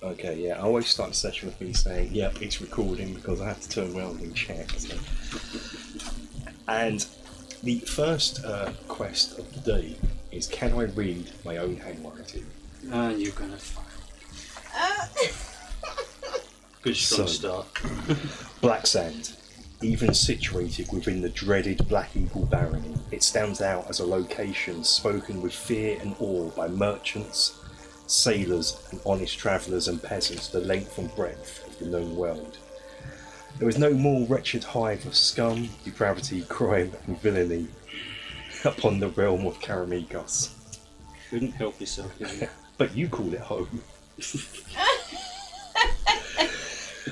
Okay, yeah. I always start the session with me saying, "Yep, it's recording," because I have to turn around and check. So. And the first quest of the day is: can I read my own handwriting? And you're gonna fail. Good strong start. Blacksand, even situated within the dreaded Black Eagle Barony, it stands out as a location spoken with fear and awe by merchants, sailors, and honest travellers and peasants the length and breadth of the known world. There is no more wretched hive of scum, depravity, crime, and villainy upon the realm of Karamikos. Couldn't help yourself, could you? But you call it home.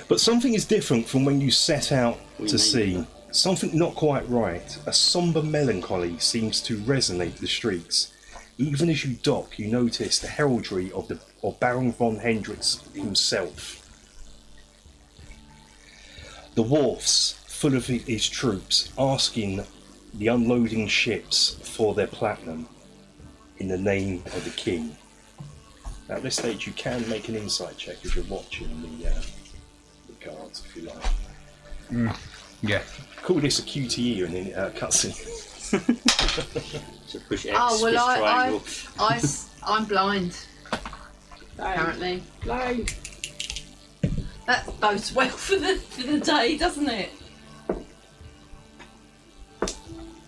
But something is different from when you set out to sea. Something not quite right. A sombre melancholy seems to resonate the streets. Even as you dock, you notice the heraldry of Baron von Hendrix himself. The wharfs, full of his troops, asking the unloading ships for their platinum in the name of the king. At this stage, you can make an insight check if you're watching the guards, if you like. Yeah. Call this a QTE and then cutscene. So push X, Oh well, triangle. I'm blind. Apparently, Blind. that bodes well for the day, doesn't it?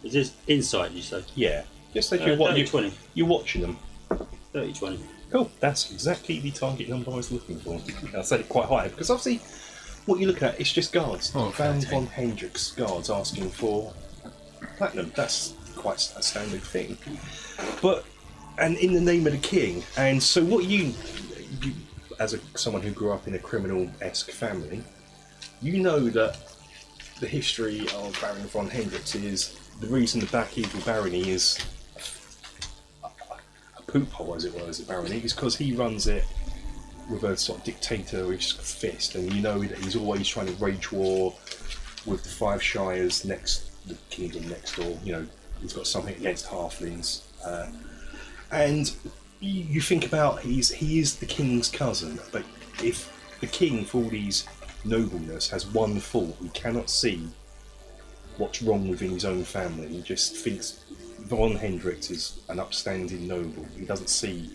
Is this insight, you say? Yeah. Just like 30-20. you're watching them. 30-20. Cool. That's exactly the target number I was looking for. I said it quite high because obviously what you're looking at is just guards. Oh, Baron 13. von Hendrix guards asking for platinum. That's quite a standard thing. And in the name of the king. And so what you as someone who grew up in a criminal-esque family, you know that the history of Baron von Hendrix is the reason the Black Eagle Barony is a poop hole, as it were, as a barony, is because he runs it with a sort of dictatorish fist, and you know that he's always trying to wage war with the Five Shires the kingdom next door. You know, he's got something against halflings, and you think about he is the king's cousin, but if the king, for all his nobleness, has one fault, he cannot see what's wrong within his own family. He just thinks von Hendrix is an upstanding noble. He doesn't see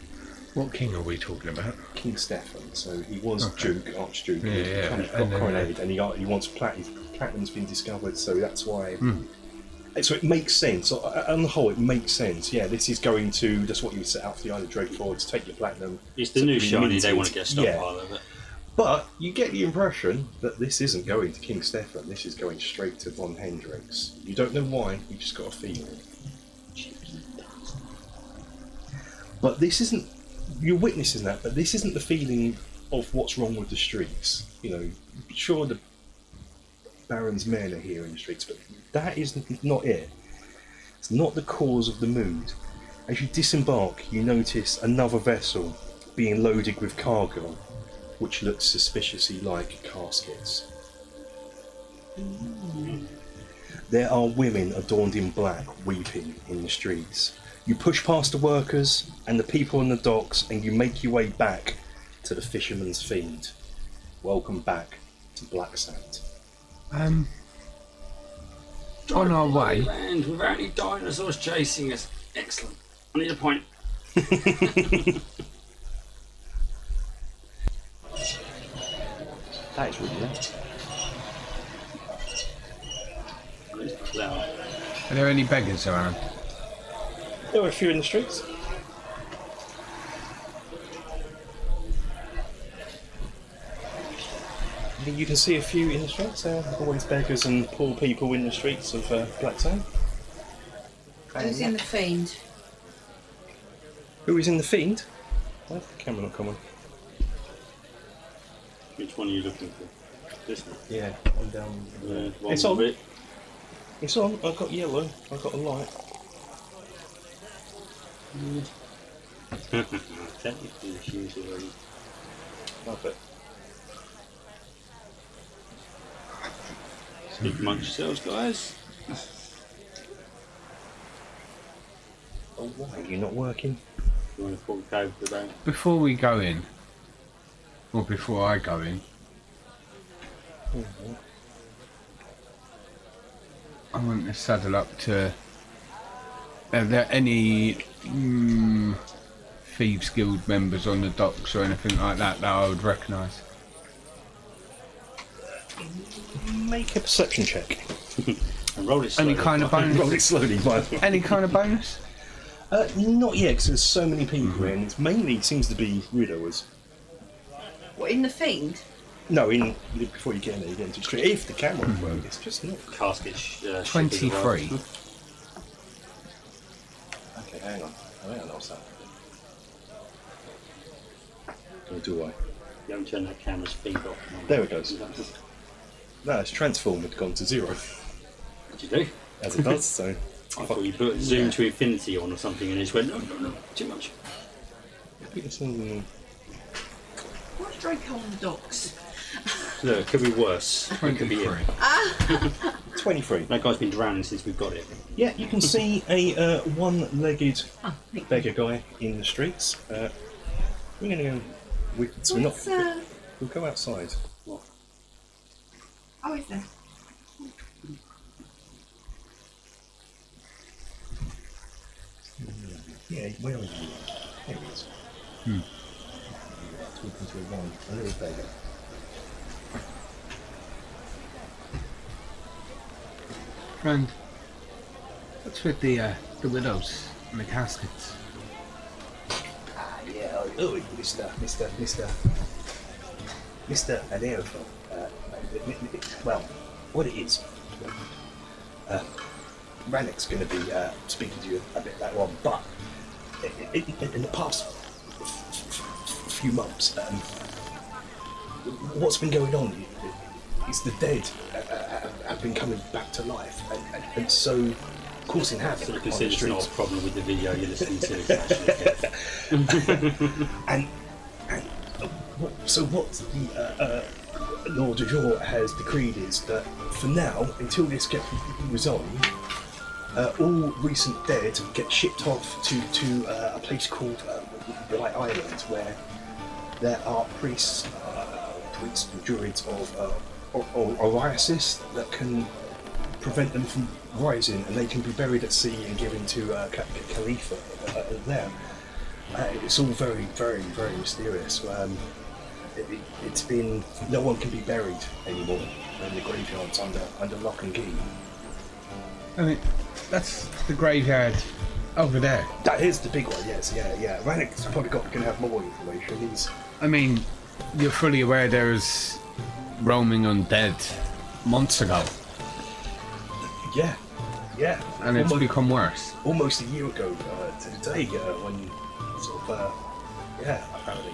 What king are we talking about? King Stefan. So he was Okay. Archduke, Yeah, yeah. he got And then, coronated, and he wants platinum's been discovered, so that's why. So it makes sense. On the whole, it makes sense. Yeah, this is going to. That's what you set out for the Isle of Drake for, to take your platinum. It's the to new be shiny, minted. they want to get a stockpile of it. But you get the impression that this isn't going to King Stefan. This is going straight to von Hendrix. You don't know why. You just got a feeling. But this isn't. You're witnessing that, but this isn't the feeling of what's wrong with the streets. You know, sure, the Baron's men are here in the streets, but that is not it. It's not the cause of the mood. As you disembark, you notice another vessel being loaded with cargo, which looks suspiciously like caskets. There are women adorned in black weeping in the streets. You push past the workers and the people on the docks, and you make your way back to the Fisherman's Fiend. Welcome back to Blacksand. On our way. Land without any dinosaurs chasing us. Excellent. I need a point. That is really nice. Where's the cloud? Are there any beggars around? There were a few in the streets. You can see a few in the streets. Always beggars and poor people in the streets of Blacksand. Who's in the fiend? Who is in the Fiend? Where's the camera not coming? Which one are you looking for? This one? Yeah, I'm down. One It's on. bit. It's on. I've got yellow. I've got a light. Technically, it's used already. Love it. Speak amongst yourselves, guys. Oh, why are you not working? You want to pull the cable to the bank? Before we go in, or before I go in, I want to saddle up to. Are there any Thieves Guild members on the docks or anything like that I would recognise? Make a perception check. And roll it slowly. Any kind of bonus? Roll it slowly, by Any kind of bonus? Not yet, because there's so many people in. It mainly seems to be widowers. What, in the Fiend? No, before you get in there, you get into the street. If the camera would work, it's just not. Caskets. 23. Okay, hang on. I think I know what's happening. Or do I? You haven't turned that camera's feed off. There it goes. No, it's transformed and gone to 0. What'd you do? As it does, so. I thought you put zoom to infinity on or something and it just went, no, too much. What's Draco on the docks? Look, it could be worse. It could be him. 23. That guy's been drowning since we've got it. Yeah, you can see a one-legged beggar guy in the streets. We're going to go. So we're not. We'll go outside. What? Oh, is there? Yeah, where are you? There he is. Talking to a little beggar. Friend, what's with the widows and the caskets? Yeah, Mr. Adelfo. Well, what it is, Rannick's going to be speaking to you a bit later on, but in the past few months, what's been going on is the dead have been coming back to life, and so causing havoc So you on can the see it's not a streets. problem with the video you're listening to. It's actually And so what the Lord du Jour has decreed is that for now, until this gets resolved, all recent dead get shipped off to a place called White Island, where there are priests and druids of Oriasis that can prevent them from rising, and they can be buried at sea and given to Khalifa there. It's all very, very, very mysterious. It's been, no one can be buried anymore in the graveyards under lock and key. I mean, that's the graveyard over there. That is the big one, yes, yeah. Rannick's probably going to have more information. I mean, you're fully aware there's roaming undead months ago, Yeah. and it's become worse. Almost a year ago to the day when sort of, apparently,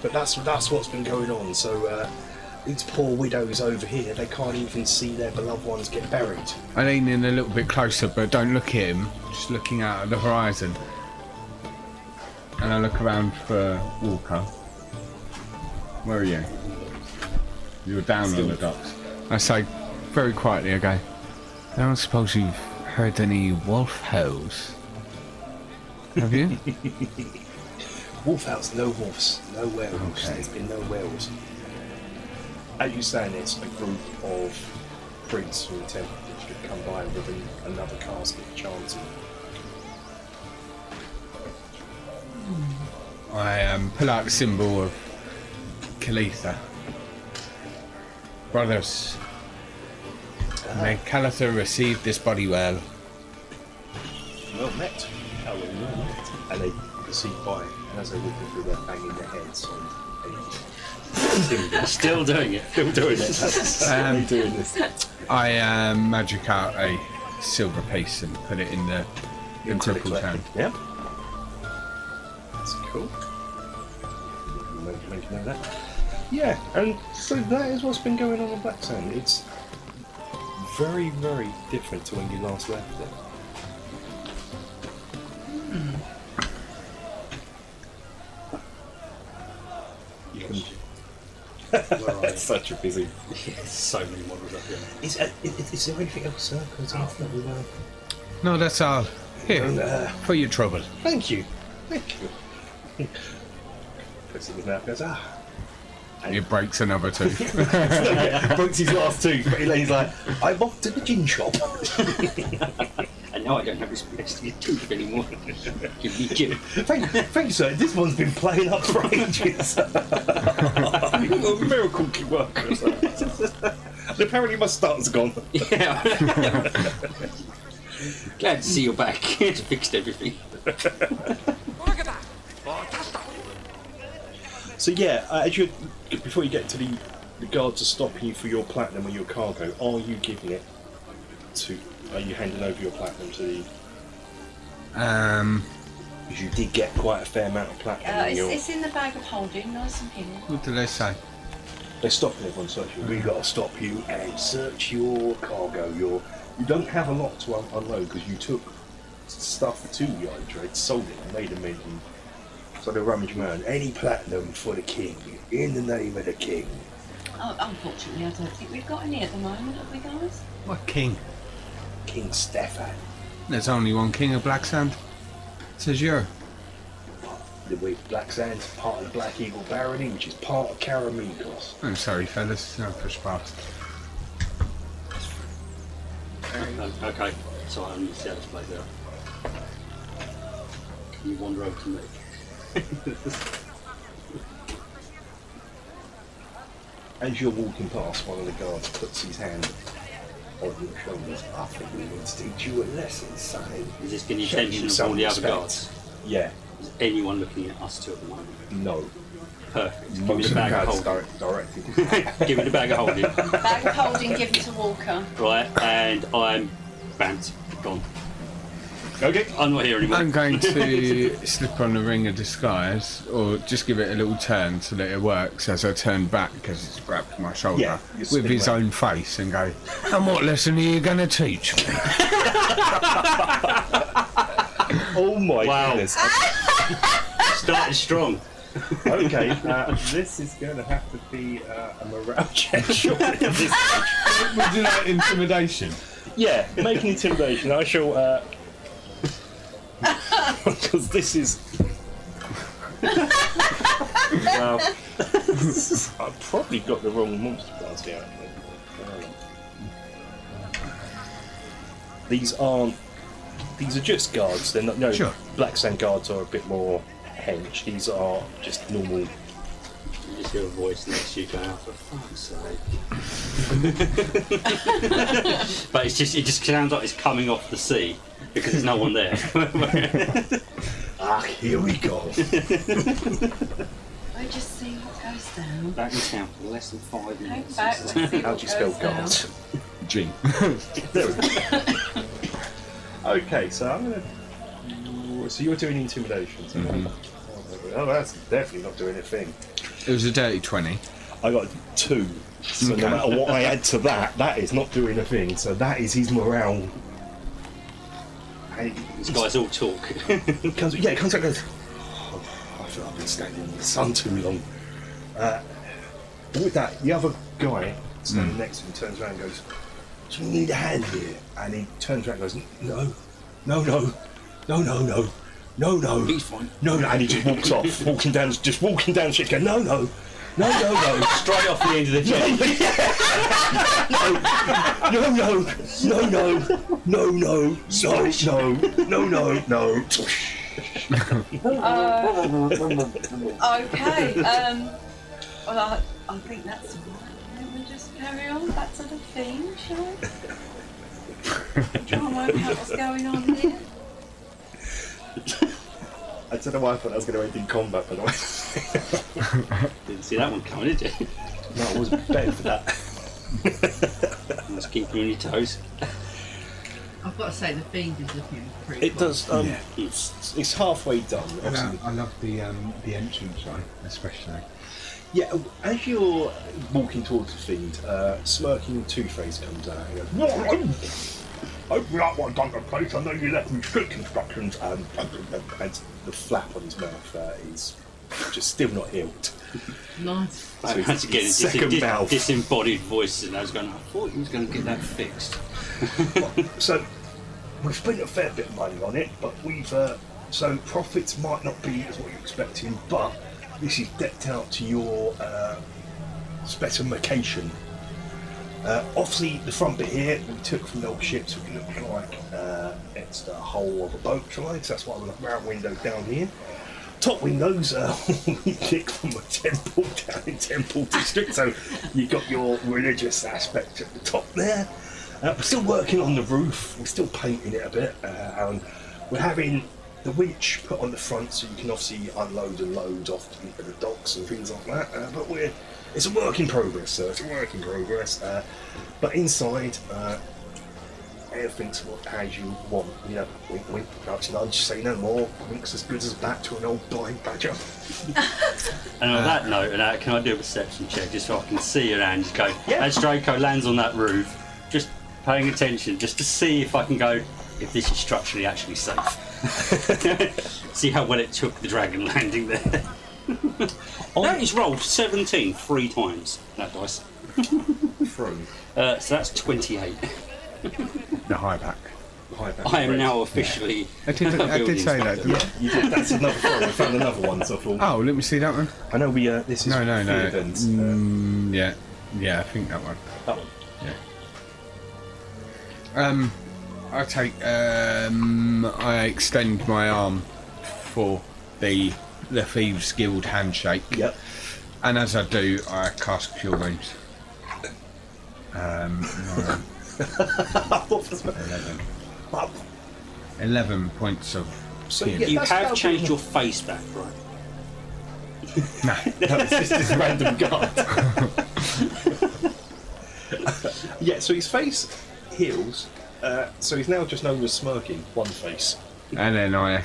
but that's what's been going on. So these poor widows over here, they can't even see their beloved ones get buried. I lean in a little bit closer, but don't look at him, just looking out at the horizon. And I look around for Walker. Where are you? You're down on the docks. I say, very quietly, I go, I don't suppose you've heard any wolf howls? Have you? Wolf house, no wolves, no werewolves. Okay. There's been no werewolves. As you say, there's a group of priests from the temple district come by with another casket chanting. I pull out the symbol of Calitha. Brothers, may Calitha receive this body well. Well met. Well met. And they proceed by, and as they're walking through, they're banging their heads on anything. Still doing it. Still doing it. Still doing this. I magic out a silver piece and put it in the cripple's hand. Yeah. That's cool. Make know that. Yeah, and so that is what's been going on in Blacksand. It's very, very different to when you last left it. You can. That's such a busy. So many models up here. Is there anything else, sir? No, that's all. Here, And, for your trouble. thank you. Thank you. puts it in his mouth, goes, It breaks another tooth. breaks his last tooth, but he's like, I'm off to the gin shop. And now I don't have this blessed tooth anymore. Give me gin. Thank you, sir. This one's been playing up for ages. A miracle can work. And apparently my starter's gone. Yeah. Glad to see you're back. It's fixed everything. So yeah, as you before you get to the guards are stopping you for your platinum or your cargo, are you giving it to? Are you handing over your platinum to the? Because you did get quite a fair amount of platinum. It's in the bag of holding, nice and hidden. What do they say? They're stopping everyone searching. We got to stop you and search your cargo. You don't have a lot to unload because you took stuff to the Hadrak, sold it, and made a mint. So the rummage man, any platinum for the king, in the name of the king. Oh, unfortunately, I don't think we've got any at the moment, have we, guys? What king? King Stefan. There's only one king of Blacksand. Says you. The Blacksand's part of the Black Eagle Barony, which is part of Karamikos. I'm sorry, fellas. No, push past. Okay, so I need to see how this plays out. Can you wander over to me? As you're walking past, one of the guards puts his hand on your shoulders. I think we need to teach you a lesson, son. Is this getting the Show you attention of some all the other respect. guards? Yeah. Is anyone looking at us two at the moment? No. Perfect. Give me Most the of the bag of guards holding. directed. Give me the bag of holding. Bag of holding given to Walker. Right, and I'm banned. Gone. Okay. I'm not here anymore. I'm going to slip on the ring of disguise, or just give it a little turn so that it works as I turn back because it's grabbed my shoulder Yeah, you with spin his round. own face and go, and what lesson are you going to teach me? Oh my Wow. goodness. Started strong. Okay, this is going to have to be a morale check surely at this stage. Would you like intimidation? Yeah, make an intimidation. I shall, because this is... Well, I've probably got the wrong monster cards here. These are just guards. They're not. No, Sure. Blacksand guards are a bit more hench. These are just normal. You just hear a voice next to you going, "Oh, for fuck's sake." But it just sounds like it's coming off the sea because there's no one there. Here we go. I just see what goes down. Back in town for less than 5 Hang minutes. back, let's see How what do you spell goes down. guards? G. There we go. Okay, so I'm gonna. So you're doing intimidation. So oh, that's definitely not doing a thing. It was a dirty 20. I got 2. So no matter what I add to that, that is not doing a thing. So that is his morale. And These guys all talk. he comes out and goes, oh, I feel I've been standing in the sun too long. With that, the other guy standing next to him turns around and goes, do you need a hand here? And he turns around and goes, no. He's fine. No, and he just walks off, walking down shit, going, no. Straight off the end of the chain. No. Okay. Well, I think that's all right. We'll just carry on back to the theme, shall we? Try and work out what's going on here. I don't know why I thought I was going to end in combat, by the way. Didn't see that one coming, did you? No, I was better for that. Let's keep you on your toes. I've got to say, the fiend is looking pretty It cool. does, it's halfway done. Obviously. I love the entrance one, especially. Yeah, as you're walking towards the fiend, smirking Two-Face comes out and goes, open up one time, place. I know you left me strict instructions. And the flap on his mouth is just still not healed. Nice. So I had to get his a second mouth. disembodied voice, and I was going, I thought he was going to get that fixed. So we've spent a fair bit of money on it, but we've so profits might not be as what you're expecting, but this is decked out to your specification. Obviously, the front bit here we took from the old ship, so it looked like it's the hull of a boat, right? So that's why we've got the round window down here. Top windows we picked from a temple down in Temple District, so you've got your religious aspect at the top there. We're still working on the roof, we're still painting it a bit, and we're having the winch put on the front so you can obviously unload and load off into the docks and things like that, but it's a work in progress, sir, it's a work in progress. But inside, everything's as you want, you know, wink wink, nudge nudge, say no more, wink's as good as back to an old blind badger. And on that note, can I do a perception check just so I can see around, just go, Yeah. as Draco lands on that roof, just paying attention, just to see if I can go, if this is structurally actually safe. See how well it took the dragon landing there. That is rolled 17 3 times, that dice. Through. So that's 28. The high back. I am now officially I did building say that, inspector. didn't I? You did, that's another throw, we found another one, so I thought, Oh, let me see that one. I know we, this is No. free events. Yeah, I think that one. That one. Yeah. I take. I extend my arm for the Thieves Guild handshake. Yep. And as I do, I cast Cure Wounds. 11 points of So healing. You That's have about changed what- your face back, right? No. That was just this random guy. Yeah, so his face heals, so he's now just known as Smirking, one face. And then I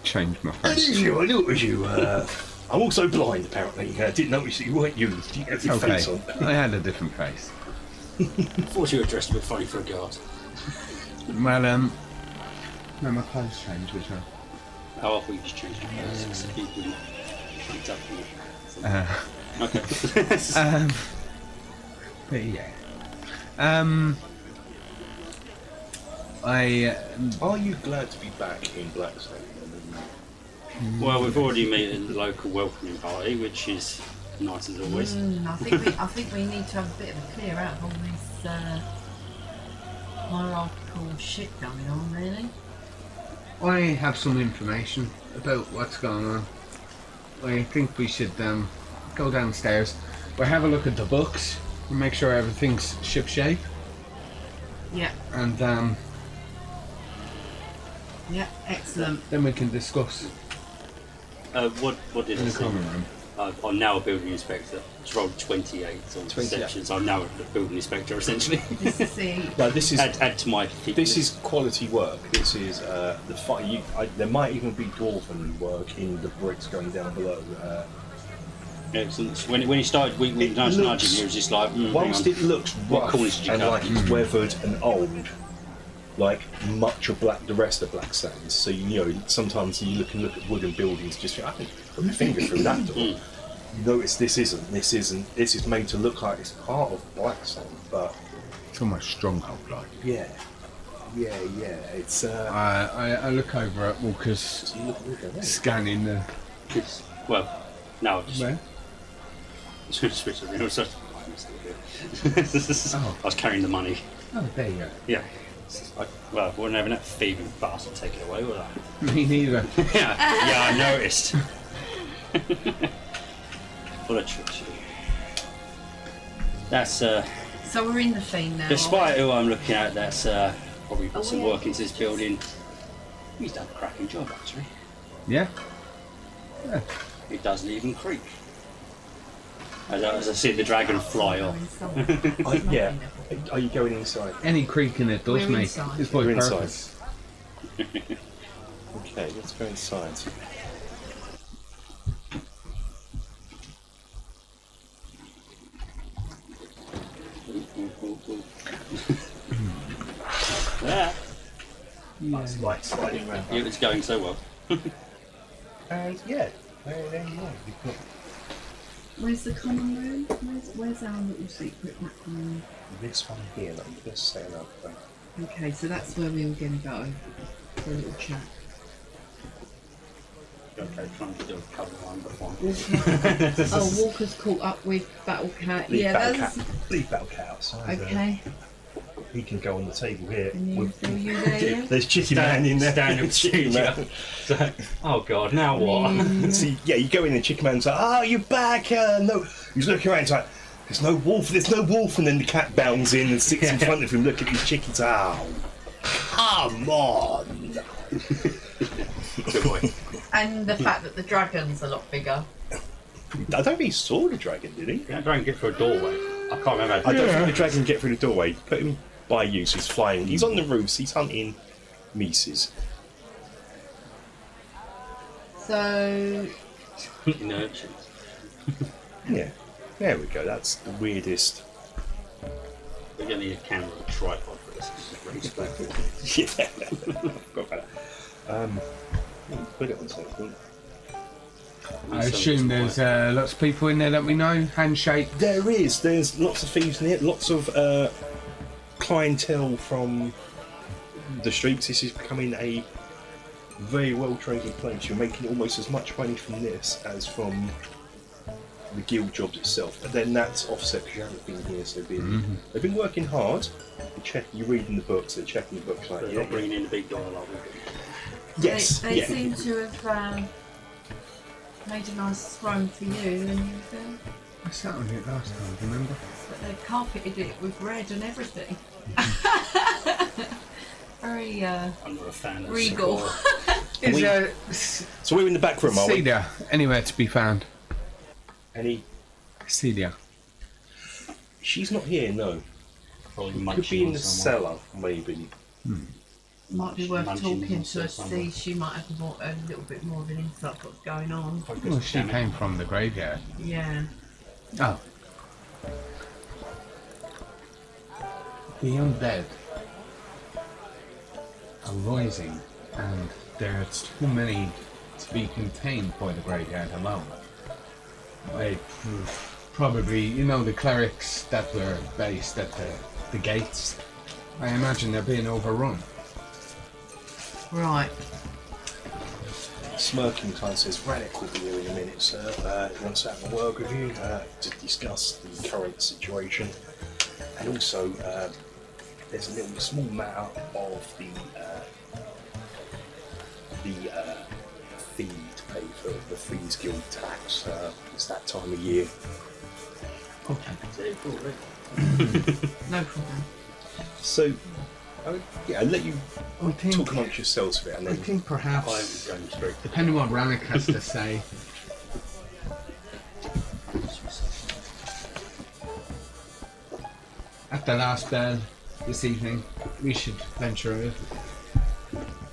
change my I face. knew I knew it was you. I'm also blind, apparently. I didn't notice that you weren't used. You had your Okay. face on. I had a different face. I thought you were dressed a bit funny for a guard. Well, no, my clothes changed as well. Oh, I thought you just changed your face. People picked up on it. Okay. But yeah. Are you glad to be back in Blacksand? Well, we've already made a local welcoming party, which is nice as always. I think we need to have a bit of a clear out of all this hierarchical shit going on, really. I have some information about what's going on. I think we should go downstairs. We'll have a look at the books and make sure everything's shipshape. Yeah, And yeah, excellent. then we can discuss What did in I the say? common room. I'm now a building inspector. It's rolled 28 on 28. perceptions. I'm now a building inspector, essentially. This is the No, this is add to my this is quality work. This is the fight. There might even be dwarven work in the bricks going down below. Excellent. When he started winking, It nudging, looks- he was just like, Whilst hang on. it looks What rough corners did you and cut? like it's weathered and old, like much of the rest of Blacksand, so you know sometimes you can look at wooden buildings, just think, I can put my finger through that door. You notice this is made to look like it's part of Blacksand, but It's almost stronghold like. yeah, it's I look over at Walker's you look at it. scanning the. Well, no, I just Where? switch the room. So I was carrying the money. Oh, there you go. Yeah. I wouldn't have that thieving bastard take it away, would I? Me neither. Yeah, I noticed. What a treachery. That's so we're in the fiend now. despite who I'm looking at, that's probably put Oh, some yeah. work into this building. He's done a cracking job, actually. Yeah. It doesn't even creak. As I see the dragon fly off. Yeah. Are you going inside? Any creak in it does We're make. inside. It's by We're inside. purpose. Okay, let's go inside. Yeah, That's light sliding around. it was going so well. And yeah, there you are. You've got Where's the common room? Where's our little secret room? this one here. Let me just say another thing. Okay, so that's where we were going to go for a little chat. Okay, trying to do a cover line, but fine. Oh, Walker's caught up with Battle Cat. Leave Yeah, Battle that's Cat. Leave Battle Cat outside. okay. He can go on the table here. Can you feel you there? There's Chicky Man in there. Stand up, Chicky Man. So, oh god, now what? See, yeah, you go in and Chicky Man's like, "Oh, you're back!" No, he's looking around. He's like, "There's no wolf," and then the cat bounds in and sits in front of him, looking at his chickens. Oh, come on! Good boy. And the fact that the dragon's a lot bigger. I don't think he saw the dragon, did he? Yeah, try and get through a doorway. I can't remember. I don't think the dragon can get through the doorway. Put him by you, so he's flying. He's on the roofs. He's hunting mises. So In urchins. Yeah, there we go. That's the weirdest. We're going to need a camera and a tripod for this. This is really spectacular. Yeah, I forgot about that. Put it on something. I assume there's lots of people in there that we know. Handshake. There is. There's lots of thieves in it. Lots of clientele from the streets. This is becoming a very well traded place. You're making almost as much money from this as from the guild jobs itself. And then that's offset because you haven't been here. So they've been working hard. You're reading the books. They're checking the books. Like, They're not bringing in the big dollar like we do. Yes. they seem to have made a nice throne for you, and I sat on it last time, remember? but they've carpeted it with red and everything. Very I'm not a fan of regal. Is We- there So we're in the back room, are we? Celia anywhere to be found? Any? Celia. She's not here. No. Probably Could be munching in on the someone. cellar, maybe. Might be worth Munching talking on to her to somewhere. see. She might have a little bit more of an insight of what's going on. Well, she came from the graveyard. Yeah. Oh. The undead are rising, and there's too many to be contained by the graveyard alone. Like, probably, you know, the clerics that were based at the gates. I imagine they're being overrun. Right. Smirking kind of says, Radek will be here in a minute, sir. He wants to have a word with you to discuss the current situation. And also, there's a little small matter of the fee to pay for the Thieves Guild tax. It's that time of year. No problem. So, I'll let you I think, talk amongst yourselves a bit, and I then think perhaps, I'm going straight. depending on what Rannick has to say, at the last bell this evening, we should venture out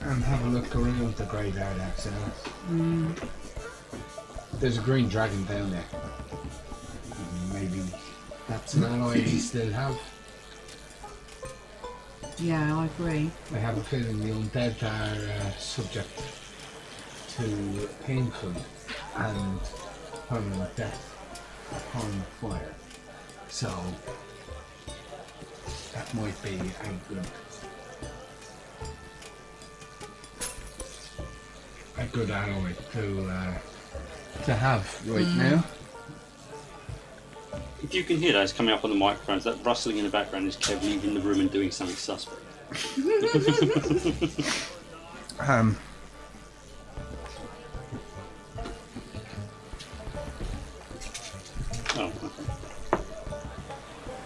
and have a look around the graveyard ourselves. There's a green dragon down there. Maybe that's an ally we still have. Yeah, I agree. I have a feeling the undead are subject to painful and permanent death upon fire. So that might be a good alloy to have right now. If you can hear those coming up on the microphones, that rustling in the background is Kev leaving the room and doing something suspect.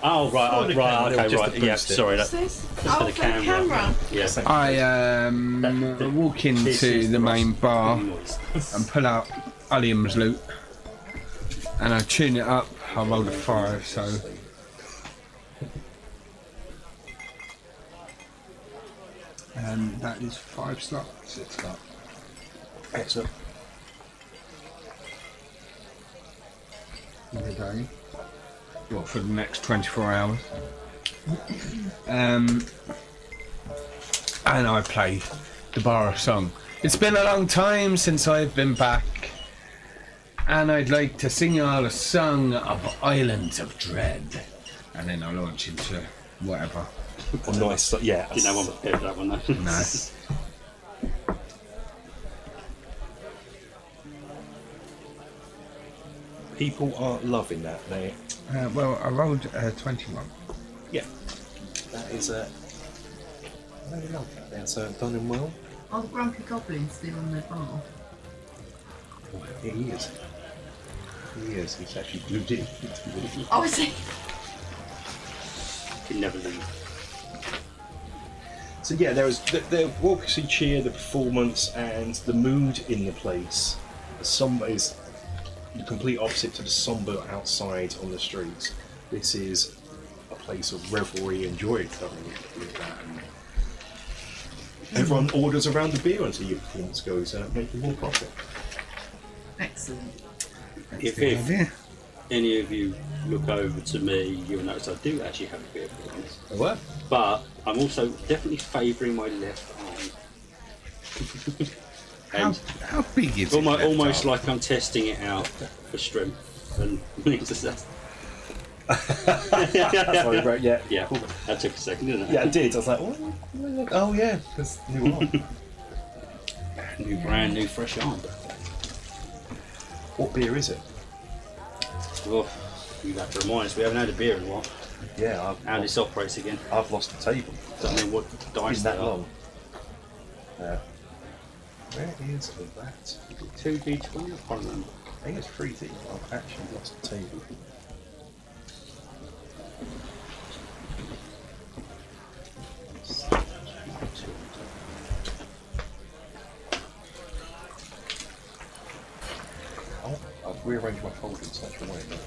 Oh, okay. Oh, right, the right, camera, okay, just right, to yeah, boost it. sorry. What's That, this? for Oh, the for the camera. yeah. I walk This into is the main rust- bar noise. and pull out Allium's loot and I tune it up. I rolled a 5, so and that is 5 slots. It's got excellent. in the day. Well, for the next 24 hours. And I play the bar song. It's been a long time since I've been back, and I'd like to sing you all a song of Islands of Dread. And then I launch into whatever. Oh, nice. Yeah. Didn't have one prepared for that one though. No. People are loving that. Well, I rolled 21. Yeah, that is a. I really love that. That's done him well. Are the grumpy goblins still on their bar? He is. He is. He's actually glued in. Oh, is he? Can never leave. So yeah, there was the raucousy cheer, the performance, and the mood in the place. The somber is the complete opposite to the somber outside on the streets. This is a place of revelry and joy coming with that. And everyone orders around the beer until your performance goes, making more profit. Excellent. If any of you look over to me, you'll notice I do actually have a beer for once. Oh, what? But I'm also definitely favouring my left arm. How big is it? Almost like I'm testing it out for strength. And That's why we wrote, yeah. yeah, that took a second, didn't it? Yeah, I did. I was like, oh yeah, because new arm. Brand new fresh arm. What beer is it? Oh, you have to remind us, we haven't had a beer in a while. Yeah, How this operates again. I've lost the table. Don't know what dice Is they that are. long? Where is that? 2d20? I can't remember. I think it's 3D. I've actually lost the table. I've rearranged my folder in such a way that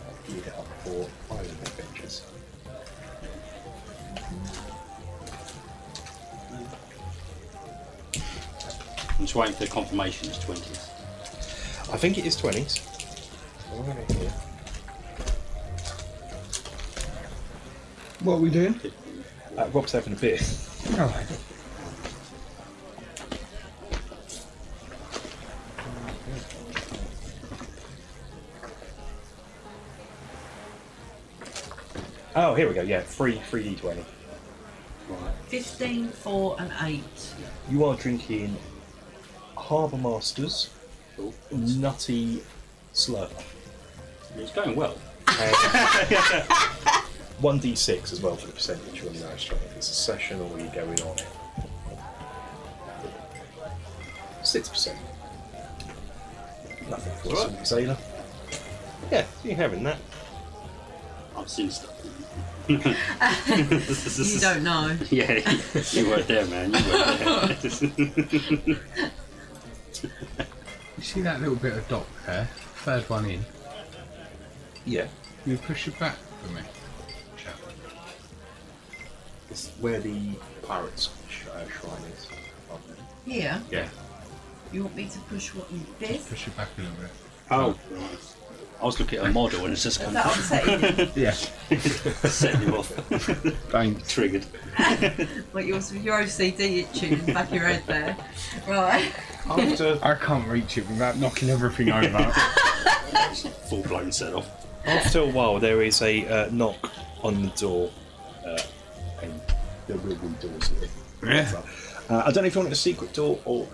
I've geared it up for island adventures. I'm just waiting for the confirmation it's 20s. I think it is 20s. I'm going to hear. What are we doing? Rob's having a beer. Oh. Oh, here we go. Yeah, 3D20. Right. 15, 4 and 8. You are drinking Harbour Masters Cool. Nutty Slurp. It's going well. And 1d6 as well for the percentage on that. If it's a session or you're going on it. 6%. Nothing for a Alright. simple sailor. Yeah, you're having that. I've seen stuff. You don't know. Yeah, you weren't there, man. You weren't there. You see that little bit of dock there? Third one in. Yeah. You push it back for me. Chap. It's where the pirates' shrine is. Here, Yeah. you want me to push what you this? Push it back a little bit. Oh, right. I was looking at a model and it's just Is come that upsetting you? Yeah. setting you off. Don't. Triggered. Like your OCD itching in the back of your head there. Right. After I can't reach it without knocking everything over. Full blown set off. After a while, there is a knock on the door, and there will be doors here. Yeah. I don't know if you want a secret door or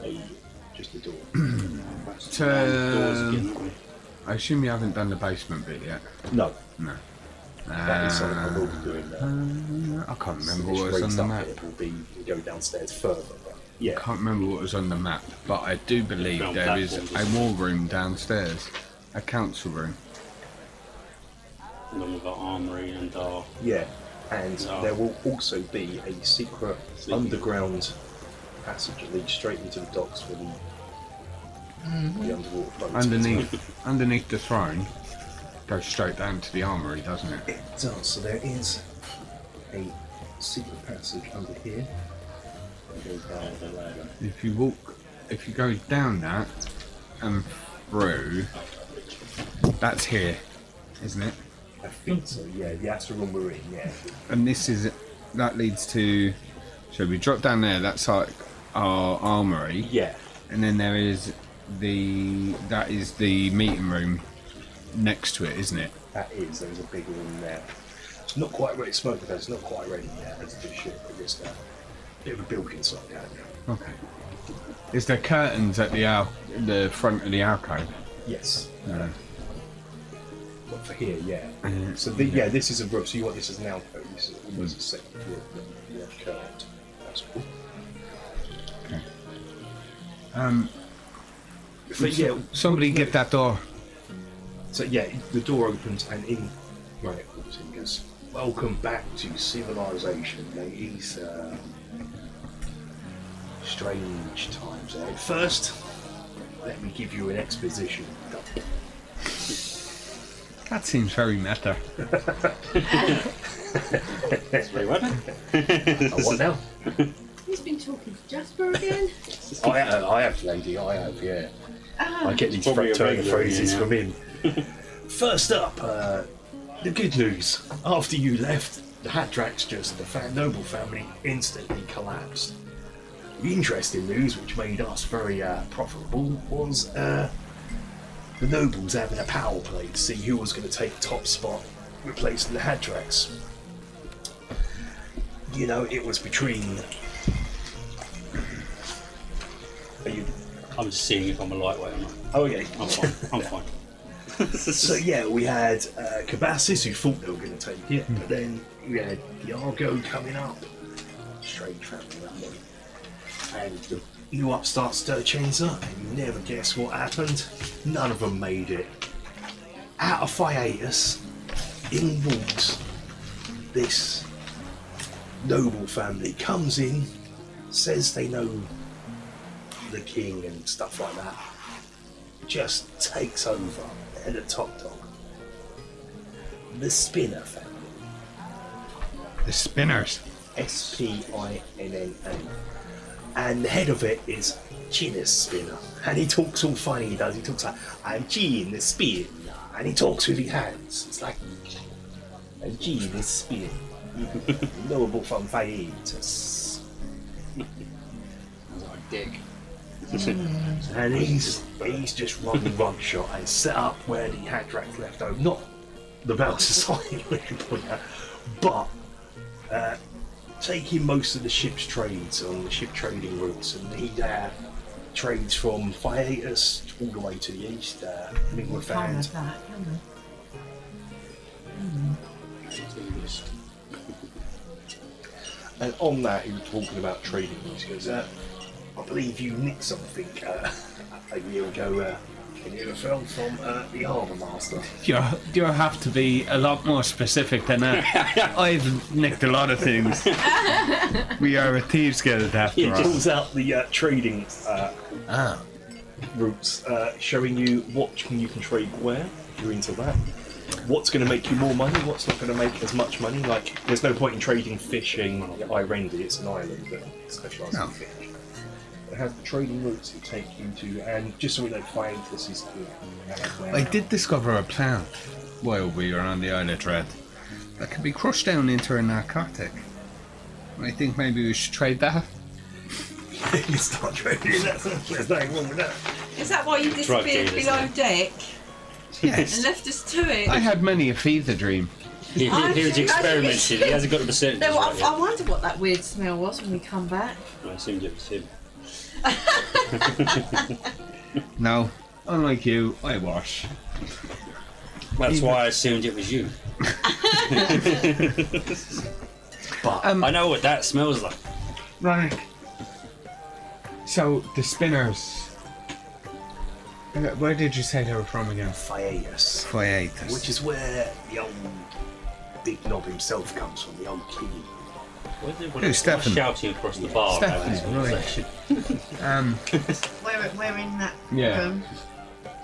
just a door. Doors again, aren't we? I assume you haven't done the basement bit yet. No, No. that is something I will be doing. I can't remember It's what was on raised the up map. It will be go downstairs further. But yeah, I can't remember what was on the map, but I do believe Found there is platforms. a war room downstairs, a council room. Along with our armoury and our... yeah, and No. there will also be a secret underground passage that leads straight into the docks for the underwater boats. Underneath the throne, goes straight down to the armory, doesn't it? It does. So there is a secret passage under here. That goes down the ladder. If you go down that and through, that's here, isn't it? I think so. Yeah, that's the room we're in. Yeah. And that leads to. So we drop down there. That's like our armory, Yeah. and then there is that is the meeting room next to it, isn't it? That is. There's a big room there. It's not quite ready. Smoke the It's not quite ready yet. It's just shit. But just a bit of a build inside down there. Okay. Is there curtains at the front of the alcove? Yes. No. for here, yeah. So this is a roof. So you want this as an alcove. This is almost a second floor. Yeah, curved. That's cool. Okay. But yeah, Somebody get that door. so yeah, the door opens and in right, he goes, "Welcome back to civilization, ladies. Strange times ahead. First, let me give you an exposition." That seems very meta. That's very well. What now? He's been talking to Jasper again. I have, lady. I have, yeah. I get these Probably a turn regular phrases here from him. First up, the good news. After you left, the Hadrak's the noble family instantly collapsed. The interesting news, which made us very profitable, was the nobles having a power play to see who was going to take top spot, replacing the Hadraks. You know, it was between. Are you? I'm just seeing if I'm a lightweight or not. Oh, okay. I'm fine. I'm fine. So yeah, we had Cabassis who thought they were going to take it, but then we had the Argo coming up. Strange family, that one. And the new upstart Sturchenza, and you never guess what happened. None of them made it. Out of hiatus, in walks this noble family, comes in, says they know the king and stuff like that, just takes over. And the top dog, the Spinna family. The Spinners. Spinna. And the head of it is Cinis Spinna. And he talks all funny, he does. He talks like, I'm Gene the Spin. And he talks with his hands. It's like, I'm Gene the Spin. Noble from Vaitus. Dick. And he's just run shot and set up where the Hadrak left over. Not the Bell Society, but taking most of the ship's trades on the ship trading routes, and he trades from Hiatus all the way to the east, Can't have that, can and on that he was talking about trading routes. He goes, I believe you nicked something a year ago in Irafel from the Harbour Master. You have to be a lot more specific than that. I've nicked a lot of things. We are a thieves guild after He all. pulls out the trading routes, showing you what you can trade where, if you're into that. What's going to make you more money, what's not going to make as much money. Like, there's no point in trading fishing Irendi, it's an island that specialises in fish. It has the trading routes that take you to, and just so we know, Hiatus is here. I did discover a plant while we were on the Isle of Dread that can be crushed down into a narcotic. I think maybe we should trade that. You start trading, there's nothing wrong with that. Is that why you Drug disappeared dealers, below yeah. deck and Yes. left us to it? I had many a fever dream. He was experimenting. He hasn't got the percentage No, right yet. I wonder what that weird smell was when we come back. I assumed it was him. No, unlike you, I wash. That's why I assumed it was you. But I know what that smells like. Right. So, the Spinners. Where did you say they were from again? Hiatus, Hiatus. which is where the old big knob himself comes from, the old king. Who's Stefan? Shouting across the bar. Stefan, about this right. conversation. We're in that Yeah. room.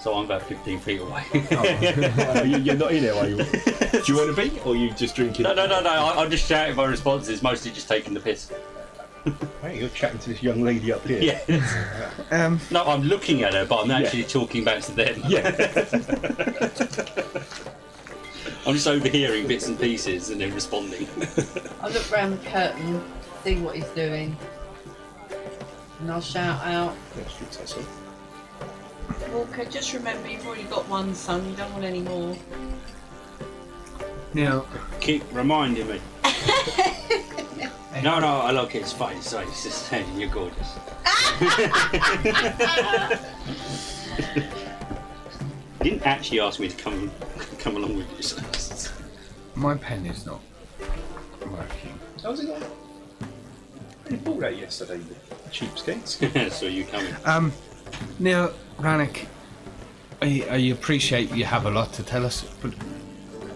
So I'm about 15 feet away. You're not in there, are you? Do you want to be, or are you just drinking? No. I'm just shouting my responses, mostly just taking the piss. Hey, you're chatting to this young lady up here. Yeah. No, I'm looking at her, but I'm actually talking back to them. Yeah. I'm just overhearing bits and pieces and then responding. I'll look round the curtain, see what he's doing, and I'll shout out, Walker, just remember you've already got one son, you don't want any more. Now, Keep reminding me. No, I like it. It's fine. It's fine. It's just saying you're gorgeous. You didn't actually ask me to come along with you. So. My pen is not working. How's it going? I bought that yesterday, the cheapskates. So you coming? Now, Rannick, I appreciate you have a lot to tell us, but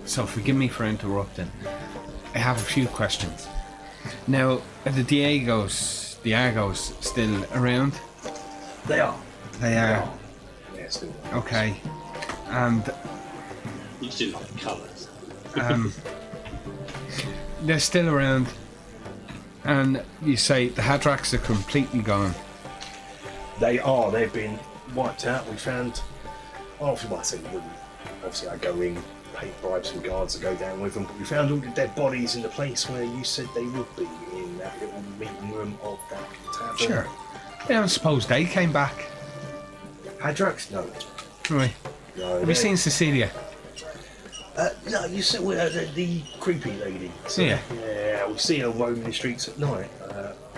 so forgive me for interrupting. I have a few questions. Now, are the Diagos still around? They are. They are. Yeah, still. Okay. And You just didn't like the colours. they're still around. And you say the Hadraks are completely gone. They are. They've been wiped out. We found. Obviously, I say we wouldn't. Obviously, I go in, bribe some guards to go down with them. But we found all the dead bodies in the place where you said they would be, in that little meeting room of that tavern. Sure. I don't suppose they came back. Hadraks? No. Right. No. Have you seen Cecilia? No, you said the creepy lady. So, Yeah. Yeah, we see her roaming the streets at night.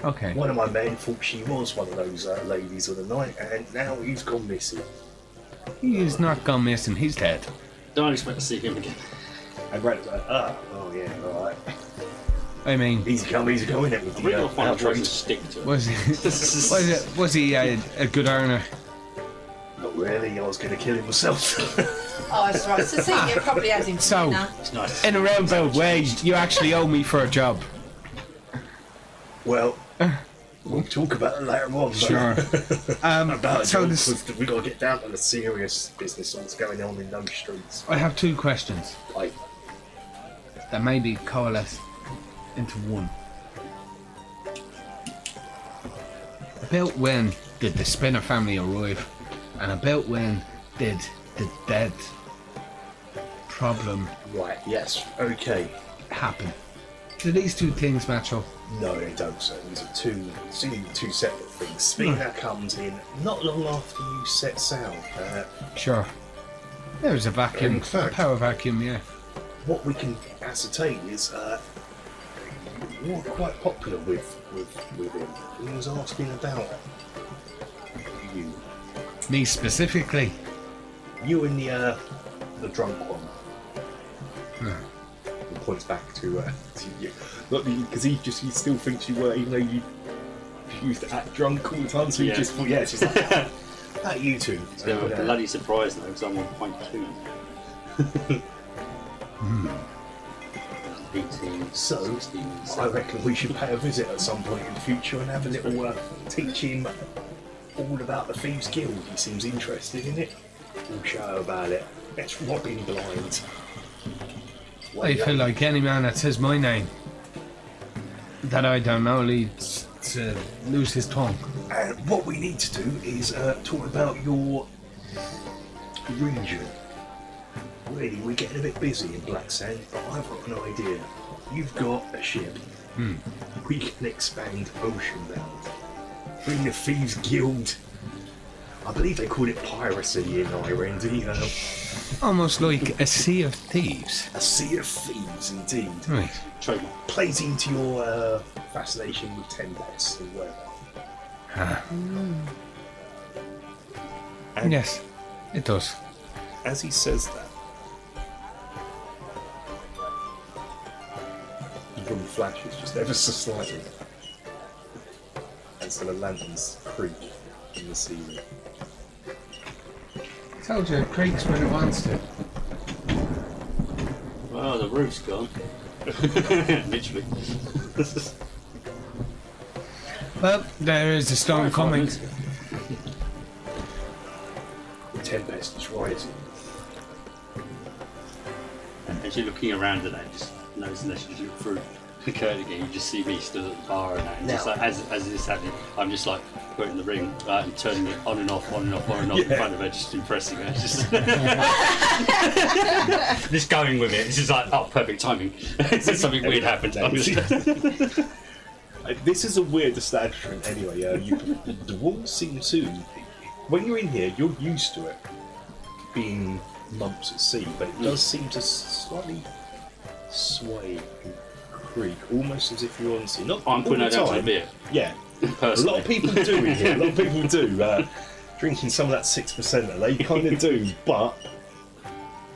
Okay. One of my men thought she was one of those ladies of the night, and now he's gone missing. He's not gone missing, he's dead. Don't expect to see him again. And Brad was like, oh yeah, alright. I mean, Easy come, easy go, innit? With I really the want to find a outrage. to stick to it. was he a good earner? Not really, I was going to kill him myself. Oh, that's right. Cecilia probably has him for So, dinner. It's nice. in a roundabout way, you actually owe me for a job. Well, we'll talk about it later on. Sure. About So it, this, because we got to get down to the serious business of what's going on in those streets. I have two questions Like, that maybe coalesce into one. About when did the Spinna family arrive? And about when did the dead problem right, yes, okay. happen? Do these two things match up? No, they don't, sir. These are two separate things. Spinna comes in not long after you set sail. Sure. There's a vacuum, In fact- a power vacuum, yeah. What we can ascertain is you're quite popular with him. He was asking about you. Me specifically. You and the drunk one. He points back to you. Because he still thinks you were, even though you used to act drunk all the time, so he Yeah. just thought, yeah, it's just like, that you two. It's a bloody surprise though, because I'm on point 2. 18, So, 16, I 17. reckon we should pay a visit at some point in the future and have a little teach him all about the Thieves Guild. He seems interested in it. We'll show about it. It's robbing blind. I feel like any man that says my name that I don't know leads to lose his tongue. And what we need to do is talk about your region. Really, we're getting a bit busy in Blacksand, but I've got an idea. You've got a ship. We can expand ocean-bound. Bring the Thieves Guild. I believe they call it piracy in Ireland. Almost like a sea of thieves. A sea of thieves, indeed. Right. Trademark. Plays into your fascination with Tempest and weather. And Yes, it does. as he says that, the room flashes just ever so slightly. And so the lanterns creak in the ceiling. Told you it creaks when it wants to. Well, the roof's gone. Literally. Well, there is a storm coming. The tempest is rising. As you're looking around at that, just noticing as you look through the curtain again, you just see me stood at the bar and that. And just Now- like, as it's happening, I'm just like putting the ring and turning it on and off, on and off, on and off in Yeah. front of her, just impressing her. Just, just going with it. It's just like, oh, perfect timing. Something weird happened. I'm just, This is a weird establishment anyway. The walls seem to, when you're in here, you're used to it being months at sea, but it does seem to slightly sway and creak, almost as if you're on sea. Not I'm all putting the that down to a time. beer. Yeah, a Personally. lot of people do in here. A lot of people do. Drinking some of that 6%, they kind of do, but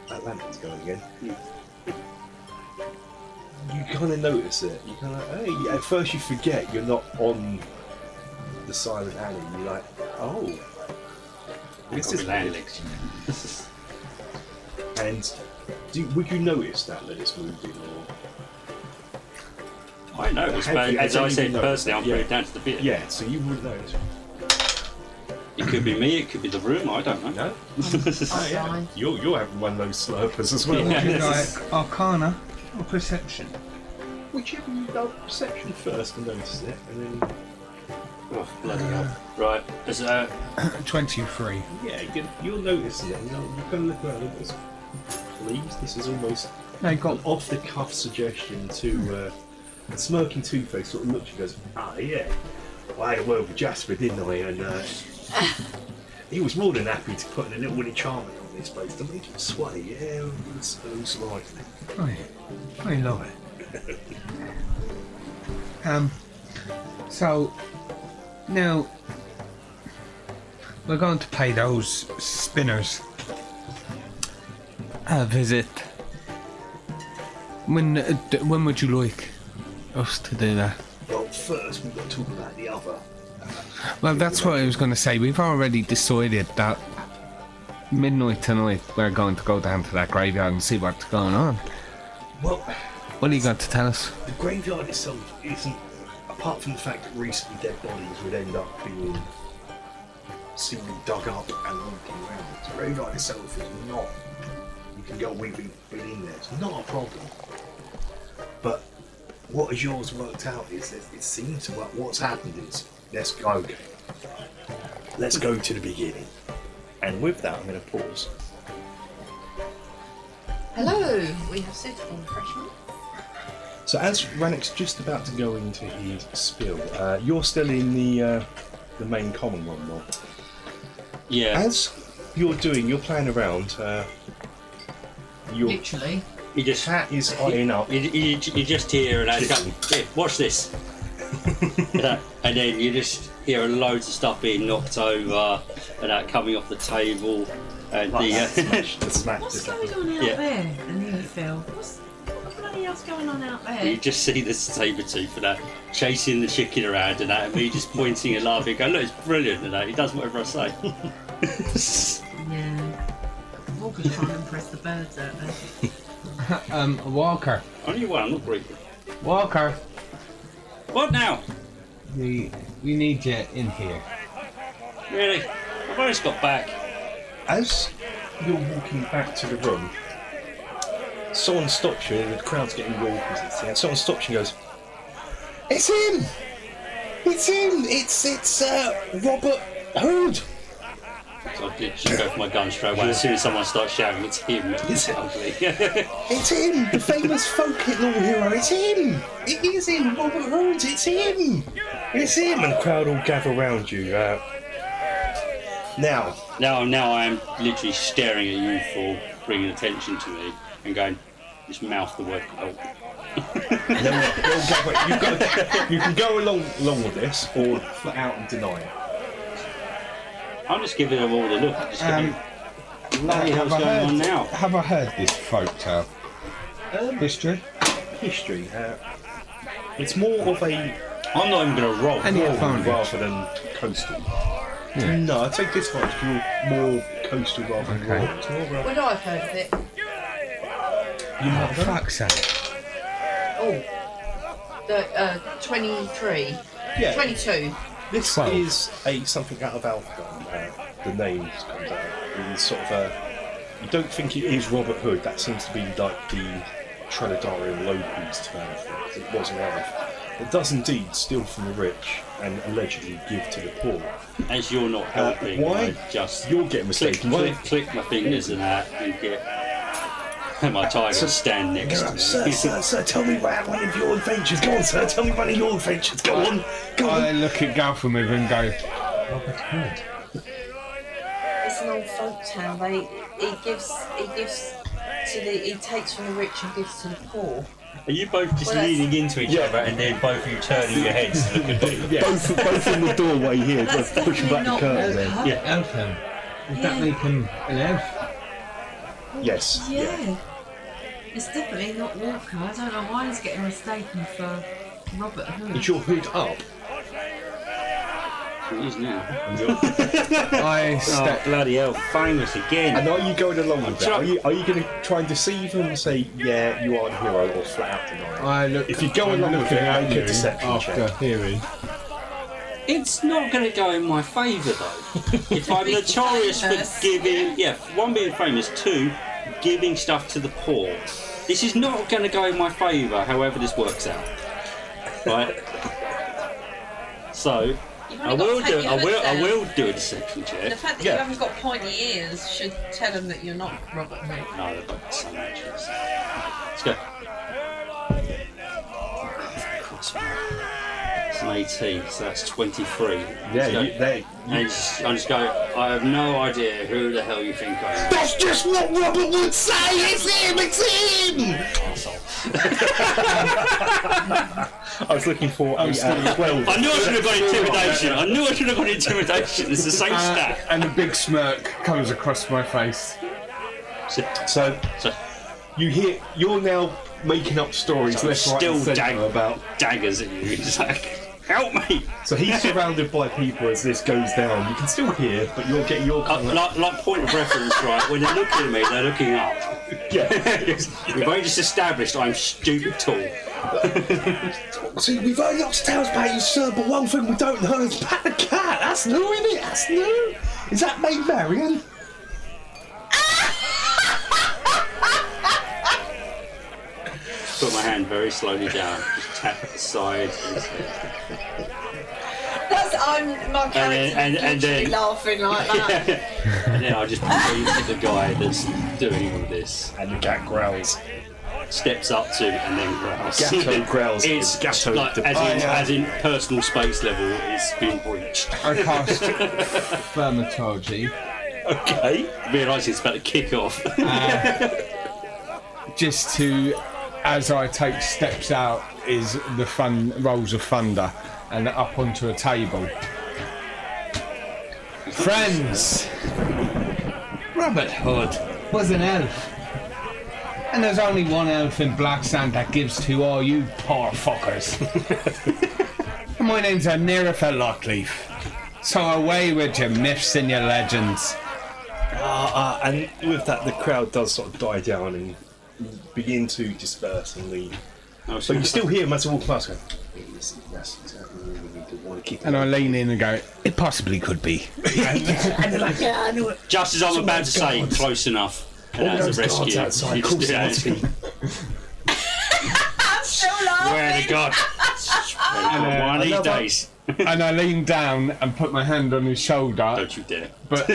that lantern's going again. You kind of notice it. You kind of, hey, at first you forget you're not on the silent alley. You're like, oh, this is landings. And would you notice that lettuce moving, or I noticed, but as I said personally, I'm pretty down to the bit. yeah? So you would notice. It could be me, it could be the room, I don't know. No, Oh, yeah. You're having one of those slurpers as well. Yeah. Would you like Arcana or Perception? Whichever you go perception first and notice it, and then Oh, bloody hell. Right, there's 23. yeah, you'll notice it. You're going to look around and go, please, this is almost They got an off-the-cuff suggestion to a smirking Two-Face sort of looks and goes, yeah, well, I had a word with Jasper, didn't I? And he was more than happy to put a little Willy Charming on this place to make it sway. Yeah, it's like I love it. So now we're going to pay those spinners a visit. When would you like us to do that? well, first we've got to talk about the other. Well, that's what I was going to say. We've already decided that midnight tonight we're going to go down to that graveyard and see what's going on. Well, What are you going to tell us? the graveyard itself isn't, apart from the fact that recently dead bodies would end up being seemingly dug up and walking around. The graveyard itself is not, you can go, we've been in there, it's not a problem. But what has yours worked out is that it seems to work. What's happened is, let's go to the beginning. And with that, I'm going to pause. Hello, we have suitable refreshment. So as Rannick's just about to go into his spill, you're still in the main common one, Rob. yeah. As you're playing around, your Literally. You just cat is eyeing up. You just hear and I go, here, watch this. And then you just hear loads of stuff being knocked over and that coming off the table. And Like the the smash What's just going on out Yeah. there? And then you feel, what bloody else going on out there? you just see the saber-tooth and that chasing the chicken around and that, and me just pointing and laughing, going, look, it's brilliant, and that he does whatever I say. Yeah. Walker's trying to impress the birds out there. Walker. Only one, I'm not breathing. Walker. What now? We need you in here. Really? I've only just got back. As you're walking back to the room, someone stops you, and the crowd's getting raucous, and someone stops you and goes, "It's him! It's him! It's Robert Hood!" So I did just go for my gun straight away. As soon as someone starts shouting, it's him. It's ugly. It's him! The famous folk law hero! It's him! It is him! Robert Hood! It's him! It's him! And the crowd all gather around you. Now, Now I am literally staring at you for bringing attention to me and going, just mouth the word help. you can go along with this, or flat out and deny it. I'm just giving them all the look. Just going, what the hell's going on now? Have I heard this folk tale? History? History. It's more of a I'm not even going to roll. Any advantage? rather than coastal. Yeah. No, I'd take this one. It's more coastal rather than Okay. rural. It's more of a, Would I have heard of it? you have that? Fuck's sake. Oh, the 23, Yeah. 22. This 12. is something out of Alpha. The name just comes out. It's sort of you don't think it is Robert Hood. That seems to be like the Trinidarian locals term for it. It was an elf. It does indeed steal from the rich and allegedly give to the poor. As you're not helping, Why? I just You're getting mistaken. click my fingers and that and get my tiger stand next to me. Sir, tell me about one of your adventures. Go on, sir, tell me one of your adventures. Go on. I look at Galfamid and go, Robert Hood. It's an old folk tale. He takes from the rich and gives to the poor. Are you both just Well, that's- leaning into each other and then both of you turning your heads to look at me? Both in the doorway here, That's pushing back the definitely curtain not then. Walker. Yeah. Elfin. Does that make him an elf? Yes. Yeah. It's definitely not Walker. I don't know why he's getting mistaken for Robert Hood. Is your hood up? It is now. I Oh, step. bloody hell, famous again. And are you going along with that? trying- Are you going to try and deceive him and say, yeah, you are the hero, or flat out deny it? I look. If you go I'm along with looking it, at make a you deception after check. hearing. It's not going to go in my favour though. If I'm notorious famous, for giving, one, being famous, two, giving stuff to the poor. This is not going to go in my favour, however this works out. Right? So, You've I only will got to do. take I your will. hood I down. will do a deception The check. fact that Yeah. you haven't got pointy ears should tell them that you're not Robert Hood. No, they've got so much. Let's go. It's an 18, so that's 23. Yeah, Let's go. you, I just go, I have no idea who the hell you think I am. That's just what Robert would say! It's him! It's him! I was looking for a 12. I knew I should have got intimidation. I knew I should have got intimidation. It's the same stat. And a big smirk comes across my face. So, you're now making up stories So left, right, still and centre about daggers at you. It's like, help me! So he's surrounded by people as this goes down. You can still hear, but you're getting your Like point of reference, right? When they're looking at me, they're looking up. yeah. We've only just established I'm stupid tall. See, we've only got tales about you, sir, but one thing we don't know is about the cat. That's new, isn't it? That's new. Is that Maid Marian? Put my hand very slowly down, just tap the side. My character's and literally then- laughing like that. And then I just point at the guy that's doing all this. And the cat growls. Steps up to and then growls. Gatto growls. It's Gatto. like, as in personal space level, it's been breached. I cast Thaumaturgy Okay. Realise it's about to kick off. just to, as I take steps out, is the rolls of thunder and up onto a table. Friends, Robert Hood was an elf. And there's only one elf in Blacksand that gives to all you poor fuckers. And my name's Anirafa Lockleaf. So away with your myths and your legends. And with that, the crowd does sort of die down and begin to disperse and leave. So you still hear him as a walk past going, that's exactly what we need to want to keep. And I lean in and go, it possibly could be. And they're like, yeah, I know it. Just as I'm about to say, guards. close enough. All And as those a guards rescue, outside, you of course just it must be. I'm still swear laughing. to God. One of these another- days. And I lean down and put my hand on his shoulder. Don't you dare. But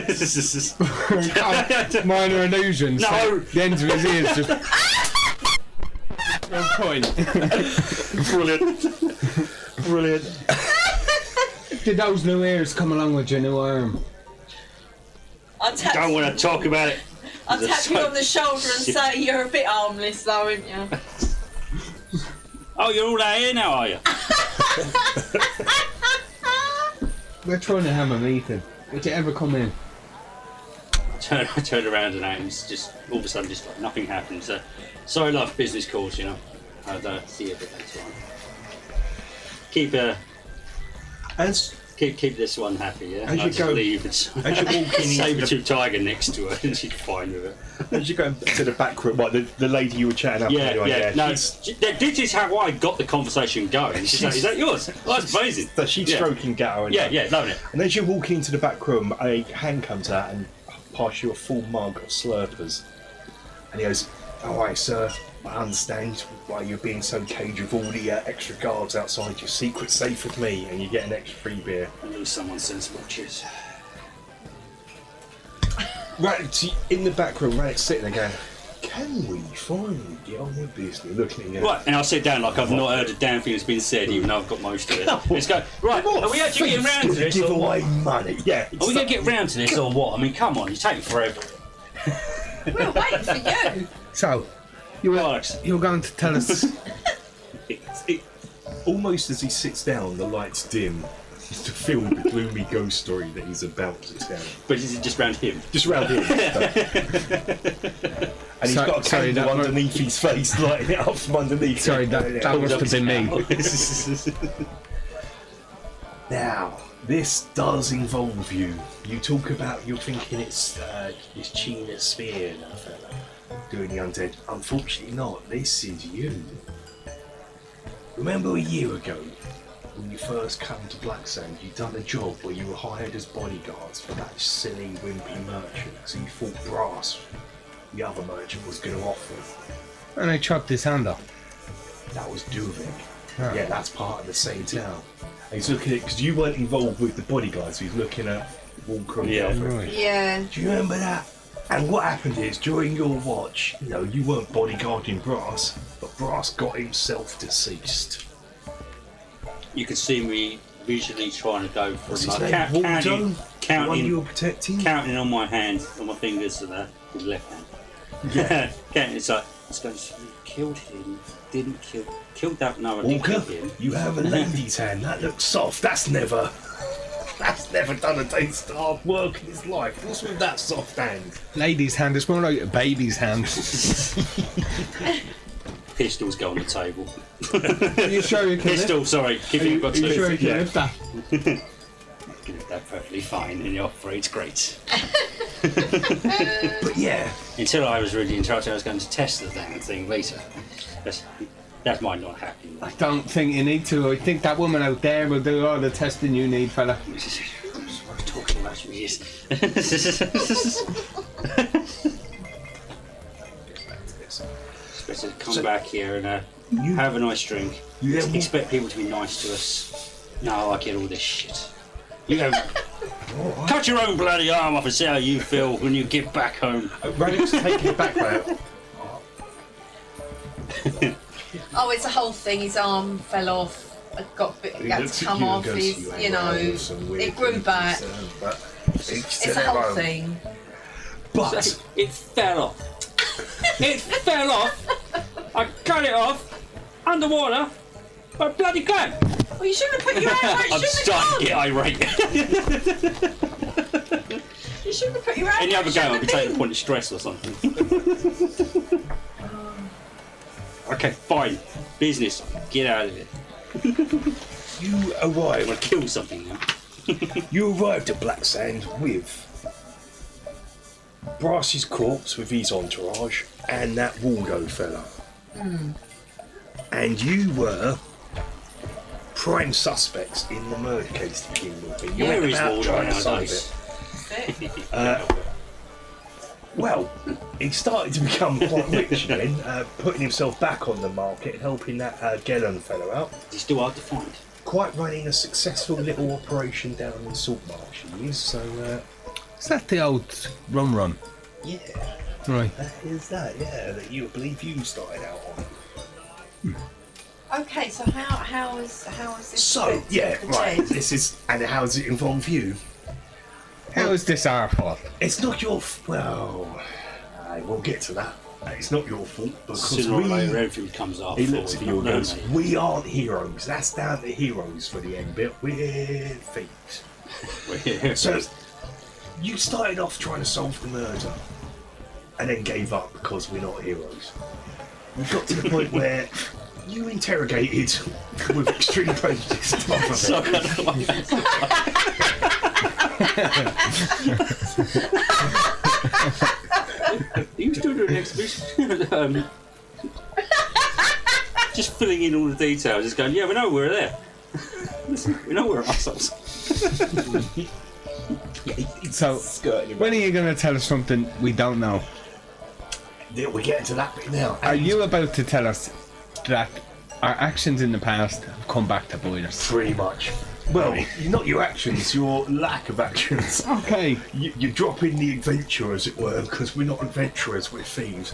minor illusions. No. So the ends of his ears just. One point. Brilliant. Did those new ears come along with your new arm? I'll tap, Don't want to talk about it. I'll tap you on the shoulder and say you're a bit harmless though, aren't you? Oh, you're all out here now, are you? We're trying to have a meeting. Would you ever come in? I turn around and Ames just all of a sudden just like nothing happens. Sorry, love, business calls, you know. I'll see you a bit later on. Keep this one happy, yeah. As I'll you just go- leave and As you're walking into the, saber-tooth tiger next to her, and she's fine with it. as you go to the back room, what, the lady you were chatting up with, anyway, No, she's, this is how I got the conversation going. She's like, "Is that yours? Oh, that's amazing." so she's Yeah. stroking Gatto. And Yeah, loving it. And as you walk into the back room, a hand comes out and passes you a full mug of slurpers. And he goes, all right, sir, I understand why you're being so cagey with all the extra guards outside your secret safe with me, and you get an extra free beer. At least someone sensible. Cheers. Right, so in the back room, Radit's sitting there going, can we finally get on with this? And looking at you. Right, and I'll sit down like I've not heard a damn thing that's been said, even though I've got most of it. Let's go. Right, are we actually getting round to this? Give Or what? away money. Yeah. Are we going to get round to this or what? I mean, come on, you're taking forever. We're waiting for you. So, Alex. you're going to tell us. It, almost as he sits down, the lights dim, to fill the gloomy ghost story that he's about to tell. But is it just round him? Just round him. And he's got a candle underneath his face, lighting it up from underneath. Sorry, that must have been me. Now, this does involve you. You talk about you're thinking it's Cinis Spinna, fella, doing the undead. Unfortunately not. This is you. Remember a year ago, when you first come to Blacksand, you'd done a job where you were hired as bodyguards for that silly, wimpy merchant, so you thought Brass, the other merchant, was going to offer. And I chopped his hand off. That was Duvik. Oh. Yeah, that's part of the same town. And he's looking at, because you weren't involved with the bodyguards, so he's looking at Walker and the other. Right. Yeah. Do you remember that? And what happened is, during your watch, you weren't bodyguarding Brass, but Brass got himself deceased. You could see me visually trying to go for What's like his name? Waldo? The one you were counting, protecting? counting on my hands, on my fingers, with the left hand. Yeah. Counting, it's like, it's going, killed him, didn't kill, killed that, no, I didn't Walker, kill him. you have a lady's hand. That looks soft. That's never done a day's hard work in his life. What's with that soft hand? Lady's hand is more like a baby's hand. Pistols go on the table. Are you sure you can Pistol, sorry, give you got Are you to. sure you can Yeah. lift that? Give that perfectly fine and it operates great. But yeah, Until I was really in charge, I was going to test the damn thing later. That might not happen. I don't think you need to. I think that woman out there will do all the testing you need, fella. What I'm talking about for years. It's better to come back here and have a nice drink. You then Expect people to be nice to us. No, I get all this shit. You go, cut your own bloody arm off and see how you feel when you get back home. Radix taking it back now. Oh, it's a whole thing. His arm fell off. It got a bit, He had looks to at come you and off. goes, His, "You ain't some weird it grew thing back. to say, but It's a whole thing. But It fell off. It fell off. I cut it off underwater. But bloody gun. Well, you shouldn't have put your hand right. I'm starting to get irate. You shouldn't have put your hand Any right. other game, I'd be taking a point of stress or something. Okay, fine. Business. Get out of here. you I want arrived. to kill something now. You arrived at Blacksand with Brass's corpse with his entourage and that Waldo fella. And you were prime suspects in the murder case to begin with. You Where went is about Waldo trying to solve nowadays? it. Well, he started to become quite rich then, putting himself back on the market and helping that Gellan fellow out. It's still hard to find. Quite running a successful little operation down in Saltmarsh he is, so Is that the old run? yeah, Right. that is that, yeah, that you believe you started out on. Okay, so how is this? So, affected yeah, the right, dead? this is, and how does it involve you? How is this our fault? It's not your, well, I will get to that. It's not your fault, because Sooner or later, everything comes off. he looks at you and goes, Mate. we aren't heroes, that's down to heroes for the end bit, we're thieves. So, you started off trying to solve the murder, and then gave up because we're not heroes. We got to the point where you interrogated with extreme prejudice. You still doing an exhibition? Just filling in all the details, just going, yeah, we know we're there. We know we're assholes. So, when are you going to tell us something we don't know? Yeah, we're getting to that bit now. Are you about to tell us that our actions in the past have come back to bite us? Pretty much. Well, not your actions, your lack of actions. Okay. You're dropping the adventure, as it were, because we're not adventurers, we're thieves.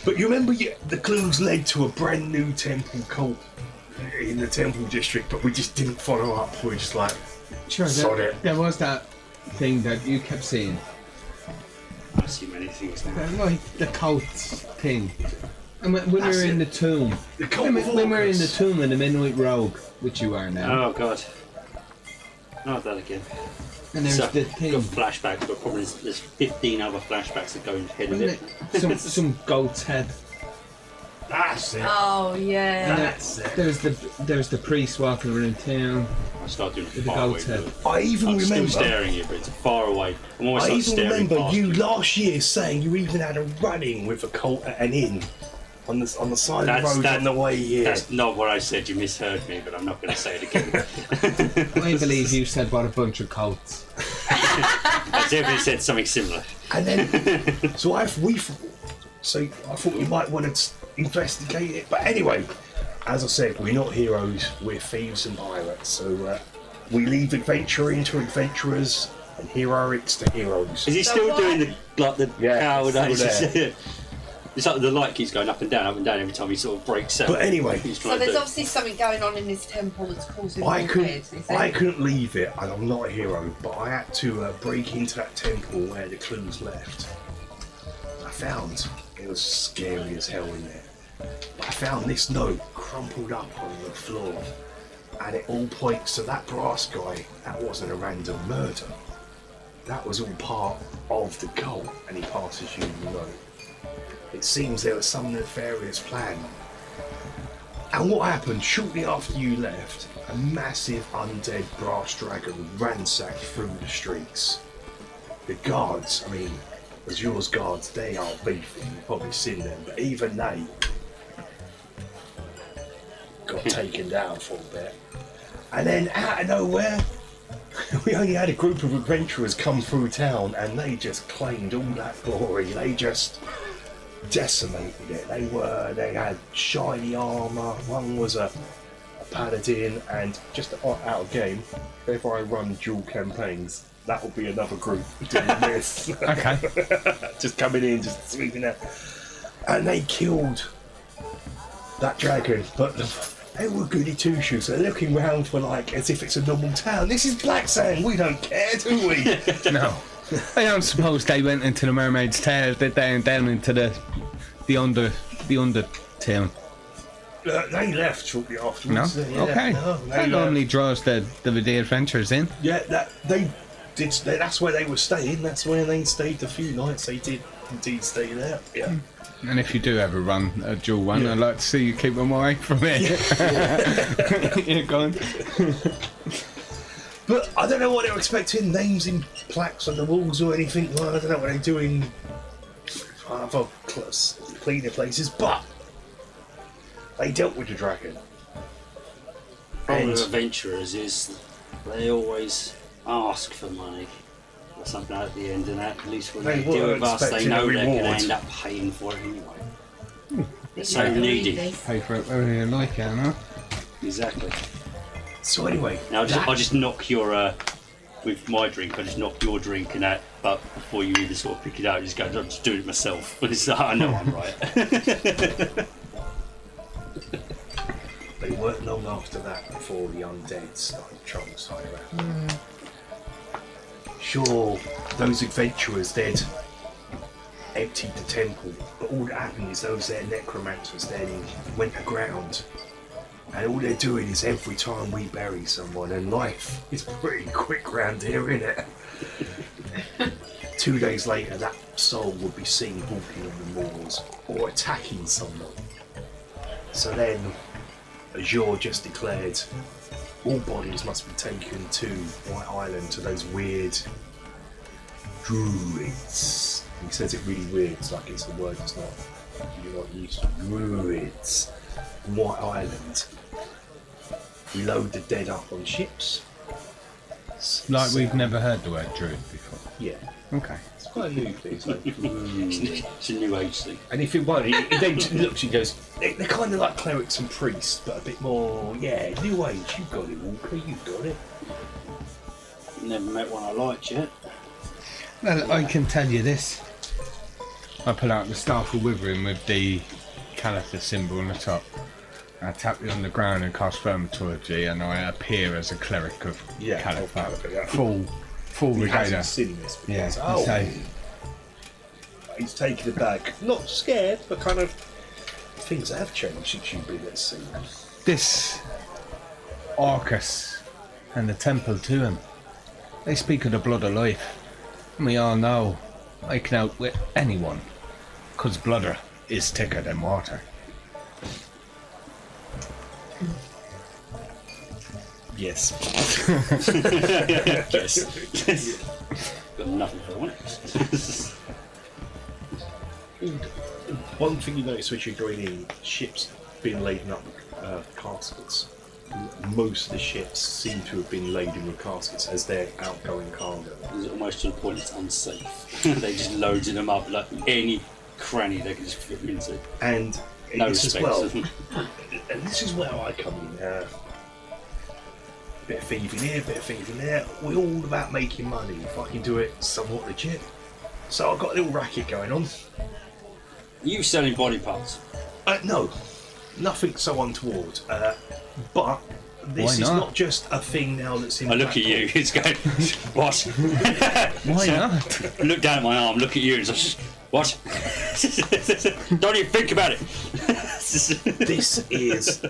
But you remember the clues led to a brand new temple cult in the temple district, but we just didn't follow up. We were just like, Sure, sod it. there was that thing that you kept saying. I see many things now. Like the cult thing. And when we That's were in it. the tomb. The Cult When of we were in the Orcus. tomb in the Midnight Rogue, which you are now. Oh, God. Not that again. And there's So, the got thing. flashbacks, but probably there's 15 other flashbacks that go ahead of Wasn't it. it some goat's head? That's it. Oh yeah. That's it. There's the priest walking around town. I start doing it With the far away. goat's head. I even I'm still remember. staring at you, but it's far away. I'm always I like even staring remember past you last year saying you even had a run-in with a cult at an inn on the side of the road on the way here. That's not what I said. You misheard me, but I'm not going to say it again. I believe you said what a bunch of cults. I definitely said something similar. And then, so I thought we might want to investigate it. But anyway, as I said, we're not heroes. We're thieves and pirates. So we leave adventuring to adventurers and heroics to heroes. Is he So still what- doing the Yeah, coward? it's still there. It's like the light keeps going up and down every time he sort of breaks out. But anyway, he's So trying there's to do. obviously something going on in this temple that's causing I more couldn't, deaths, is I it? couldn't leave it, and I'm not a hero, but I had to break into that temple where the clues left. I found it was scary as hell in there. I found this note crumpled up on the floor, and it all points to that brass guy. That wasn't a random murder. That was all part of the cult, and he passes you the note. It seems there was some nefarious plan. And what happened shortly after you left? A massive undead brass dragon ransacked through the streets. The guards, I mean, Azure's guards, they are beefy. You've probably seen them, but even they got taken down for a bit. And then out of nowhere, we only had a group of adventurers come through town, and they just claimed all that glory. They just decimated it. They had shiny armour. One was a paladin, and just out of game, if I run dual campaigns, that will be another group doing this. Okay. Just coming in, just sweeping out. And they killed that dragon, but they were goody two shoes. They're looking round for like as if it's a normal town. This is Blacksand. We don't care, do we? No. I don't suppose they went into the Mermaid's Tail, did they, and down into the under town. They left shortly No? afterwards. Yeah, Okay. no, That normally draws the adventurers in. yeah, they did. That's where they were staying. That's where they stayed a few nights. They did indeed stay there. Yeah. And if you do ever run a dual one, Yeah. I'd like to see you keep them away from it. Yeah, go on. But I don't know what they were expecting. Names in plaques on the walls or anything. Well, I don't know what they're doing. Other cleaner places, but they dealt with the dragon. Problem with And adventurers is they always ask for money or something at the end, and at least when They they deal were with us, they expecting a know they're going to reward. end up paying for it anyway. They're so Yeah, needy. greedy. Pay for it whether you like it or not. Exactly. so anyway, Now that- I just knock your with my drink. I just knock your drink and that, but before you even sort of pick it out, you just go, "I'm just doing it myself." But it's like, I know I'm right. they weren't long after that before the undead started trying to side around. Sure, those adventurers, they'd emptied the temple, but all that happened is those there necromancers then went aground. And all they're doing is every time we bury someone, and life is pretty quick round here, isn't it? 2 days later, that soul would be seen walking on the moors or attacking someone. So then, Azure just declared all bodies must be taken to White Island, to those weird druids. He says it really weird, it's like it's a word that's not, you're not used to. Druids. White Island. We load the dead up on ships. Like we've never heard the word druid before. Yeah. Okay. It's quite a new thing. It's like, It's a new age thing. and if it won't, he then looks and goes, they're kind of like clerics and priests, but a bit more, yeah, new age. You've got it, Walker, you've got it. Never met one I liked yet. Well, I can tell you this. I pull out the Staff of Withering with the Caliphate symbol on the top. I tap it on the ground and cast Thaumaturgy, and I appear as a cleric of Yeah, Caliphate. yeah. Full He regalia. hasn't seen this Yeah, because, oh, so he's taken it back. Not scared, but kind of, things have changed since you've been at sea. this Orcus and the temple to him, They speak of the blood of life. And we all know I can outwit anyone. Because blood is thicker than water. Yes. Yes. Got nothing for it. One thing you notice when you're going in, ships being laden up with caskets. Most of the ships seem to have been laden with caskets as their outgoing cargo. It's almost to the point it's unsafe. They just loading them up like any cranny they can just fit them into. And No this as respect. well. And this is where I come in. Bit of thieving here, bit of thieving there. We're all about making money. If I can do it somewhat legit. So I've got a little racket going on. You selling body parts? No, nothing so untoward. But this Why is not? not just a thing now that's in. I look at you, it's going, what? Why not? I look down at my arm, look at you, and it's like, what? Don't even think about it. This is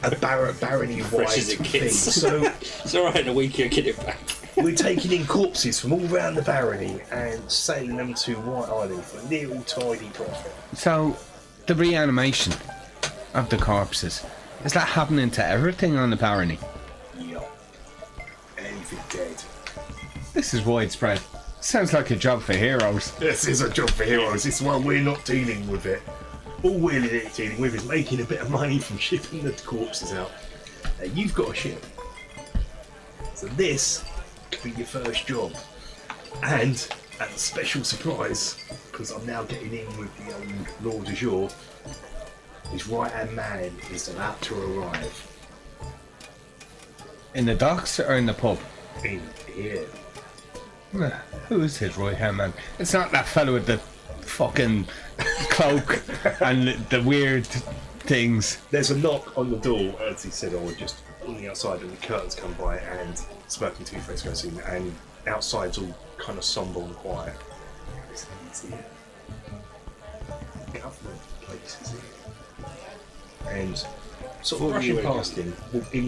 a barony wide Fresh as it thing. gets. So It's alright, in a week you'll get it back. we're taking in corpses from all around the barony and selling them to White Island for a little tidy profit. So, the reanimation of the corpses, is that happening to everything on the barony? Yup. Anything dead. This is widespread. Sounds like a job for heroes. This is a job for heroes. This is why we're not dealing with it. All we're dealing with is making a bit of money from shipping the corpses out. Now you've got a ship. So this could be your first job. And, as a special surprise, because I'm now getting in with the old Lord Azure, his right-hand man is about to arrive. In the docks or in the pub? In here. Who is his right hand man? It's not that fellow with the fucking cloak and the weird things. There's a knock on the door, as he said, we're just on the outside, and the curtains come by, and Smoking Two-Face goes in, and outside's all kind of sombre and quiet. He's here. Government place is here. And sort of rushing past him,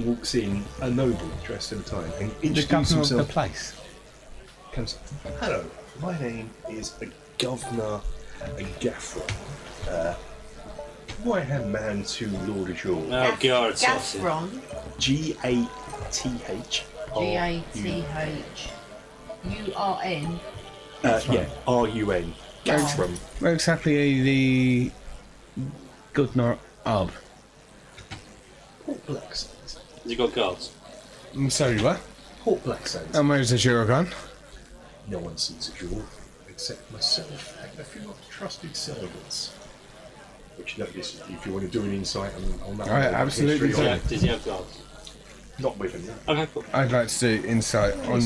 walks in a noble dressed in a tie, and The introduces governor of the himself. place. Comes, hello, my name is Governor Gaffron. Right-hand man to Lord Azure. Oh god, it's awesome. Gaffron. G-A-T-H. G-A-T-H-U-R-N. Yeah, R-U-N. Gaffron. Where exactly are the governor of? Port Blacksand. Has he got guards? I'm sorry, what? Port Blacksand. And where's the Azure gone? No one sees Azure except myself and a few trusted servants. Which, notice, if you want to do an insight on that, Alright, absolutely. history on it. Does he have guards? Not with him. Okay, cool. I'd like to do insight on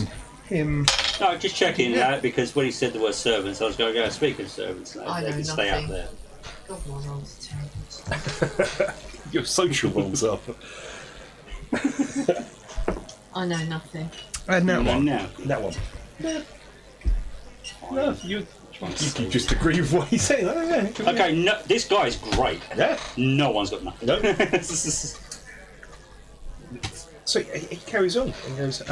him. No, just checking that because when he said the word servants, I was going to go speaking of servants. Like, I they know can stay up nothing. there. God, my rolls are terrible. Your social rolls up. I know nothing. And that one. Now. That one. No, you can just agree with what he's saying. Oh, yeah. Okay, no, this guy's great. Yeah. No one's got nothing. No. So he carries on and goes,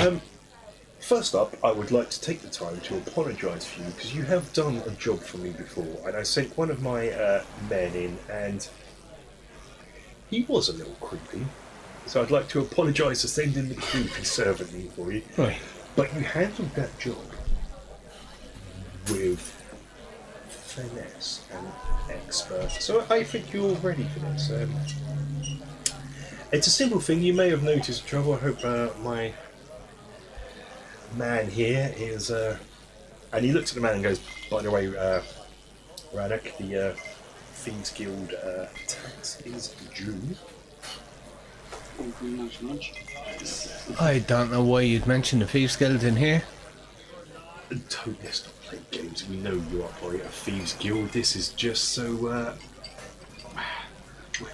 first up, I would like to take the time to apologise for you because you have done a job for me before, and I sent one of my men in, and he was a little creepy. So I'd like to apologise for sending the creepy servant in for you. Right. But you handled that job with finesse and expert. So I think you're ready for this. It's a simple thing. You may have noticed trouble. I hope my man here is. And he looks at the man and goes, "By the way, Hadrak, the Thieves Guild tax is due." I don't know why you'd mention the Thieves Guild in here. Don't let's not play games. We know you operate a Thieves Guild. This is just so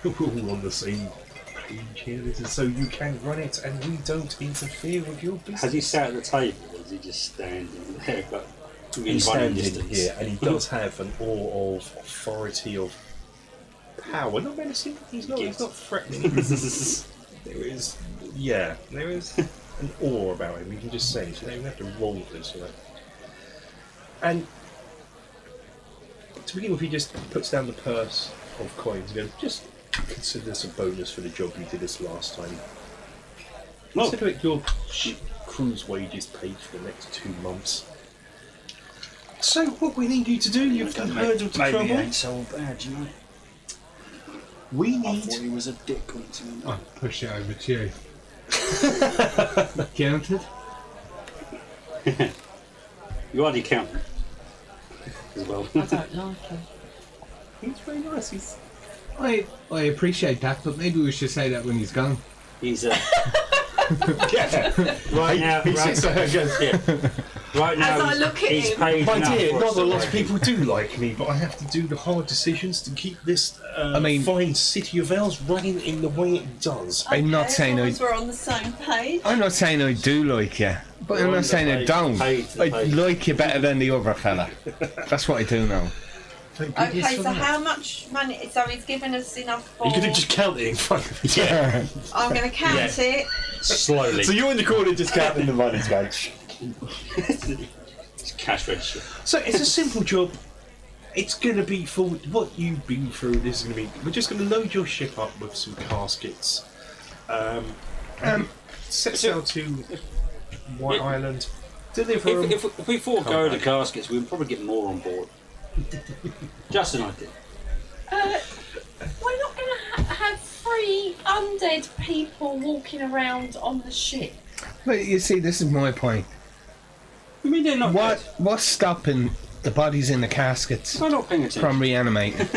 we're all on the same page here. This is so you can run it and we don't interfere with your business. Has he sat at the table or is he just standing there? But He's running standing distance? here and he does have an aura of authority, of power. Not menacing. He's not threatening. There is, yeah, there is. an aura about him. You can just sense. You don't even have to roll this. You know? And to begin with, he just puts down the purse of coins and goes, just consider this a bonus for the job you did us last time. Well, Consider it your crew's wages paid for the next 2 months. So, what we need you to do, you've heard of the maybe trouble. it ain't so bad, you know. We I need. thought he was a dick once. I'll push it over to you. Counted? You are the accountant as well. I don't like him. He's very nice. He's. I appreciate that, but maybe we should say that when he's gone. He's Yeah. right now. He sits there and goes, Yeah. Right now, As I look at he's him. paid My enough dear, for not us a to lot of like people do like me, but I have to do the hard decisions to keep this mean- fine city of ours running in the way it does. I'm not Okay, saying as long I- as we're on the same page. I'm not saying I do like you, but I'm You're not saying I don't. paid. I like you better than the other fella. That's what I do know. Thank goodness Okay, for so that. how much money? So he's given us enough for. You could have just counted it in front of me. Yeah. I'm going to count it. Slowly. So you're in the corner just counting the money, man. It's cash register. So it's a simple job. It's going to be for what you've been through. This is going to be. We're just going to load your ship up with some caskets. Set sail to White Island. Deliver them. If we forego the caskets, we'll probably get more on board. Just an idea. We're not going to have 3 undead people walking around on the ship. But you see, this is my point. I mean, they're not. What's stopping the bodies in the caskets They're not paying attention. from reanimating?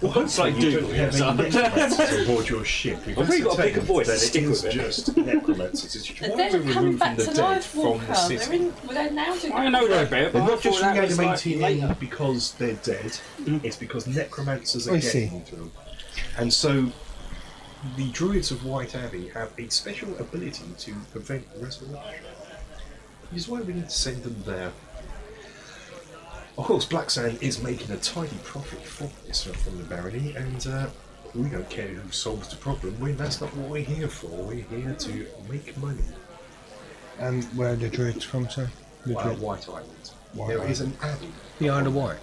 Well, hopefully like you Doom, don't have yeah. any necromancers on board your ship. If I've that's really got the to pick a case, voice then to stick it is with it. just necromancers. It's They're why we're coming removing back the to dead life, from Walker. the city. They're now doing I know that bit, but They're I not just thought that was like reanimating later. because they're dead. It's because necromancers are I getting to them. And so the druids of White Abbey have a special ability to prevent resurrection. Which is why we need to send them there. Of course, Blacksand is making a tidy profit from this, from the barony, and we don't care who solves the problem. That's not what we're here for. We're here to make money. And where are the druids from, sir? The druids. White Island. White There Island. is an abbey. The Isle of Wight.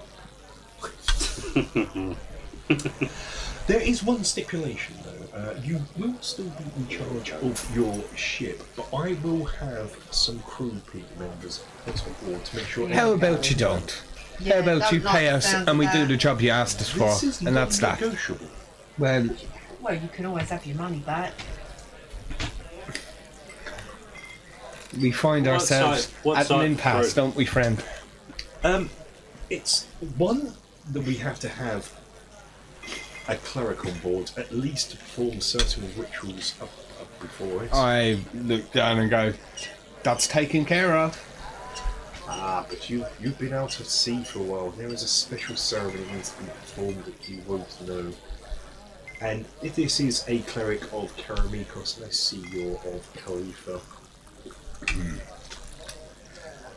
There is one stipulation, though. You will still be in charge of your ship, but I will have some crew members put on board to make sure. How about you don't? Yeah, How about don't you knock pay it us down and we to do that. the job you asked us for, This is and that's that. non-negotiable. Well, Well, you can always have your money back. we find What ourselves side- what at side an impasse, through? don't we, friend? It's one that we have to have a cleric on board at least to perform certain rituals up before it. I look down and go, that's taken care of. But you've been out at sea for a while. There is a special ceremony that needs to be performed that you won't know. And if this is a cleric of Karamikos, let's see you're of Khalifa.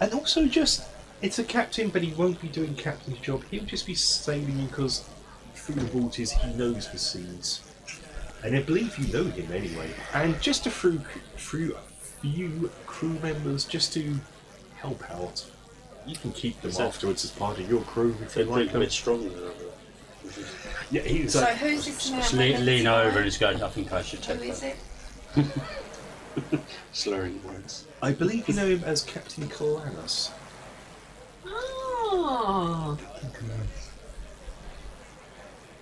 And also it's a captain, but he won't be doing captain's job. He'll just be sailing because through the waters he knows the seas. And I believe you know him anyway. And just a few crew members just to help out. You can keep them So- afterwards as part of your crew if you They're like a them. bit stronger. Yeah, he's So who's this man? Just lean over and just go, I think I should Who take is that. it? Slurring words. I believe you know him as Captain Kalanas. Oh.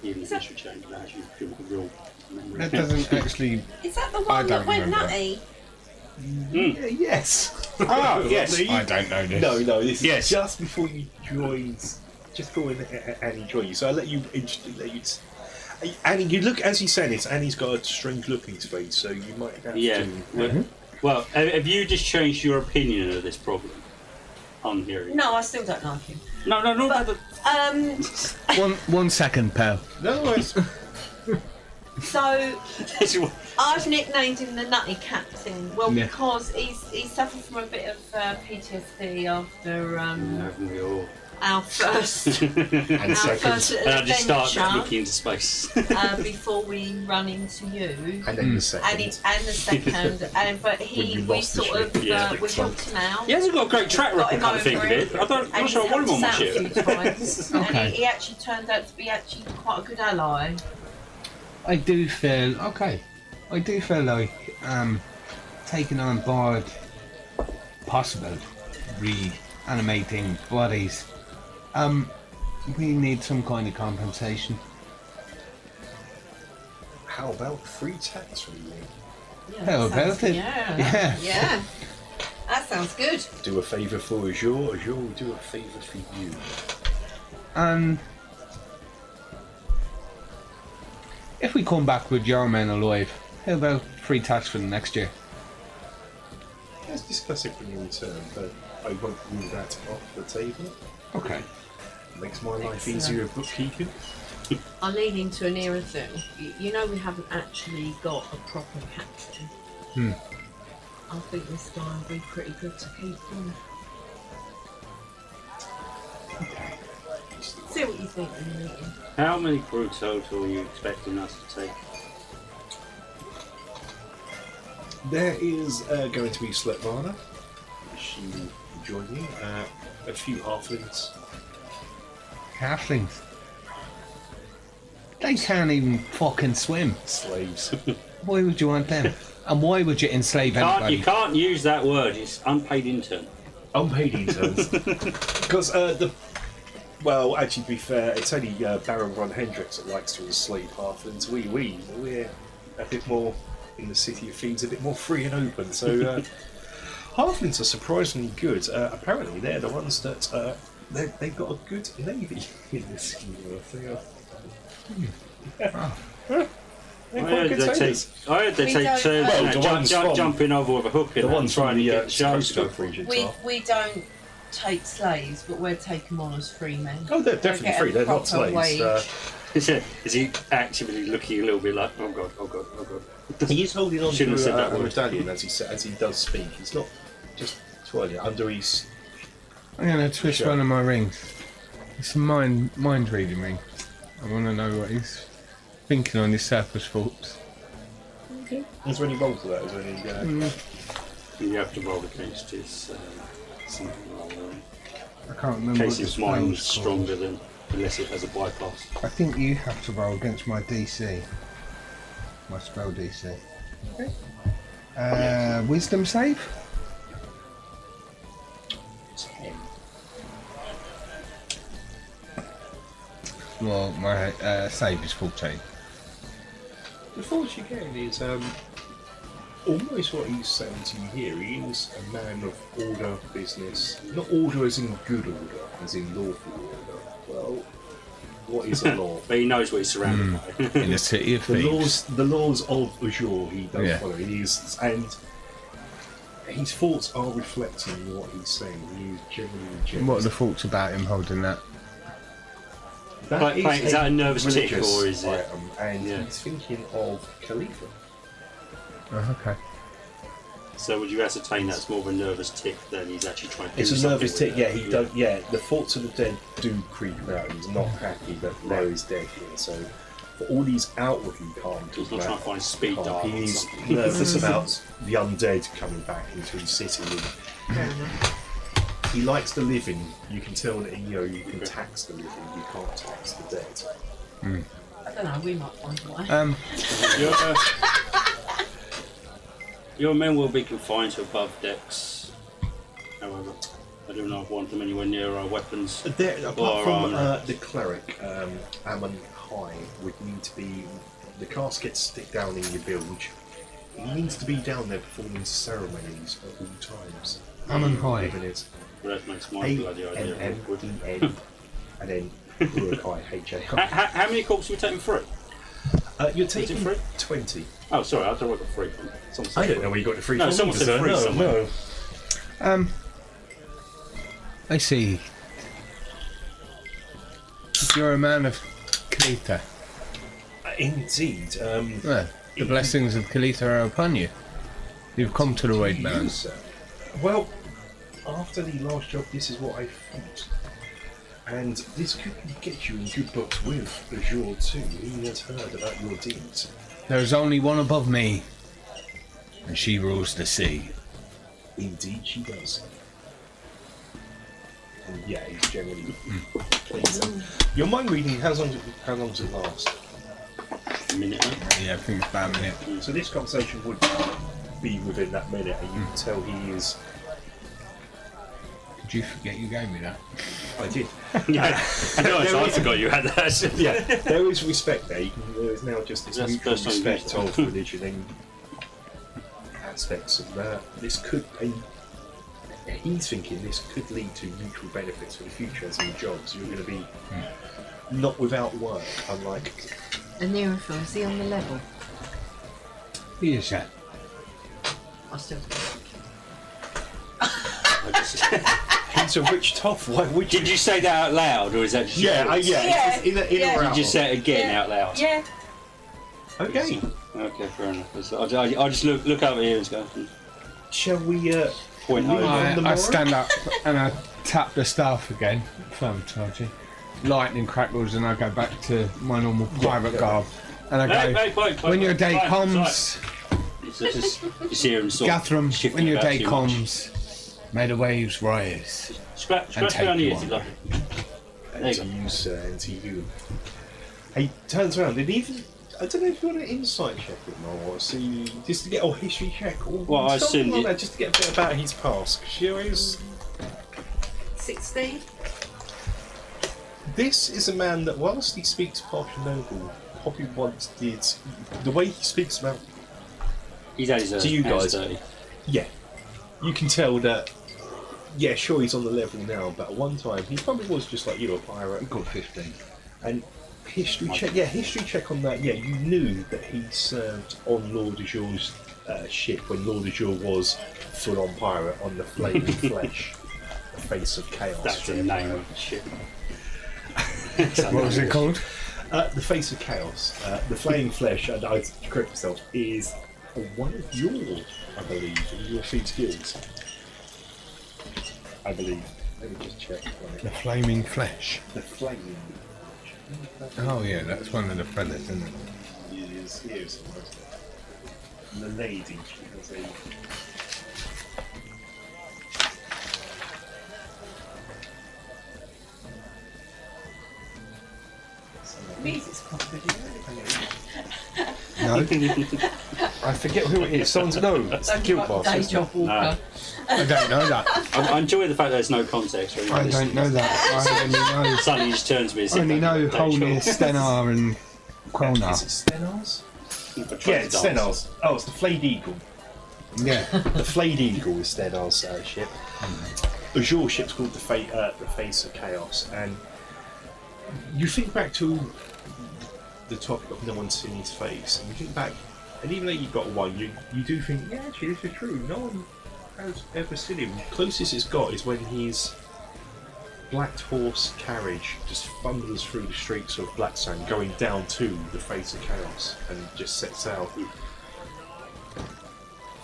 Even if you should change that, you feel like a real memory. That doesn't actually. Is that the I one don't that went remember. nutty? Yeah, yes. Ah, yes. I don't know this. No, this Yes. is just before you joined. Just before Annie joined you. So I'll let you. Annie, you look as he's saying it. Annie's got a strange look in his face, so you might have Yeah. to. Well, have you just changed your opinion of this problem? On hearing. No, I still don't like him. No. But, One second, pal. No, it's, so This is what- I've nicknamed him the Nutty Captain. Well, Yeah. because he suffered from a bit of PTSD after Haven't we all? our first And our second, first And I just start adventure looking into space. before we run into you. and then the second. And the second, but When we you lost the sort of ship. Yeah. we helped him out. He hasn't got a great track Got record, him kind of thing over of it. I'm and not sure I want him on my he's helped ship. us out a few times. Okay. And he actually turned out to be actually quite a good ally. I do feel like taking on board possible reanimating bodies. We need some kind of compensation. How about free tax from you? Yeah, How that about sounds- it? Yeah. Yeah. That sounds good. Do a favour for Azure, Azure will do a favour for you. And if we come back with your men alive, how about free tax for the next year? Let's discuss it when you return, but I won't rule that off the table. Okay. Makes my life Excellent. easier with bookkeeping. I'll lead into a nearer thing. You know we haven't actually got a proper captain. I think this guy will be pretty good to keep on. See what you think when you meet him. How many crew total are you expecting us to take? There is going to be Svetlana. She will join you. A few halflings. Halflings. They can't even fucking swim. Slaves. Why would you want them? And why would you enslave anybody? You can't use that word. It's unpaid intern. Unpaid interns. Because well, actually, to be fair, it's only Baron von Hendricks that likes to enslave halflings. We're a bit more in the city of Thieves, a bit more free and open. So halflings are surprisingly good. Apparently, they're the ones that they've got a good navy in this universe. They are. They're quite good sailors. I heard they We take don't- turns Well, the ones from- jumping over with a hook in The and ones from trying to the get the show Coast to go Guard through. regions We, are. we don't take slaves, but we'll take them on as free men. Oh, they're definitely get a free. They're not proper slaves. wage. Is he actively looking a little bit like, oh god, oh god, oh god? He is holding on Shouldn't have said to that a word. medallion as he does speak. He's not just twirling it under his. I'm gonna twist Sure. one of my rings. It's a mind reading ring. I want to know what he's thinking on his surface thoughts. Is there any roll for that? Is there any? You have to roll against his something like I can't that. remember. In case what his the mind's spell's called. stronger than, unless it has a bypass. I think you have to roll against my DC. My spell DC. Wisdom save? 10. Well, my save is 14. The thought you get is almost what he's saying to you here. He is a man of order, business. Not order as in good order, as in lawful order. Well, what is a law? But he knows what he's surrounded by. In the city of The thieves. laws of Azure he does Yeah. follow. He is, and his thoughts are reflecting what he's saying. He is generally generous. What are the thoughts about him holding that? That Is that a nervous tick, religious or is it- item, and Yeah. he's thinking of Khalifa. Oh, okay. So would you ascertain that's more of a nervous tick than he's actually trying to do It's a something nervous with tick. it? Yeah, he does. Yeah, the thoughts of the dead do creep about. He's not happy that Larry's is dead here. So, for all these outwardly calm He's talk not trying about to find speed calm, dial or he is something. nervous about the undead coming back into his city. Fair enough. He likes the living. You can tell that you can tax the living. You can't tax the dead. I don't know, we might find why. Your men will be confined to above decks. However, I do not want them anywhere near our weapons. Apart Or from armour. the cleric, Ammon High would need to be. The caskets stick down in your bilge. He needs to be down there performing ceremonies at all times. Ammon High. Even it's That makes my bloody idea awkward. A-M-M-E-N and then Urukai H-A-I. How many corpses are we taking free? You're taking free? 20. Oh, sorry, I don't know where I got free from. Someone said I don't free. know where you got the free No, from. someone said either, free sir. somewhere. No. I see. You're a man of Kalita. Indeed. Well, the blessings of Kalita are upon you. You've come to the right man. Sir. Well, after the last job, this is what I thought. And this could get you in good books with Azure too. He has heard about your deeds. There's only one above me, and she rules the sea. Indeed she does. And yeah, he's generally pleased. Your mind reading, how long does it last? A minute. Yeah, I think it's about a minute. So this conversation would be within that minute, and you can tell he is... Did you forget you gave me that? I did. Yeah. I forgot you had that. Yeah, there is respect there. There is now just this That's mutual the first time respect you've used of religion and aspects of that. This could... He's thinking this could lead to mutual benefits for the future as in jobs. You're going to be not without work, unlike... And Nearifil, is he on the level? He is that. I still He's a rich toff. Why would you? Did you say that out loud, or is that just Yeah, yours? Yeah. It's in a Yeah. or You out. just said it again out loud. Yeah. Okay. Okay, fair enough. I just look over here and go. Shall we Point Leave over. on the I morrow? stand up and I tap the staff again. Thaumaturgy. Lightning crackles and I go back to my normal private garb. And I go, Wait, when your day fine, comes, fine. Just hear him sort of Guthrum, shifting when your about day too much. comes, may the waves rise. Scratch and down take here, you if you on. like. and There to you go. use and to you? He turns around and even I don't know if you want an insight check with him or see just to get a history check or Well, I something assume like you- that, just to get a bit about his past. 'Cause you always 16. this is a man that whilst he speaks posh and noble, probably once did the way he speaks about He's had his To you hands guys. dirty. yeah. You can tell that yeah, sure he's on the level now, but at one time he probably was just like you, a pirate. Got 15. And history check on that. Yeah, you knew that he served on Lord Azure's ship when Lord Azure was full-on pirate on the Flaming Flesh, the Face of Chaos. That's the ship. name of the ship. What was it called? The Face of Chaos, the Flaming Flesh. And I correct myself is one of your, I believe, your feat skills. I believe. Let me just check. The Right. flaming flesh. The Flaming. Oh yeah, that's one of the feathers, isn't it? Here's the lady. She has a. Music's quite good, isn't it? No. I forget who it is. Someone's no. It's the Don't Guild like Boss. day isn't it? job walker. I don't know that. I enjoy the fact there's no context. Or I don't know that. I only know. Suddenly just turns me. I only know Holnir, Stenar, and Is Quelnar. it Stenars? Yeah, it's Stenars. Oh, it's the Flayed Eagle. Yeah. The Flayed Eagle is Stenars' ship. Azure ship's called the Face of Chaos, and you think back to the topic of no one's seen his face, and you think back, and even though you've got one, you do think, yeah, actually, this is true. No one has ever seen him. Closest it's got is when his black horse carriage just thunders through the streets of Blacksand, going down to the Face of Chaos, and just sets out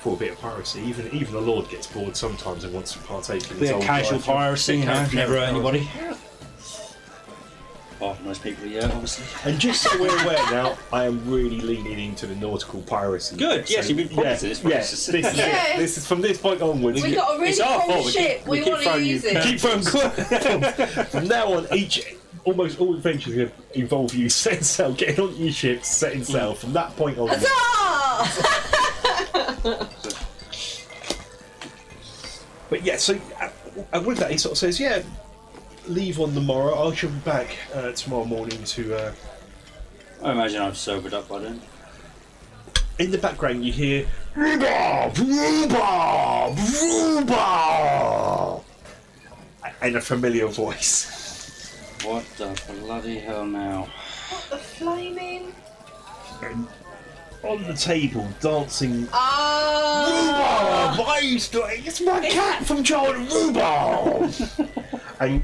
for a bit of piracy. Even the Lord gets bored sometimes and wants to partake in his Bit of old casual life. piracy, you know, Casual never hurt piracy. anybody. Apart from most people, yeah, obviously. And just so we're aware now, I am really leaning into the nautical piracy. Good, yes, you've been promising this Yes, process. this is Yeah. it. This is from this point onwards. We got a really It's our cool fault, we ship. keep- We, we keep want to throwing use you it. Keep from now on, almost all adventures are going to involve you setting sail, getting on your ship, setting sail. From that point on. Huzzah! But yeah, so with that, he sort of says, "Yeah, leave on the morrow. I shall be back tomorrow morning to." I imagine I've sobered up by then. In the background, you hear "Rhubarb, rhubarb, rhubarb," and a familiar voice. What the bloody hell now? What the flaming? And on the table, dancing. Ah! Rhubarb! I used to. It's my cat from childhood, Rhubarb. And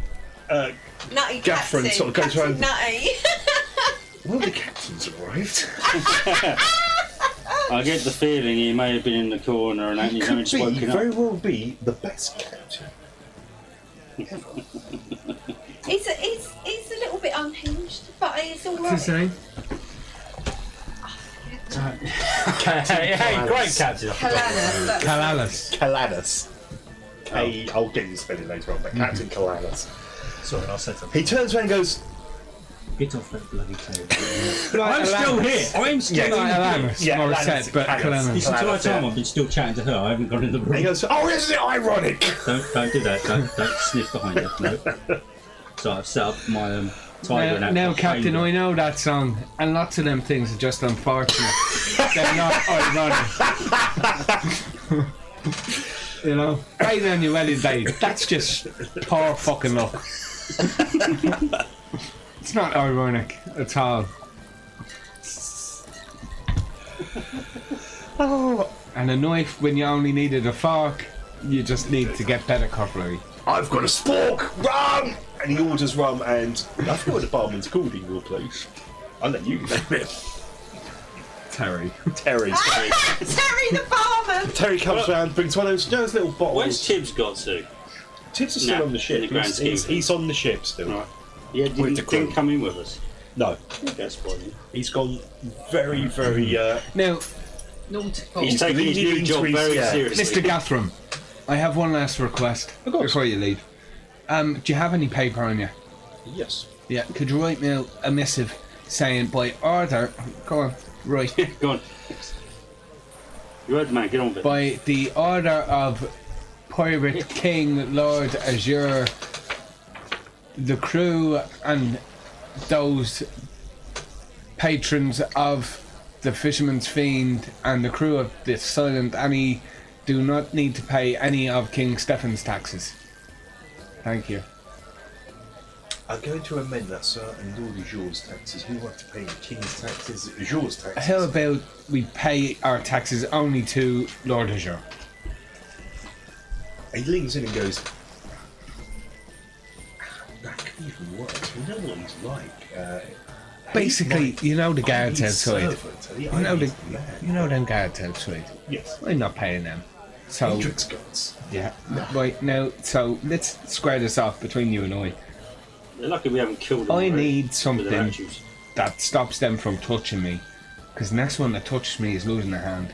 Nutty Gaffron Captain. sort of goes Captain around- Nutty. one of the captains arrived. I get the feeling he may have been in the corner and He he's could only just be, woken very up. well be the best captain. He's a little bit unhinged, but he's all What's his right. name? Hey, great captain. Kalana. Calanus. Calanus. I'll get you spelling later on, but Captain Calanus. Sorry, I'll set up. He turns around and goes, Get off that bloody table. I'm still here. I'm still Calanus. Yeah, More Calanus, said, but Calanus. Calanus. This entire time I've been still chatting to her. I haven't gone in the and he room. goes, oh, isn't it ironic? Don't do that. Don't sniff behind her. No. So I've set up my tiger and Now, outfit Captain, behind I her. know that song, and lots of them things are just unfortunate. They're not ironic. You know, right on your wedding day, that's just poor fucking luck. It's not ironic at all. Oh, And a knife, when you only needed a fork, you just need to get better cutlery. I've got a spork, rum! And he orders rum, and I forgot what the barman's called in your place. I'll let you name it. Terry. Terry. Terry the barman. Terry comes round, brings one of those, those little bottles. Where's Tibbs got to? Tibbs is still No, on the in ship. the grand scheme of He's on the ship still. Right. Yeah, With the didn't crew. come in with us. No, That's funny. he's gone very, very. Now, Nautical. He's taking his leading new job into his- very yeah. seriously. Mr. Gathram, I have one last request Of course. before you leave. Do you have any paper on you? Yes. Yeah, could you write me a missive saying by order, go on, right, Go on. You heard the man, get on with it. by the order of Pirate King Lord Azure, the crew and those patrons of the Fisherman's Fiend and the crew of the Silent Annie do not need to pay any of King Stephen's taxes. Thank you. I'm going to amend that, sir, and Lord Azure's taxes. We want to pay the King's taxes, Azure's taxes. How about we pay our taxes only to Lord Azure? He leans in and goes, that could even work. We know what he's like. Basically, you know the guards he's outside. servant. You know them guards outside. Yes. I'm not paying them. So Hadrak's guns. yeah, right now. So let's square this off between you and I. They're lucky we haven't killed them I already need with their something attitudes. that stops them from touching me, because the next one that touches me is losing a hand.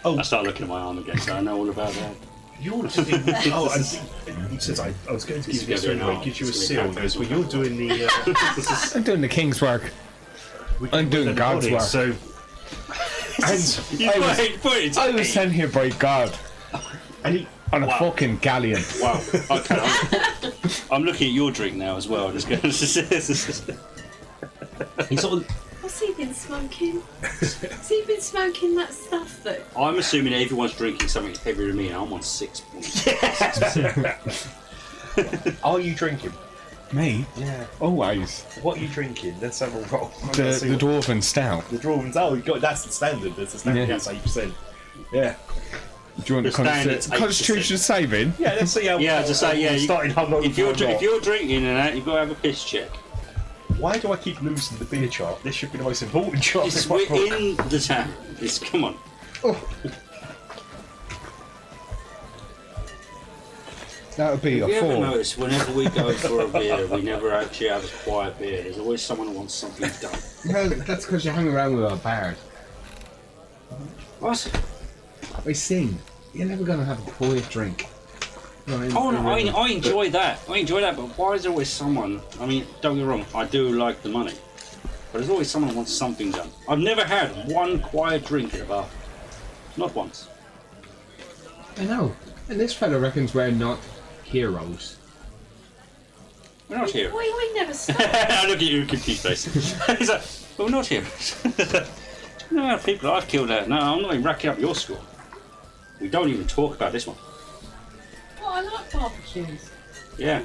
I start looking at my arm again, so I know all about that. You're doing. Oh, and he says, I was going to give you this anyway. He gives you a seal. He goes, well, you're doing the. I'm doing the king's work. I'm doing God's work. So. And I was sent here by God he, on a Wow. fucking galleon. Wow. Okay. I'm looking at your drink now as well. Just going. He sort of What's he been smoking? Has he been smoking that stuff that? I'm assuming everyone's drinking something heavier than me, and I'm on 6 points. are you drinking? Me? Yeah. Always. What are you drinking? Let's have a roll. The dwarven stout. The dwarven. Oh, you got that's the standard. That's the standard. Yeah. That's 8%. Yeah. Do you want The standard's 8%. Constitution saving? Yeah. Let's see how. Yeah, just say, yeah, you- Starting hungover. If you're, or not. if you're drinking and that, you've got to have a piss check. Why do I keep losing the beer chart? This should be the most important chart. It's, in my we're book. in the town. It's, come on. That would be Have you a ever 4. noticed whenever we go for a beer, we never actually have a quiet beer? There's always someone who wants something done. No, that's because you hang around with a bard. What? I sing. You're never going to have a quiet drink. Oh no, I enjoy that. I enjoy that, but why is there always someone? I mean, don't get me wrong, I do like the money, but there's always someone who wants something done. I've never had one quiet drink at a bar. Not once. I know. And this fella reckons we're not heroes. We're not here. We never stop. I look at you, confused face. He's like, we're not here. You know how people I've killed out. No, I'm not even racking up your score. We don't even talk about this one. Oh, I like barbecues. Yeah.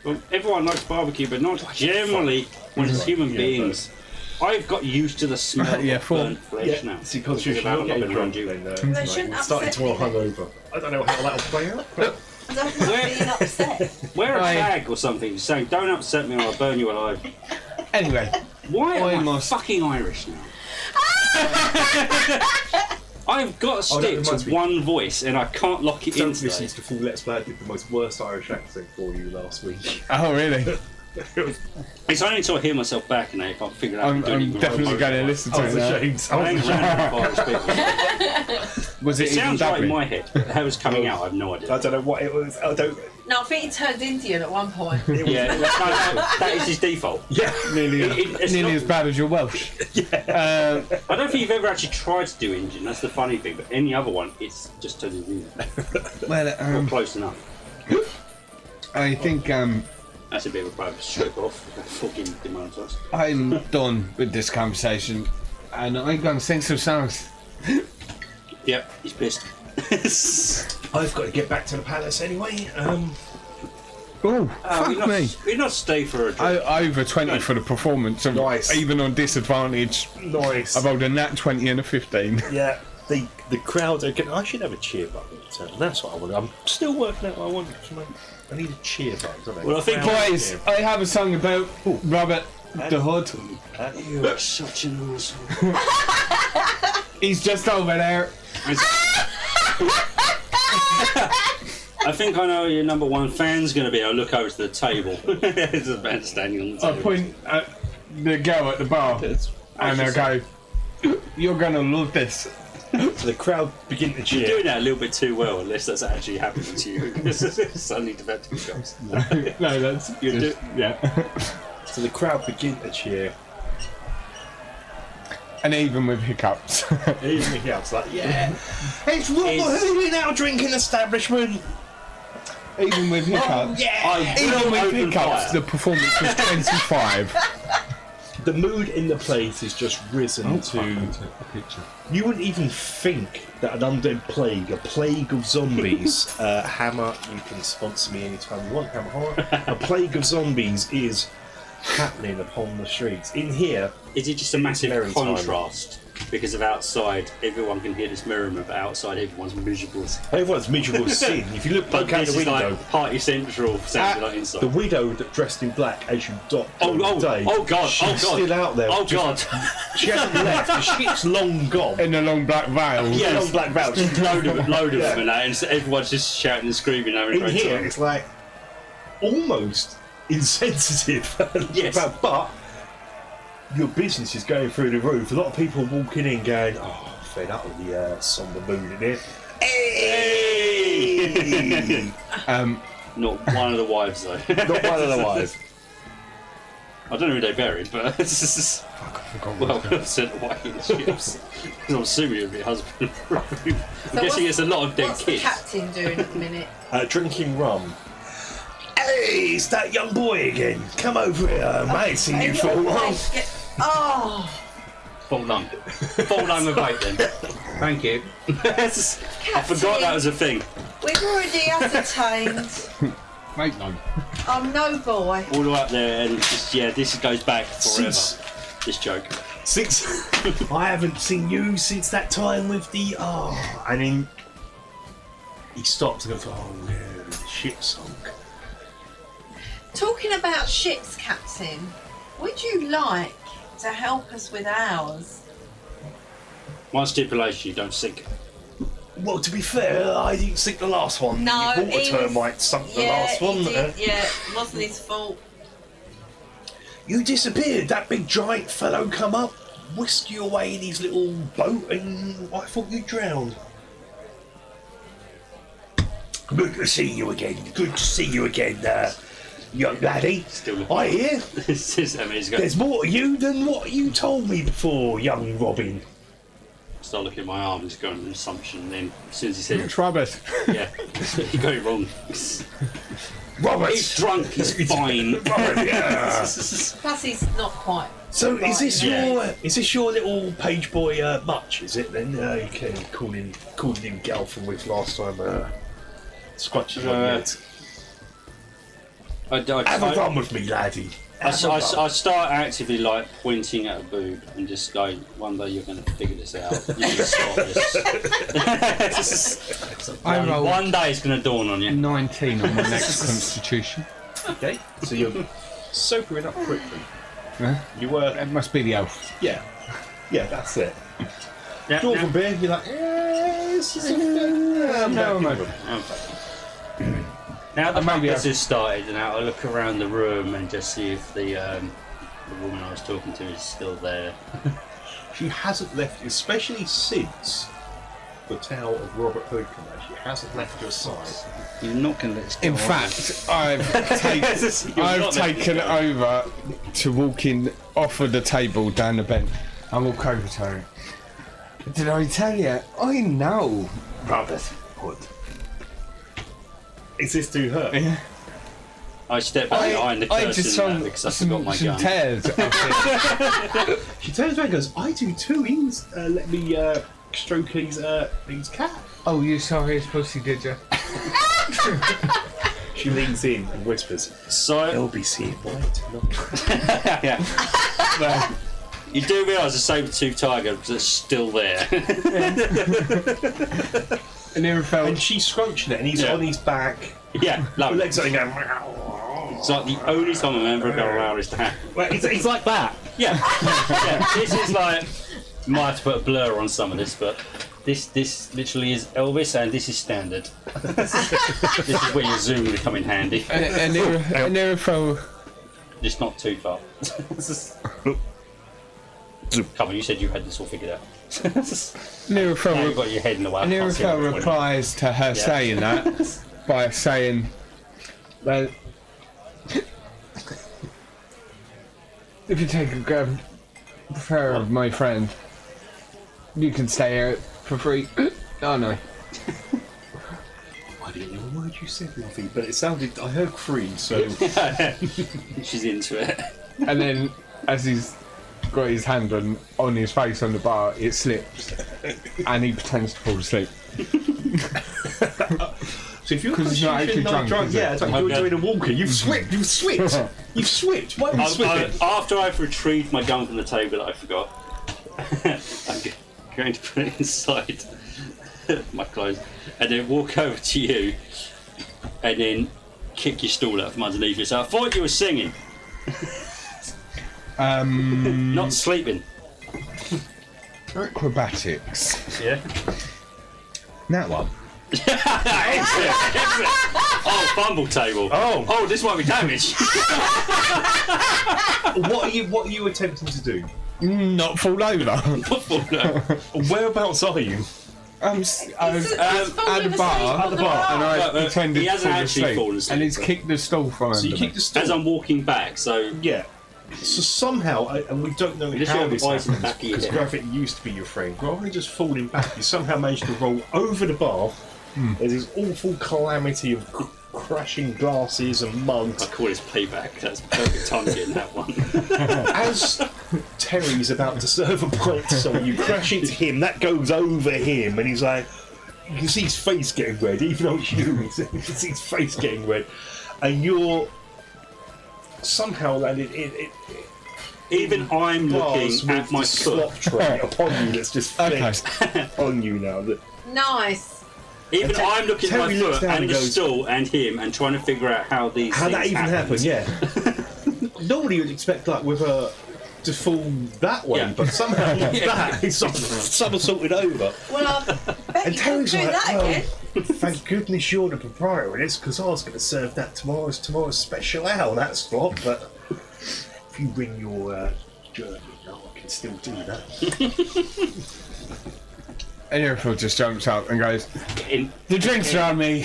Well, everyone likes barbecue, but not generally when it's human beings. I've got used to the smell Yeah, of full. burnt flesh now. See, Because Constitution, I've you're not getting been drunk around you. then. They shouldn't Starting upset tomorrow me. hungover. I don't know how that'll play out. But I don't like being upset. Wear a Right. flag or something saying, don't upset me or I'll burn you alive. Anyway, Why am I I must- fucking Irish now? I've got to stick reminds to me. one voice, and I can't lock it Don't in. listen to the full Let's Play. I did the most worst Irish accent for you last week. Oh, really? It's only until I hear myself back and if I figure out. I'm definitely going to listen to I it was now. ashamed. I ain't around with Irish people. Was It it even sounds right in dubbing? my head. But how it's coming out, I have no idea. I don't know what it was. I don't. No, I think he turned Indian at one point. Yeah, that is his default. Yeah. Nearly, It's nearly not- as bad as your Welsh. I don't think you've ever actually tried to do Indian. That's the funny thing. But any other one, it's just totally weird. Well, Or close enough. I think That's a bit of a private stroke off. Fucking demonetised. I'm done with this conversation, and I'm going to sing some songs. Yep, he's pissed. I've got to get back to the palace anyway. Oh, fuck me! We're not stay for a drink. Over 20 for the performance, of Nice. even on disadvantage. Nice. I rolled a nat 20 and a 15. Yeah. The crowd are getting. I should have a cheer button. That's what I want. I'm still working out what I want. I need a cheer button. Don't I? Well, I think Boys, I have a song about Robert the Hood. You're such an asshole. He's just over there. I think I know who your number one fan's going to be. I'll look over to the table. There's a man standing on the I table. point at the girl at the bar, and I go, "You're gonna love this." So the crowd begin to You're cheer. doing that a little bit too well, unless that's actually happening to you. Suddenly developed shots. No, that's You just, yeah. So the crowd begin to cheer. And even with hiccups. Even if it's like, yeah, it's Robert Hood in our drinking establishment. Even with hiccups. I Even will with open hiccups, fire. the performance was 25. The mood in the place has just risen to. You wouldn't even think that an undead plague, a plague of zombies, Hammer, you can sponsor me anytime you want, Hammer Horror. A plague of zombies is happening upon the streets. In here, Is it just a massive Merry time. contrast? Because of outside, everyone can hear this merriment, but outside, everyone's miserable. everyone's miserable as sin. If you look But back out this the is window, like Party Central sounding like inside. the widow that dressed in black as you dot oh day, God, she's oh God. still out there. Oh just- God! She hasn't left. The shit's long gone. In a long black veil. Yes. Long black vouch. load of Yeah. them, and that, and so everyone's just shouting and screaming, having a In great here, time. it's like almost insensitive. Yes. But your business is going through the roof. A lot of people walking in going, "Oh, I'm fed up with the somber mood in here." Hey! Not one of the wives though. Not one of the wives. I don't know who they buried, but it's just, well, sent away in the ships. Because I'm assuming it would be husband. I'm guessing it's a lot of dead What's kids. the captain doing at the minute? Drinking rum. Hey, it's that young boy again. Come over here, mate. Seen you for a while. Oh, Fall down. Fall down the boat then. Thank you. I forgot that was a thing. we've already ascertained Mate, no. I'm no boy. All the way up there, and it's just, yeah, this goes back forever. Since- This joke. Since I haven't seen you since that time with the and then he stops and goes, "Oh no, the ship sunk." Talking about ships, Captain, would you like to help us with ours? One stipulation: you don't sink. Well, to be fair, I didn't sink the last one. No, the water he was- termite sunk the Yeah, last one. he did, yeah, it wasn't his fault. You disappeared. That big giant fellow come up, whisked you away in his little boat, and I thought you drowned. Good to see you again. Good to see you again, young laddie. Still looking. I hear This is amazing. there's more to you than what you told me before, young Robin. Start looking at my arm, just going an assumption. Then, as soon as he said, It's Robert. "Yeah, you got it wrong." Robert. He's drunk. He's fine. Robert, yeah. Plus, he's not quite. So is this Yeah. your little page boy Much? Is it then? You can call him Gal from with last time. Scratches on your head. Have a run with me, laddie. I start actively like pointing at a boob and just go, one day you're going to figure this out. You can stop this. I rolled One day it's going to dawn on you. 19 on my next constitution. Okay, so you're sobering up quickly. Huh? You were, That must be the elf. yeah, that's it. Yeah, Dwarven beer, you're like, No, no. Okay. Now the Maybe ruckus I- has started, and now I look around the room and just see if the woman I was talking to is still there. She hasn't left, especially since the tale of Robert Hood came out. She hasn't left your side. You're not going to let us go In on. fact, I've taken over to walking off of the table down the bench. I walk over to her. Did I tell you? I know Robert Hood. Is this to her? Yeah. I step back behind the I curtain just now saw because I forgot my some gun. tears. She turns around and goes, I do too. He's let me stroke his cat. Oh, you saw his pussy, did you? She leans in and whispers, So, LBC white. yeah. Well, you do realise the saber-toothed tiger is still there. And then felt. And she's scrunching it, and he's Yeah. on his back. Yeah, With lovely. legs going going. It's like the only time I'm ever going to allow this to happen. Well, it's like that. Yeah. Yeah. This is like, might have to put a blur on some of this, but this literally is Elvis, and this is standard. This is where your zoom will come in handy. And then felt. Just not too far. Come on, you said you had this all figured out. Now you've got your head in the way. I can't see Nirifel what you're doing. replies to her saying that by saying, well, if you take a good care of my friend, you can stay here for free. Oh no. I didn't know a word you said, Lovey, but it sounded. I heard free, so. She's into it. And then as he's got his hand on his face on the bar, it slips and he pretends to fall asleep. So if you're 'Cause he's not actually drunk, is it? yeah, it's like you're Okay. doing a walker. You've slipped. You've slipped. You've slipped. Why are you slipping? After I've retrieved my gun from the table that I forgot, I'm going to put it inside my clothes and then walk over to you and then kick your stool out from underneath you. So I thought you were singing, not sleeping. Acrobatics. Yeah. That one. Excellent. Oh, fumble table. Oh. This might be damaged. What are you attempting to do? Not fall over. Whereabouts are you? I was at fallen the bar, asleep on and I But, pretended he to hasn't fall actually asleep, fallen asleep, and he's but- kicked the stool from So you under kick me. the stool. As I'm walking back, so Yeah. So somehow, and we don't know just how have this eyes in the happens, back of your because head. gravity used to be your friend. Rather than just falling back, you somehow managed to roll over the bar. There's this awful calamity of crashing glasses and mud. I call this payback. That's perfect time to get in that one. As Terry's about to serve a pint to someone, you crash into him, that goes over him, and he's like, you can see his face getting red, even though it's you, you can see his face getting red, and you're somehow landed Even I'm bars looking with at my the slop foot. tray upon you that's just flipped on you now. Nice. Even I'm looking at my Terry looks foot down and and the goes- stool and him and trying to figure out how these How things that even happened, yeah. Normally you'd expect like with a to fall that way, Yeah. but somehow that is somersaulted over. Well, I bet And you can't Terry's do like, that well, again. thank goodness you're the proprietor of this, because I was going to serve that tomorrow's special ale, that slot, but if you bring your jerky, I can still do that. And Nirifel just jumps up and goes, In, the drinks are on me.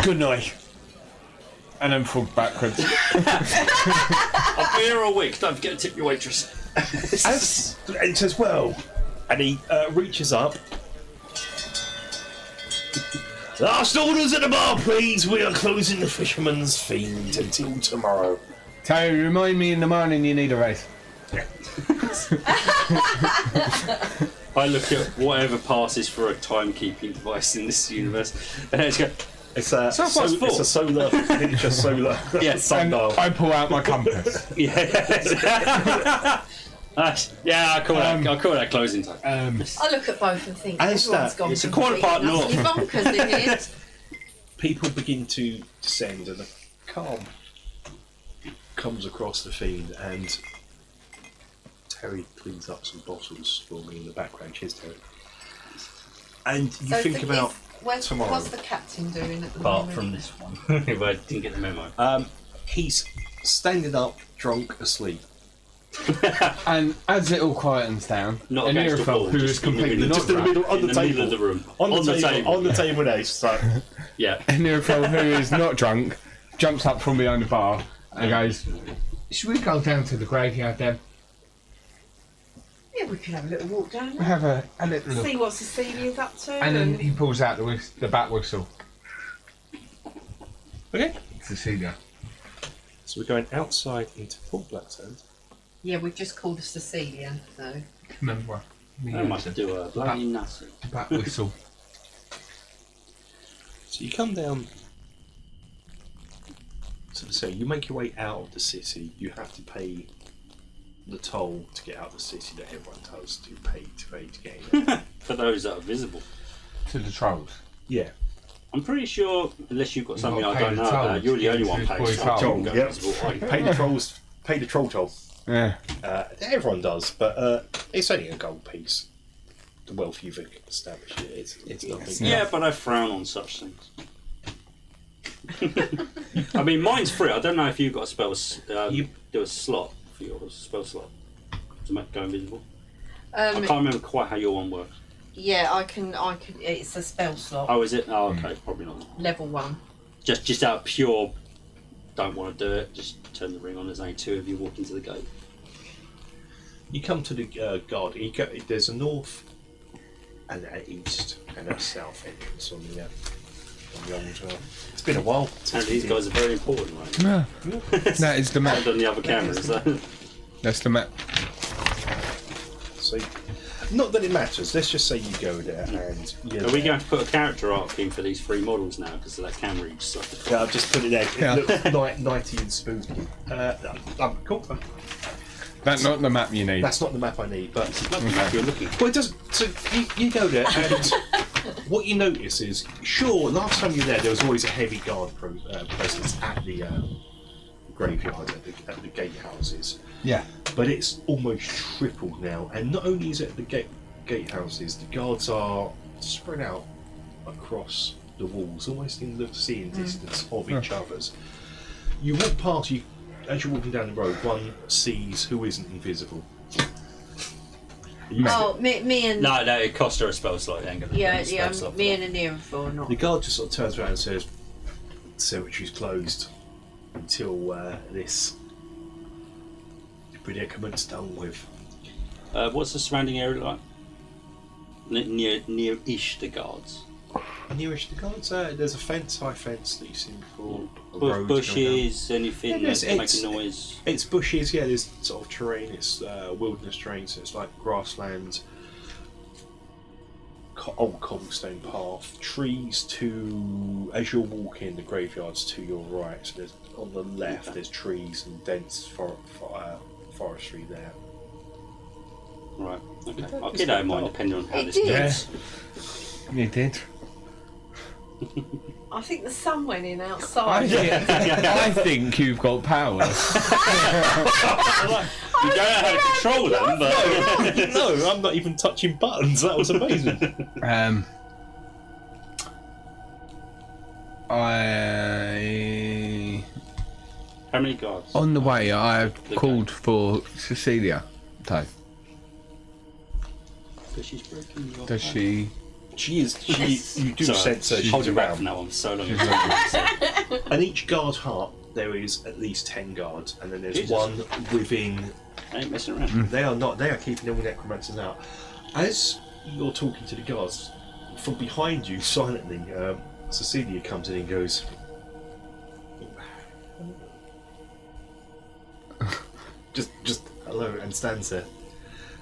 Good night. And then falls backwards. I'll be here all week. Don't forget to tip your waitress. As and he says, well, and he reaches up. Last orders at the bar, please. We are closing the Fisherman's Fiend until tomorrow. Terry, remind me in the morning you need a race. I look at whatever passes for a timekeeping device in this universe, and I just go, It's a, So far it's full. it's a solar, miniature solar Yeah. sundial. I pull out my compass. yeah. Yeah, I call that closing time. I look at both and think As everyone's that- gone it's a quarter part completely north. bonkers in here. People begin to descend, and a calm comes across the fiend, and Terry cleans up some bottles for me in the background. Cheers, Terry. And you So think about tomorrow. What's the captain doing at the Apart moment? from this one, if I didn't get the memo. He's standing up, drunk, asleep. And as it all quietens down, Not against the Anirfel, wall, who just is completely in the not Just in the drunk, middle, on in the the table. middle of the room. On the table, on the yeah. table next. So Yeah. Anirfel, who is not drunk, jumps up from behind the bar and goes, "Should we go down to the graveyard then? Yeah, we could have a little walk down We there. have a little look." See what Cecilia's up to. And then he pulls out the bat whistle. okay. Cecilia. So we're going outside into Port Blacksand. Yeah, we've just called her Cecilia, so. Remember? I must do a bloody nothing. Bat whistle. So you come down. So to say, you make your way out of the city. You have to pay the toll to get out of the city that everyone does to pay to get in. For those that are visible. To the trolls. Yeah. I'm pretty sure, unless you've got something gotta I pay don't the know toll about, you're the only to one get paying to the the toll. toll, Go yep. visible, aren't you? Pay the trolls. Pay the troll toll. Yeah. Everyone does, but it's only a gold piece. The wealth you've established, it's nothing. Yeah, but I frown on such things. I mean, mine's free. I don't know if you've got a spell. You do a slot for your spell slot to make go invisible. I can't remember quite how your one works. Yeah, I can. It's a spell slot. Oh, is it? Oh, okay, probably not. Level 1. Just out of pure, don't want to do it. Just turn the ring on. There's only 2 of you walking to the gate. You come to the guard. There's a north and an east and a south entrance on the old. It's been a while. And these guys are very important, right? No. That is the map. And on the other cameras. That's the map. So, not that it matters. Let's just say you go there and Are we going to put a character arc in for these 3 models now because of that camera you just Yeah, I've just put it there. It Yeah. looks nighty and spooky. Cool. That's not the map you need. That's not the map I need, but you're looking. well, it does. So you go there, and what you notice is, sure, last time you were there was always a heavy guard presence at the graveyard, at the gatehouses. Yeah. But it's almost tripled now, and not only is it at the gatehouses, the guards are spread out across the walls, almost in the seeing distance of each other's. You walk past, as you're walking down the road, one sees who isn't invisible. Oh, me and. No, it cost her a spell slot. It ain't gonna Yeah, spell yeah, slot for me that. and Anirfel not. The guard just sort of turns around and says, "The cemetery's closed until this predicament's done with." What's the surrounding area like? Near-ish the guards. Nearest the guards, there's a high fence that you've seen before. A road going down. Bushes, anything Yeah, that can make a noise. It's bushes, yeah, there's sort of terrain, it's wilderness terrain, so it's like grassland, old cobblestone path, trees as you're walking, the graveyard's to your right, so there's on the left there's trees and dense forestry there. Right, okay. It's I'll keep that in mind dark. depending on how It this did. goes. You did. I think the sun went in I outside. think, I think you've got powers. You don't know how to control them, but No, I'm not even touching buttons, that was amazing. how many guards? On the way, I called for Cecilia. So, Because she's breaking your does back. she? You do Sorry, sense her, hold she's your back around. from that one for so long. And each guard hut, there is at least 10 guards, and then there's Jesus. one within. I ain't messing around. They are keeping all necromancers out. As you're talking to the guards, from behind you, silently, Cecilia comes in and goes, just hello, and stands there.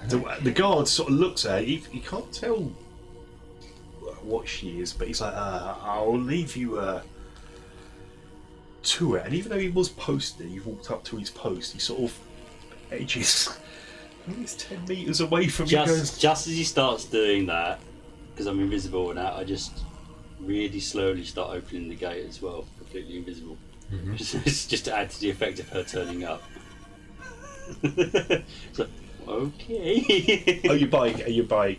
The guard sort of looks at her. He can't tell what she is, but he's like, I'll leave you to it. And even though he was posted, he walked up to his post, he sort of edges. He's 10 metres away from you. Just as he starts doing that, because I'm invisible and that, I just really slowly start opening the gate as well, completely invisible. Just to add to the effect of her turning up. It's like, okay. Are you by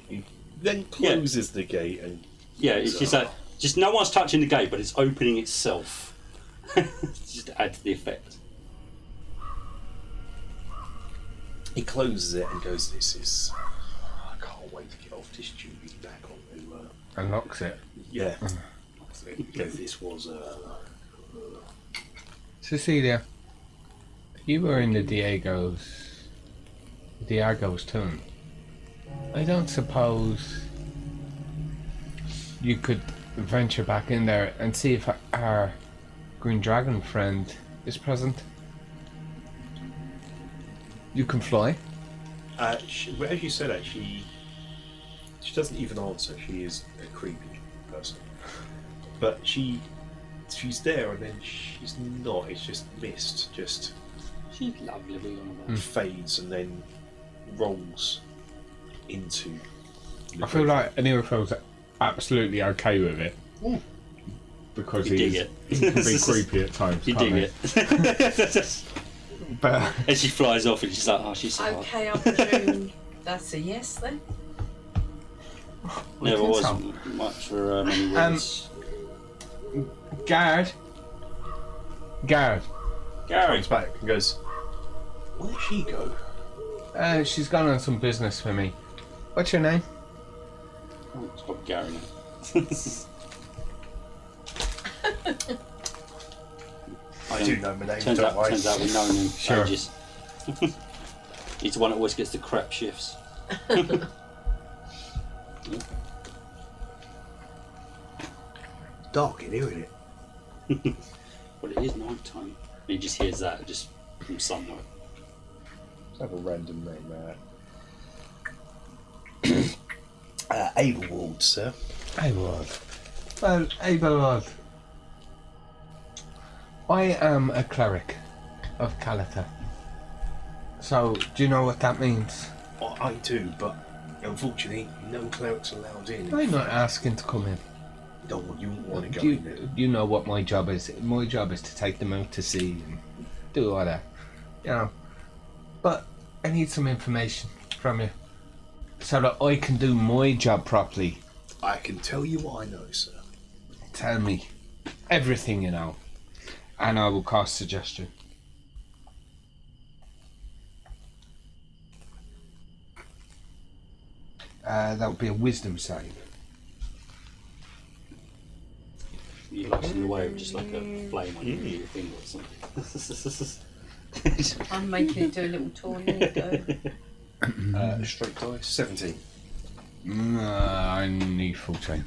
then closes the gate and... Yeah, it's just like, just no one's touching the gate, but it's opening itself. Just to add to the effect. He closes it and goes, this is... I can't wait to get off this duty back on to... Unlocks it. Yeah. Because this was... Cecilia, you were in the Diego's tomb. I don't suppose you could venture back in there and see if our green dragon friend is present. You can fly. Well, as you said that, she doesn't even answer. She is a creepy person. But she's there and then she's not. It's just mist. Just She's lovely, we all know. fades and then rolls into... I feel like Anirathel's absolutely okay with it. Because You dig he it. can be creepy at times. You can't dig he? it. But And she flies off and she's like, oh, she's so hot. Okay, I presume that's a yes then. Never think was so. much for many words. Guard. Gary, Comes back and goes, where'd she go? She's gone on some business for me. What's your name? oh, it's got Gary now. I do know my name, Turns don't I? out we've known him Sure. ages. He's the one that always gets the crap shifts. Dark in here, isn't it? But it is night time. He just hears that just from somewhere. Let's have a random name. Abelwald, sir. Abelwald. Well, Abelwald. I am a cleric of Calita. So, do you know what that means? I do, but unfortunately, no clerics allowed in. I'm not asking to come in. No, you wouldn't want to go Do in there. you know what my job is? My job is to take them out to sea and do all that. You know. But I need some information from you so that I can do my job properly. I can tell you what I know, sir. Tell me everything you know, and I will cast suggestion. That would be a wisdom save. You're lost in the way of just like a flame on your finger or something. I'm making it do a little tornado. Straight dice, 17. I need 14.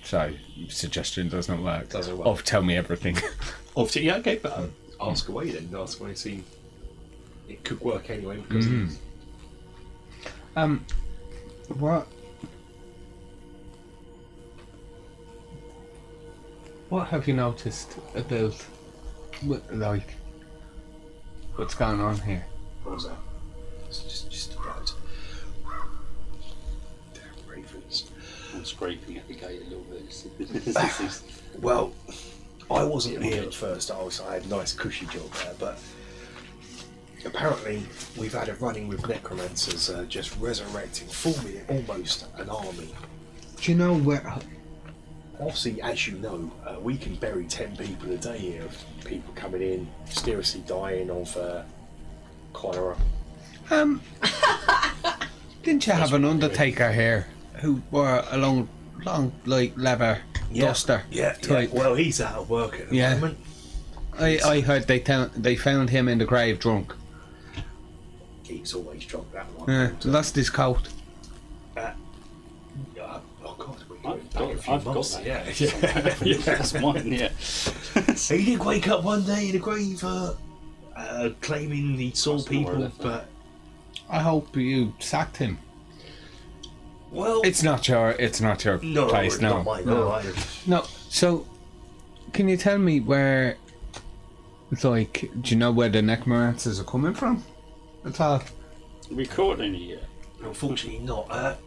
So, suggestion does not work. Doesn't work. Oh, tell me everything. Obviously, yeah, okay, but ask away then. Ask away, see. It could work anyway because What have you noticed about, like, what's going on here? what was that? It's just about. Damn ravens. I'm scraping at the gate a little bit. Well, I wasn't here at first. I had a nice cushy job there, but apparently we've had a running with necromancers just resurrecting, forming almost an army. Do you know where? Obviously, as you know, we can bury 10 people a day here of people coming in, mysteriously dying of cholera. Didn't you have an undertaker here who wore a long like leather duster? Yeah, type? well, he's out of work at the Yeah. moment. I heard they found him in the grave drunk. He's always drunk, that one. Yeah, lost his coat. Oh God, I've got that. Yeah, Yeah, that's mine, yeah. He did wake up one day in a grave, claiming he saw That's not where I people, left that. but I hope you sacked him. well, It's not your no, place it's now. not mine. No. So, can you tell me where? Like, do you know where the necromancers are coming from? At all? We caught any yet? Unfortunately, not.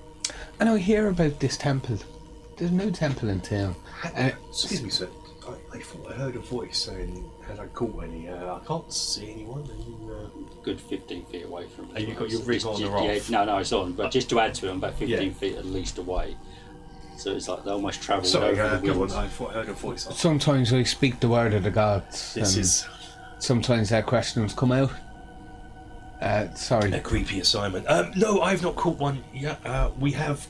And I hear about this temple. There's no temple in town. Excuse me, sir. I thought I heard a voice saying, "Had I caught any?" I can't see anyone. Good 15 feet away from me. And you got your rig on or yeah, off? no, it's on. But just to add to it, I'm about 15 Yeah. feet at least away. So it's like they almost travel Sorry, over the go wind. on. I thought I heard a voice. Sometimes we speak the word of the gods. This and is sometimes their questions come out. Sorry. a creepy assignment. No, I've not caught one yet. We have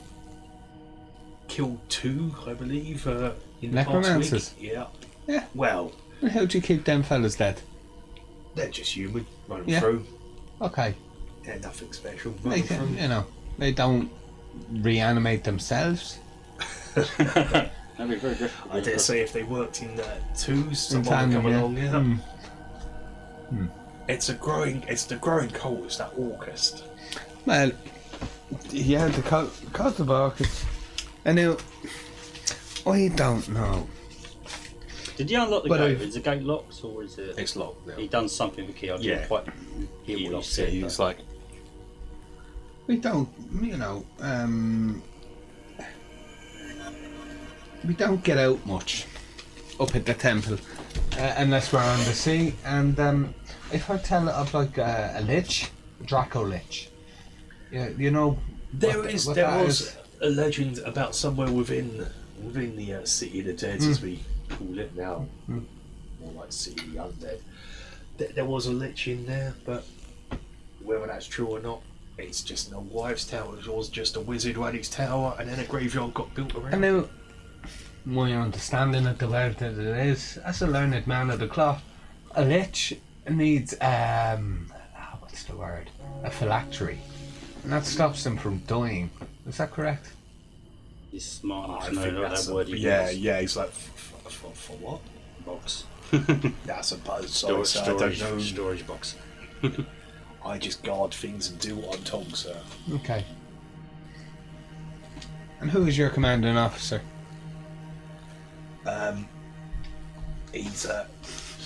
killed 2, I believe, in the past Necromancers? week. Yeah. Yeah. Well, How do you keep them fellas dead? they're just human, running Yeah. through. Okay. They're nothing special. They Running can, through. you know, they don't reanimate themselves. That'd be very good. I dare say if they worked in 2s, In someone would tandem, come yeah. along. Yeah. Mm. It's the growing cult. It's that Orcus. Well, yeah, the Cult of Orcus. And now, I don't know. Did you unlock the But gate? I- Is the gate locked or is it? It's locked now. He done something with the key. I didn't Yeah. quite hear He what you locked said. it. He but- was like, We don't, you know, we don't get out much up at the temple unless we're on the sea. And if I tell it of like a lich, Draco lich, yeah, you know, there what is. what There that was is. a legend about somewhere within the city of the dead, as we call it now, more like city of the undead. There was a lich in there, but whether that's true or not, it's just an old wives' tower. It was just a wizard who had his tower, and then a graveyard got built around. And now, my understanding of the word that it is, as a learned man of the cloth, a lich needs what's the word? A phylactery, and that stops them from dying. Is that correct? He's smart enough I to know think that that's word he yeah, used. yeah. He's like, for what? Box. Yeah, I suppose. Sorry, sir, I don't know. Storage box. I just guard things and do what I'm told, sir. Okay. And who is your commanding officer? He's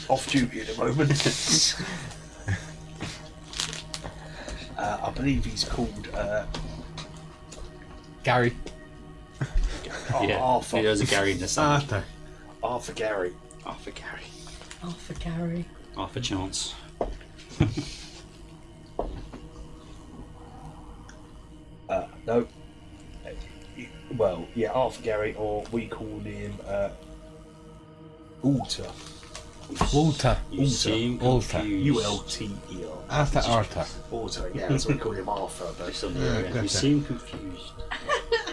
off duty at the moment. I believe he's called Gary. Yeah, Arthur. he has a Gary in the sun. Arthur Gary. Arthur Gary. Oh, for Gary. Arthur Chance. No. Well, yeah, Arthur Gary, or we call him Alter. Walter. You seem Ulta. confused. Ulter. Arthur Arthur. Alter, yeah, that's what we call him, Arthur. But Based on the Yeah, area. You gotcha. seem confused.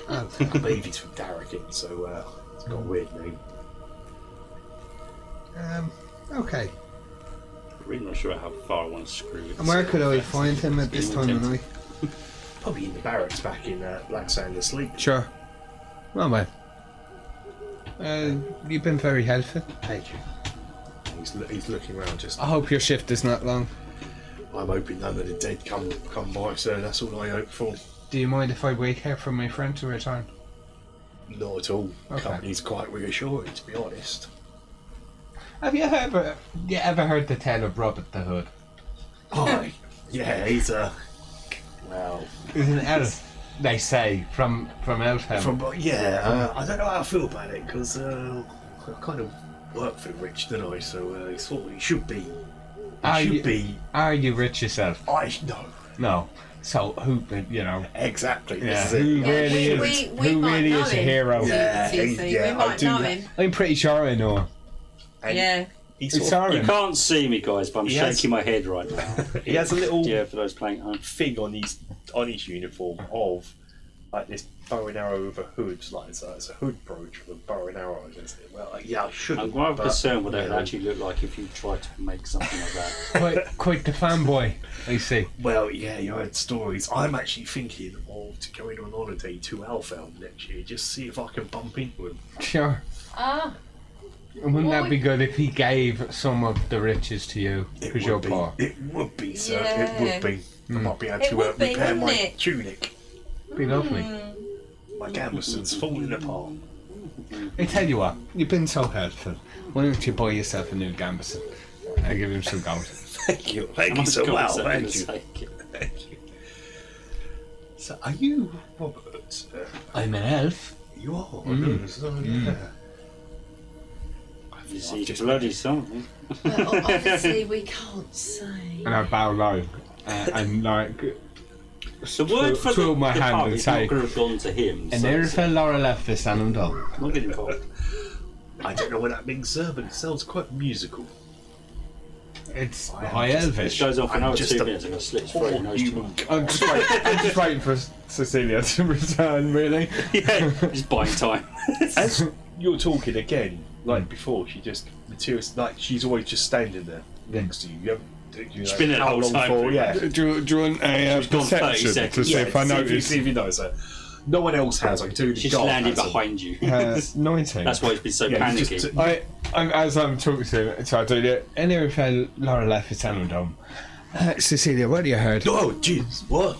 I believe he's from Darragin, so it's got a weird name. Okay. Really not sure how far I want to screw it. And where could I find him at this time of night? Probably in the barracks back in Blacksand asleep. Sure. Well, you've been very helpful. Thank you. He's looking around just. I hope your shift is not long. I'm hoping none of the dead come by, so that's all I hope for. Do you mind if I wait here for my friend to return? Not at all. Okay. Company's quite reassuring, to be honest. Have you ever heard the tale of Robert the Hood? Hi. Yeah, he's well. He's an elf, they say, from Elfhelm. I don't know how I feel about it because I kind of work for the rich, don't I? So he thought he should be. Are you rich yourself? No. No. So who, you know? Exactly. Yeah. This is Who it. really is? we Who might really know is a him. hero? Yeah, TC. yeah, We I might do know that. him. I'm pretty sure I know him. And Yeah. He, It's sort of, sorry. You can't see me, guys, but I'm He has- shaking my head right now. he has a little Yeah, for those playing at home. thing on his uniform of like this bow and arrow with a hood, like it's a hood brooch with a bow and arrow against it. Well, yeah, I should. I'm quite concerned what that would actually look like if you tried to make something like that. Quite the fanboy, I see. Well, yeah, you heard stories. I'm actually thinking of going on holiday to Alfhelm next year, just see if I can bump into him. Sure. Ah. And wouldn't that be good if he gave some of the riches to you because you're would be. poor? It would be, sir. Yeah. It would be. I might be able It to would be, repair wouldn't my it? tunic. Be lovely. My gambeson's falling apart. I tell you what, you've been so helpful. Why don't you buy yourself a new gambeson? I'll give him some gold. Thank you. Thank How you much so gold well. is that Thank gonna you. take? Thank you. So, are you Robert? I'm an elf. You are. Yeah. I You see, bloody something. But obviously we can't say. And I bow low and like The word for twirl my the hand pub and is say, not going to have gone to him. "And so there it's fell Laura left this and done." not getting involved. I don't know what that means, sir, but it sounds quite musical. It's I am high just- This elvish. goes on for I'm another just 2 a minutes. I'm going to slit his throat. Poor He knows too human much. I'm just waiting for Cecilia to return. Really. Yeah, just buying time. As you're talking again, like before, she just materials like she's always just standing there next to you. You haven't. You know, Spin it how the whole long time for? pretty Yeah. much. Do you want a She's gone 30 perception to seconds. see if I see notice? if you notice her. No one else has. I can tell you the She's guard landed hasn't. behind you. 19. That's why he's been so Yeah, you panicky. just- As I'm talking to him, so I do it. And there fell Laura left this and done. Cecilia, what do you heard? Oh, jeez, what?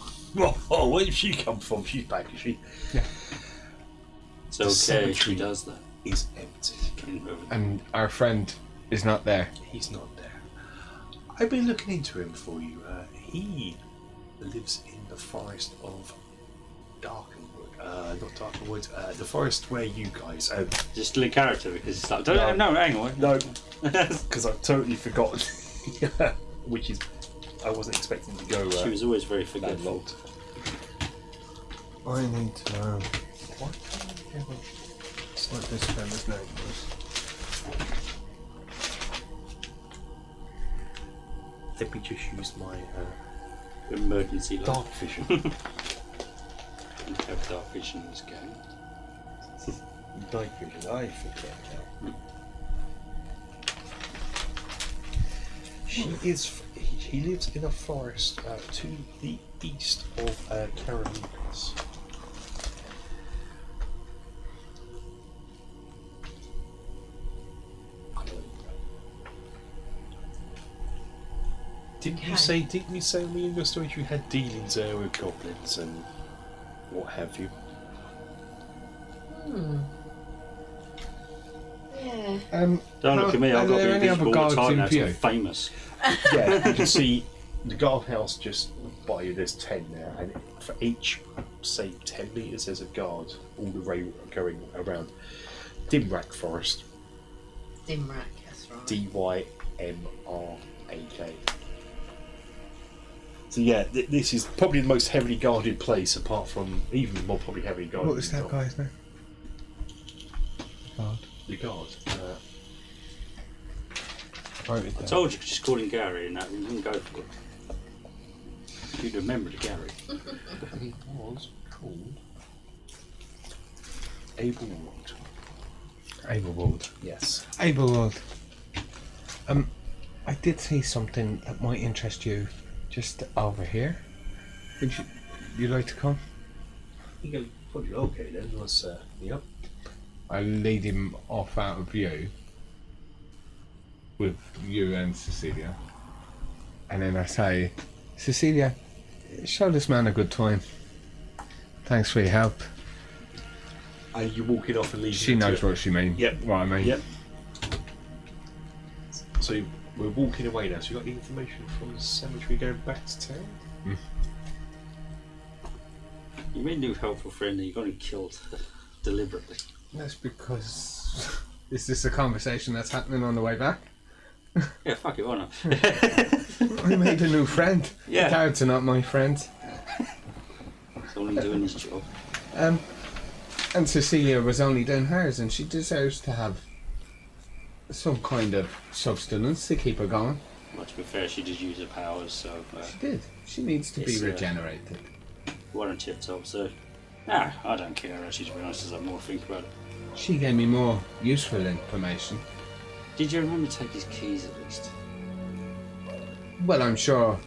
Oh, where did she come from? She's back, is she? It's okay, she cemetery does that. is empty. And our friend is not there. He's not there. I've been looking into him for you. He lives in the forest of Darkenwood. Not Darkenwood. The forest where you guys. Just still in character because it's like, No. no, hang on. No, because I've totally forgotten. Which is, I wasn't expecting to go. She was always very that forgetful. long. I need to know. What this fella's name was? Let me just use my Emergency light. dark vision. You have dark vision in this game. Dark vision. I forget now. He lives in a forest to the east of Carolina's. Didn't you say me in your story you had dealings there with goblins and what have you? Yeah. Don't look at me, I've got to be any other invisible all the guards time in now, view? I'm famous. Yeah, you can see the guardhouse just by you. There's 10 there, and for each, say 10 metres, there's a guard all the way going around. Dimrak Forest. Dimrak, that's right. Dymrak. So yeah, this is probably the most heavily guarded place, apart from even more probably heavily guarded. What was that guy's name? The guard. I I told you, just call him Gary and that, you didn't go for it. You'd remember the Gary. He was called Abelwald. Abelwald. Yes. Abelwald. I did see something that might interest you just over here. Would you like to come? You go. Probably okay then. Let's yep. I lead him off out of view with you and Cecilia. And then I say, Cecilia, show this man a good time. Thanks for your help. And you walking off and leaving. She knows what she means. Yep. What I mean. Yep. So we're walking away now. So you got any information from the cemetery going back to town? You made new helpful friend and you got him killed deliberately. That's because... Is this a conversation that's happening on the way back? Yeah, fuck it, why not? I made a new friend. Yeah. The guards are not my friends. He's only doing his job. And Cecilia was only doing hers, and she deserves to have some kind of sustenance to keep her going. Well, to be fair, she did use her powers, so She did. She needs to be Yes, regenerated. what a tip top, so... Nah, I don't care actually, to be honest, as I more think about it. She gave me more useful information. Did you remember to take his keys at least? Well, I'm sure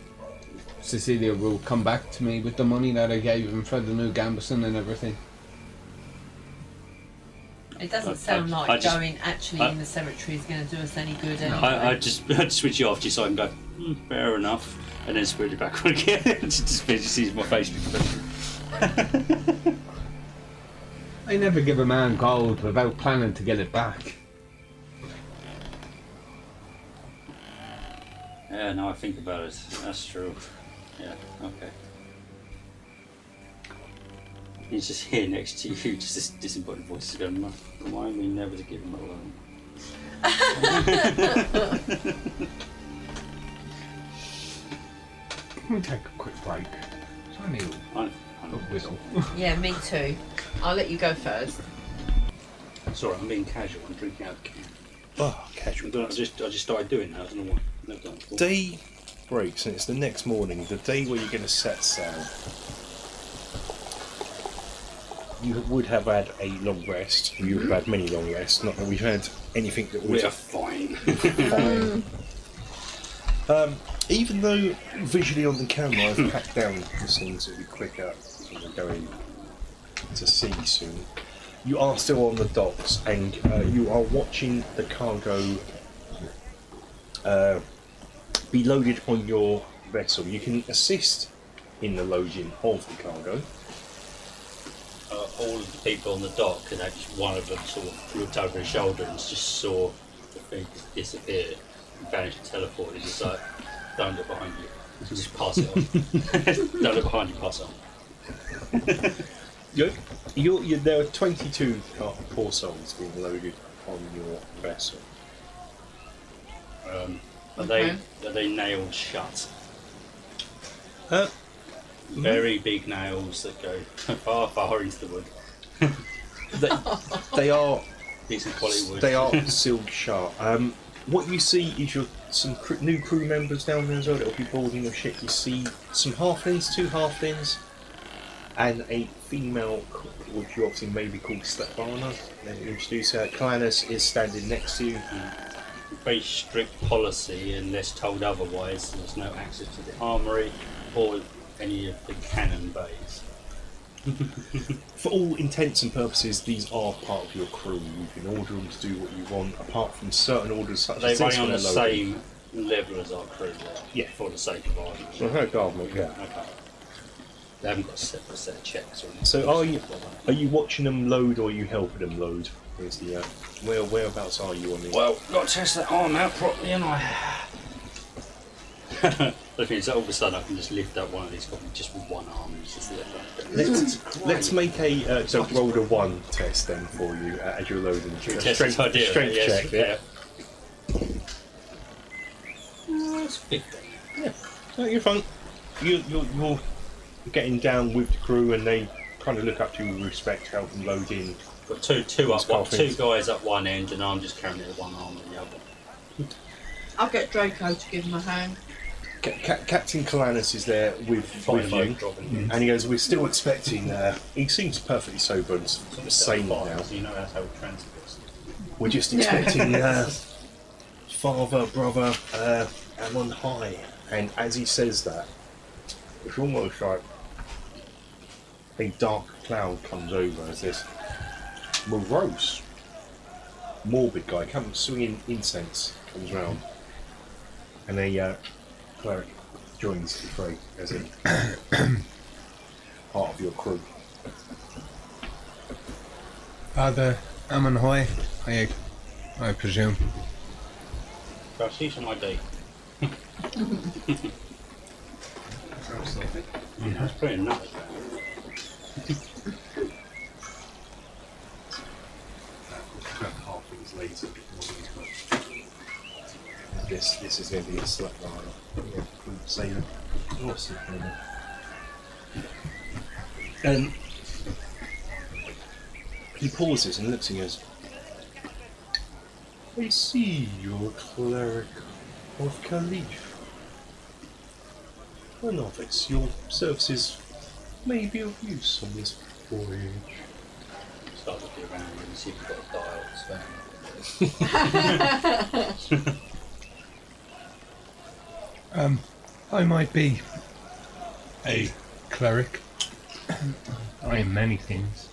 Cecilia will come back to me with the money that I gave him for the new Gambison and everything. It doesn't sound like I just- going actually in the cemetery is going to do us any good anyway. I'd switch you off just so I can go, fair enough, and then split it back on again. just sees my face. I never give a man gold without planning to get it back. Yeah, now I think about it, that's true. Yeah, okay. He's just here next to you, just this disembodied voice is going, remind me never to give him a loan. Can we take a quick break? It's only a whittle. Yeah, me too. I'll let you go first. Sorry, I'm being casual. I'm drinking out of the can. Oh, casual. I just started doing that. I don't know why. Never done it before. Day breaks and it's the next morning, the day where you're going to set sail. You would have had a long rest. You would have had many long rests. Not that we've had anything that would We're fine. fine. Even though visually on the camera I've packed down the scenes that will be quicker when we're going to sea soon, you are still on the docks and you are watching the cargo be loaded on your vessel. You can assist in the loading of the cargo. All of the people on the dock, and one of them sort of looked over his shoulder and just saw the thing disappear and vanish and teleport. He's just like, don't look behind you. Just pass it on. Don't look behind you, pass it on. There are 22 poor souls being loaded on your vessel. Are they nailed shut? Very big nails that go far, far into the wood. They are Decent quality wood. They are sealed shut. What you see is some new crew members down there as well that will be boarding your ship. You see some halflings, 2 halflings, and a female, which you obviously may be called Svetlana. Then you introduce her. Calanus is standing next to you. Very strict policy, unless told otherwise. There's no access to the armory or any of the cannon bays. For all intents and purposes, these are part of your crew. You can order them to do what you want, apart from certain orders such Are as they this running on when the they're loaded. same level as our crew there? Yeah. For the sake of argument. Well, her government, yeah. Okay. They haven't got a separate set of checks or anything. So are you watching them load or are you helping them load? Is the whereabouts are you on the? Well, got to test that arm out properly, and I. That means that all of a sudden I can just lift up one of these copies just with one arm and just lift up. Let's make a so roll a 1 test then for you as you're loading. Test this idea, strength yes, check. Yeah. It's 15. Yeah. No, you're fine. You're getting down with the crew and they kind of look up to you with respect, help them load in. Got two up, coffins. 2 guys up one end, and I'm just carrying it with one arm and the other. I'll get Draco to give him a hand. Captain Calanus is there with you, and he goes, "We're still expecting." He seems perfectly sober and sane now. You know that's how it transfers. We're just expecting father, brother, and on high. And as he says that, it's almost like a dark cloud comes over as this morose, morbid guy comes swinging incense, comes round, and a cleric joins the fray as a part of your crew. Father Amonhoy, I presume. So I see some ID. That's pretty nuts. Half things later. This is going to be a slap line. Say awesome. And he pauses and looks at us. I see you're a cleric of Caliph. A novice, your services may be of use on this voyage. Start looking around and see if you've got dials there. I might be a cleric. I am many things.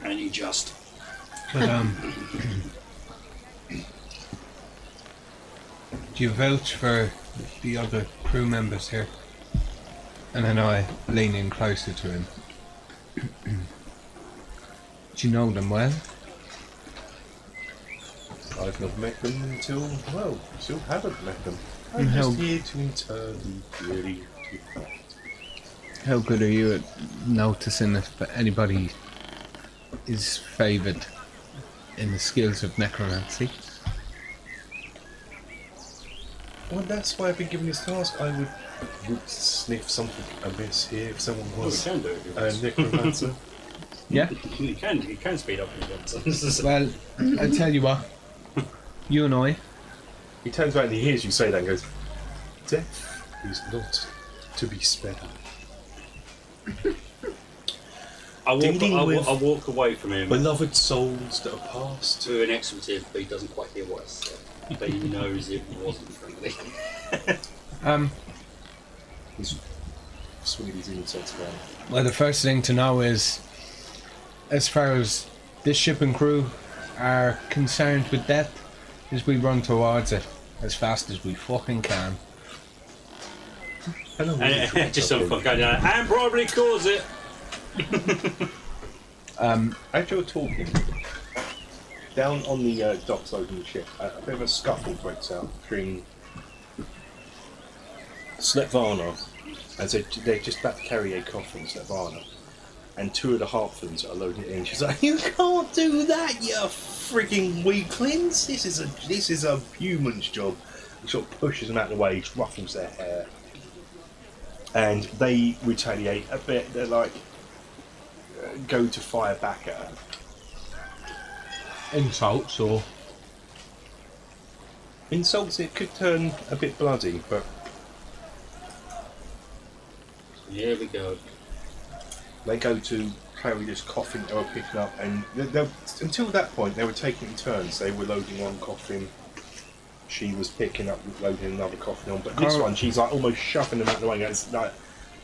And you just. But do you vouch for the other crew members here? And then I lean in closer to him. Do you know them well? I've not met them until, well, still haven't met them. I'm And just how- here to inter the theory to fact. How good are you at noticing if anybody is favoured in the skills of necromancy. Well, that's why I've been given this task. I would sniff something amiss here if someone Well, we was can do it. a necromancer. Yeah? You can speed up in the Well, I tell you what. You and I. He turns around and he hears you say that and goes, "Death is not to be spared." I Dealing with walk away from him Beloved souls that are past. to an expletive, but he doesn't quite hear what I said. But he knows it wasn't friendly. He's swinging his insults around. Well, the first thing to know is, as far as this ship and crew are concerned with death, is we run towards it as fast as we fucking can. And just some fun going down and probably cause it. As you're talking, down on the docks loading the ship, a bit of a scuffle breaks out between Svetlana, as they're just about to carry a coffin, Svetlana, and two of the Hartfords are loading it in. She's like, "You can't do that, you freaking weaklings! This is a human's job." He sort of pushes them out of the way, ruffles their hair, and they retaliate a bit. They're like, go to fire back at her. Insults or... Insults, it could turn a bit bloody, but Here we go. they go to carry this coffin they were picking up, and until that point they were taking turns. They were loading one coffin, she was picking up, loading another coffin on, but this one she's like almost shoving them out of the way. It's like,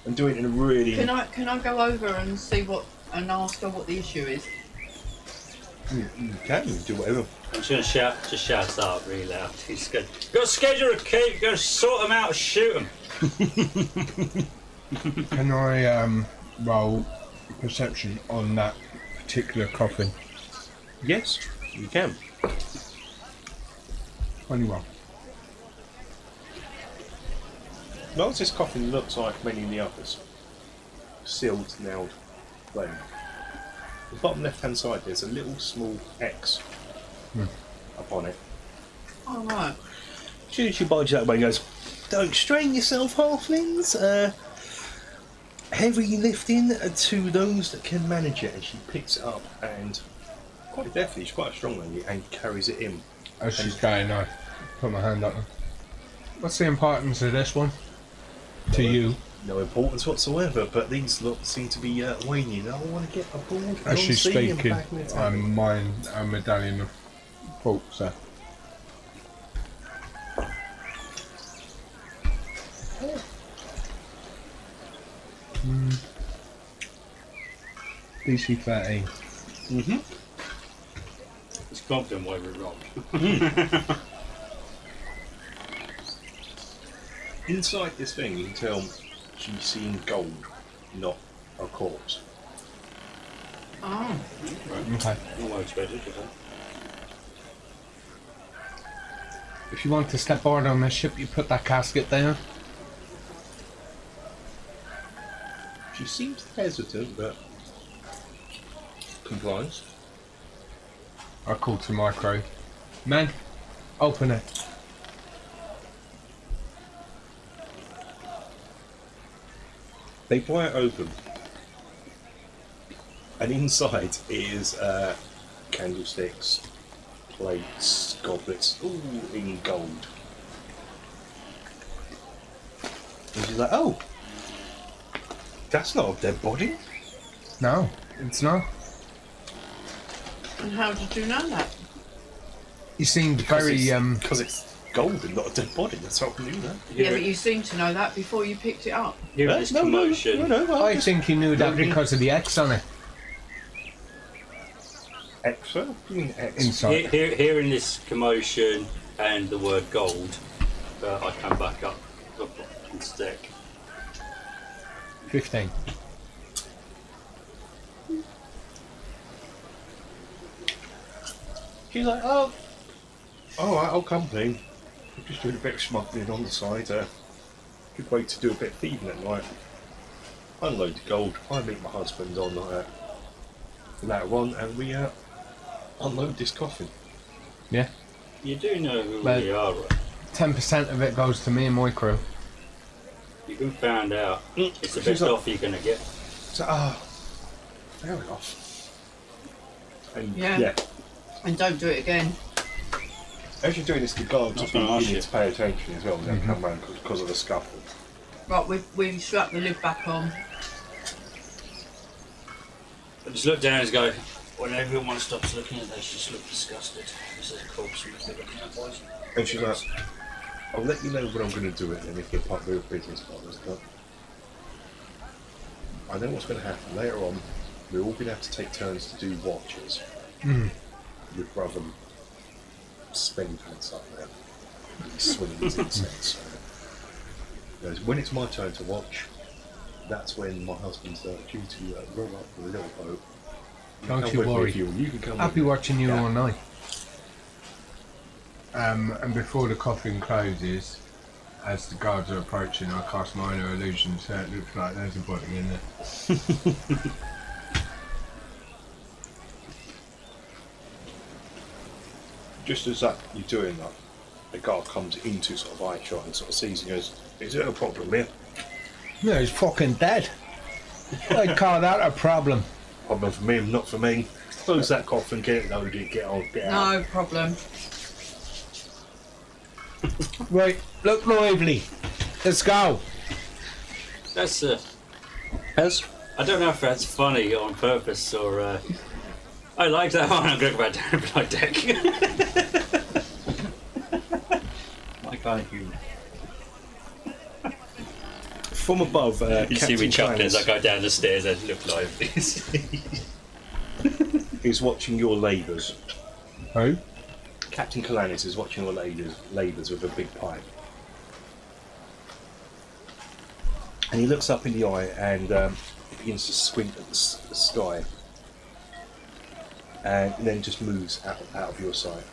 and doing it in a really... Can I go over and see what and ask her what the issue is? You can do whatever. I'm just gonna shout out really loud. He's going, "Got to schedule a cave, go sort them out, shoot them." Can I roll perception on that particular coffin? Yes, you can. 21. Whilst this coffin looks like many of the others, sealed, nailed, plain. The bottom left-hand side, there's a little small X upon it. Oh, right. As soon as she bites you that way, goes, "Don't strain yourself, halflings. Heavy lifting to those that can manage it." And she picks it up and quite deftly, she's quite a strong lady, and carries it in. As she's going, I put my hand up. What's the importance of this one? To you? No importance whatsoever, but these lot seem to be waning. I want to get aboard. As she's on sea and speaking, back in the I tavern. mine a medallion of faults there. DC 13. It's confident why we're wrong. Inside this thing, you can tell she's seen gold, not a corpse. Oh. Okay. Not what I expected. If you want to step aboard on this ship, you put that casket down. She seems hesitant, but complies. I call to my crew. Men, open it. They pry it open, and inside is candlesticks, plates, goblets, all in gold. And she's like, "Oh, that's not a dead body." No, it's not. And how did you know that? You seemed very, Because it's gold and not a dead body. That's how I knew that. Yeah, but you seem to know that before you picked it up. Hearing this commotion, No, I think you knew that because of the X on it. Extra? What do you mean X? Inside. hearing this commotion and the word gold, I come back up on stick. 15. She's like, "Oh, alright, I'll come clean. I'm just doing a bit of smuggling on the side. Good way to do a bit of thieving at night. Unload the gold. I meet my husband on later on, and we unload this coffin. Yeah. You do know who Well- we are, right? 10% of it goes to me and my crew. You've been found out. It's the She's best like- offer you're going to get. So, fair enough. And Yeah. And don't do it again. as you're doing this, the guards Not will be gonna ask beginning you. to pay attention as well. And they'll come round because of the scuffle. Right, we've strapped the lid back on. But just look down and go, when everyone stops looking at this, just look disgusted. This is a corpse worth looking at, boys. And she's like, I'll let you know when I'm going to do it, and if you're part of the business partners, but I know what's going to happen. Later on, we're all going to have to take turns to do watches. With rather than spending pants up there, swinging his insects. Whereas when it's my turn to watch, that's when my husband's due to roll up with a little boat. Don't Come you with me worry. if you can come I'll with be me. watching you Yeah. all night. And before the coffin closes, as the guards are approaching, I cast minor illusion, so it looks like there's a body in there. Just as that you're doing that, the guard comes into sort of eye shot and sort of sees and goes, "Is there a problem here?" No, he's fucking dead. I'd call that a problem. Problem for me, not for me. Close that coffin, get it loaded, get on, get out. No problem. Right, look lively. Let's go. That's I don't know if that's funny on purpose or. I like that one. I'm going to go back down below deck. My kind of humour. From above, You see me Captain chuckling as I Clannis go down the stairs and look like this. is watching your labours. Who? Captain Calanis is watching your labours with a big pipe. And he looks up in the eye and begins to squint at the sky. And then just moves out of your sight.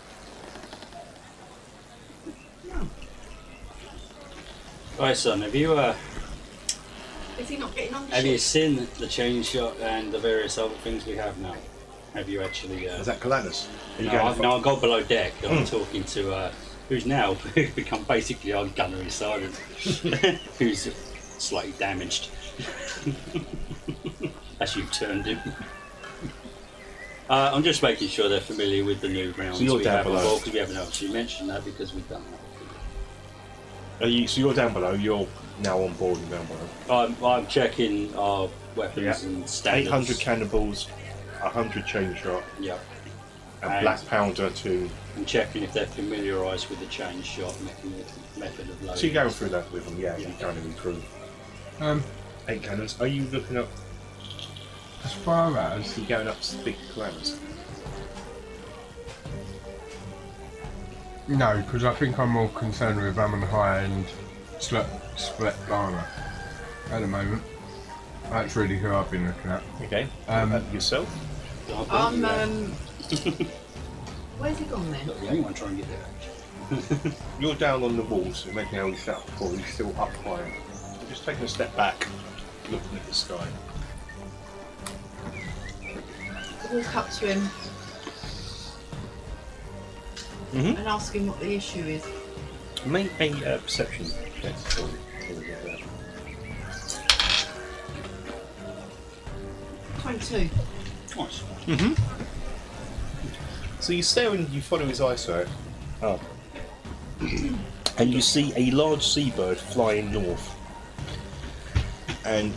Right, son, have you Is he not getting on the have you ship? seen the chain shot and the various other things we have now? Have you actually? Is that Calanis? Are you No, going I've got below deck. I'm talking to who's now become basically our gunnery sergeant, who's slightly damaged. As you've turned him. I'm just making sure they're familiar with the new grounds So you're we down have below. involved, because we haven't actually mentioned that because we've done that. So you're down below, you're now on board and down below. I'm checking our weapons Yeah. and standards. 800 cannonballs, 100 chain shot, Yeah. a And- black pounder to... I'm checking if they're familiarised with the chain shot method of loading. So you're going through that with them, yeah, you're going through 8 cannons. Are you looking up, As far as you're going up to the big cannons? no, because I think I'm more concerned with having high-end split armor at the moment. That's really who I've been looking at. Okay. Yourself? Where's he gone then? Not the only one trying to get there. You're down on the walls, so making how you felt before, you're still up high. So just taking a step back, looking at the sky. Walk up to him and ask him what the issue is. Make a perception check before we get there. 22. Nice. So you stare and you follow his eyesight up. And you see a large seabird flying north. And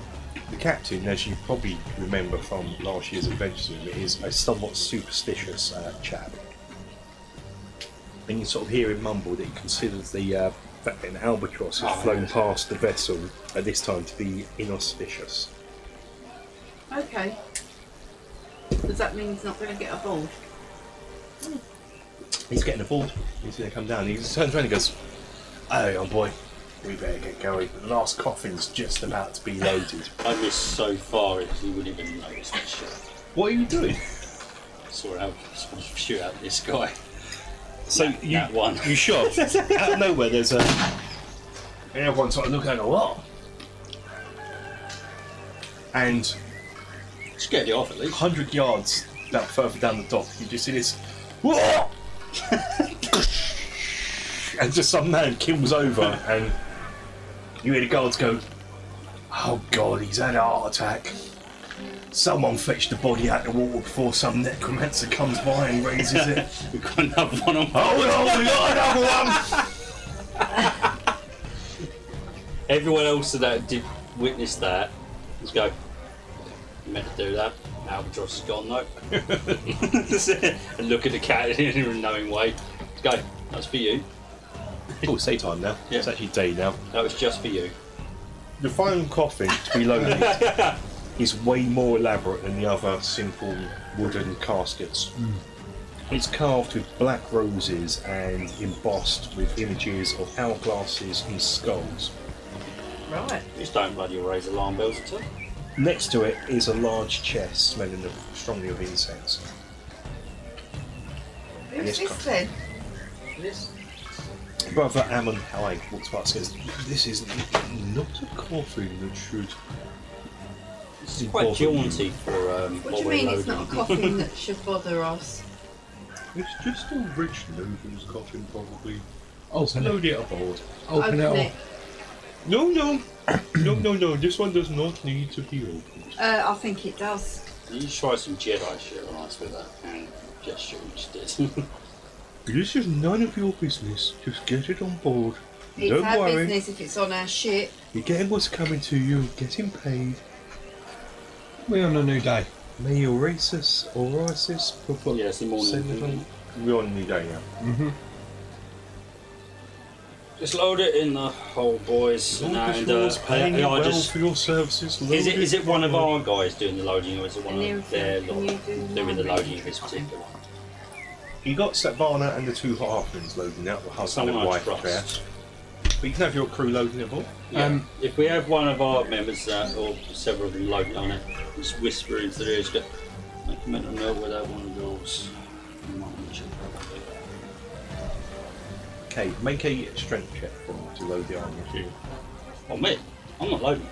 the captain, as you probably remember from last year's adventure, is a somewhat superstitious chap. And you sort of hear him mumble that he considers the fact that an albatross has flown past the vessel at this time to be inauspicious. Okay. Does that mean he's not going to get aboard? He's getting aboard. He's going to come down. He turns around and goes, "Oh, young boy, we better get going. The last coffin's just about to be loaded." I missed so far it he wouldn't even notice that shit. What are you doing? Saw out shoot out this guy. So That one. you shot out of nowhere. There's a. And everyone sort of look at it. What? And Scared you off at least. 100 yards Down further down the dock, you just see this, and just some man kills over, and you hear the guards go, "Oh God, he's had a heart attack. Someone fetch the body out of the water before some necromancer comes by and raises it." We've got another one on. Hold on, we got another one. Everyone else that did witness that, just go, "You meant to do that. Albatross is gone though." And look at the cat in a knowing way. Go, that's for you. Oh, it's daytime now. Yeah. It's actually day now. That was just for you. The final coffin to be loaded is way more elaborate than the other simple wooden caskets. It's carved with black roses and embossed with images of hourglasses and skulls. Right. Just don't bloody raise alarm bells at all. Next to it is a large chest smelling strongly of incense. Who's this then? This? Brother Ammon Haig walks past and says, "This is not a coffin that should..." This is quite jaunty for What do you mean it's not a coffin that should bother us? It's just a rich noble's coffin, probably. Open Load it aboard. Open it up. No, no, this one does not need to be opened. I think it does. You try some Jedi shit on us with that hand gesture you just did. This is none of your business. Just get it on board. It's Don't our worry. business if it's on our ship. You're getting what's coming to you. Getting paid. We're on a new day. May your races or Orisis. Yeah, it's the morning. We're on a new day now. Just load it in the hole, boys. All And, the yours paying you I well just, for your services. is it one of our guys doing the loading, or is it one And of their can you lot do doing the mine? loading of this particular one? You got Satvana and the two halflings loading out, the husband Someone and I wife trust. there. But you can have your crew loading it all. Yeah. If we have one of our members, or several of them loading on it, just whisper into their ears, go, "Make a mental note without one of yours." You might want to check that. Okay, make a strength check for them to load the army machine. Oh, me? I'm not loading.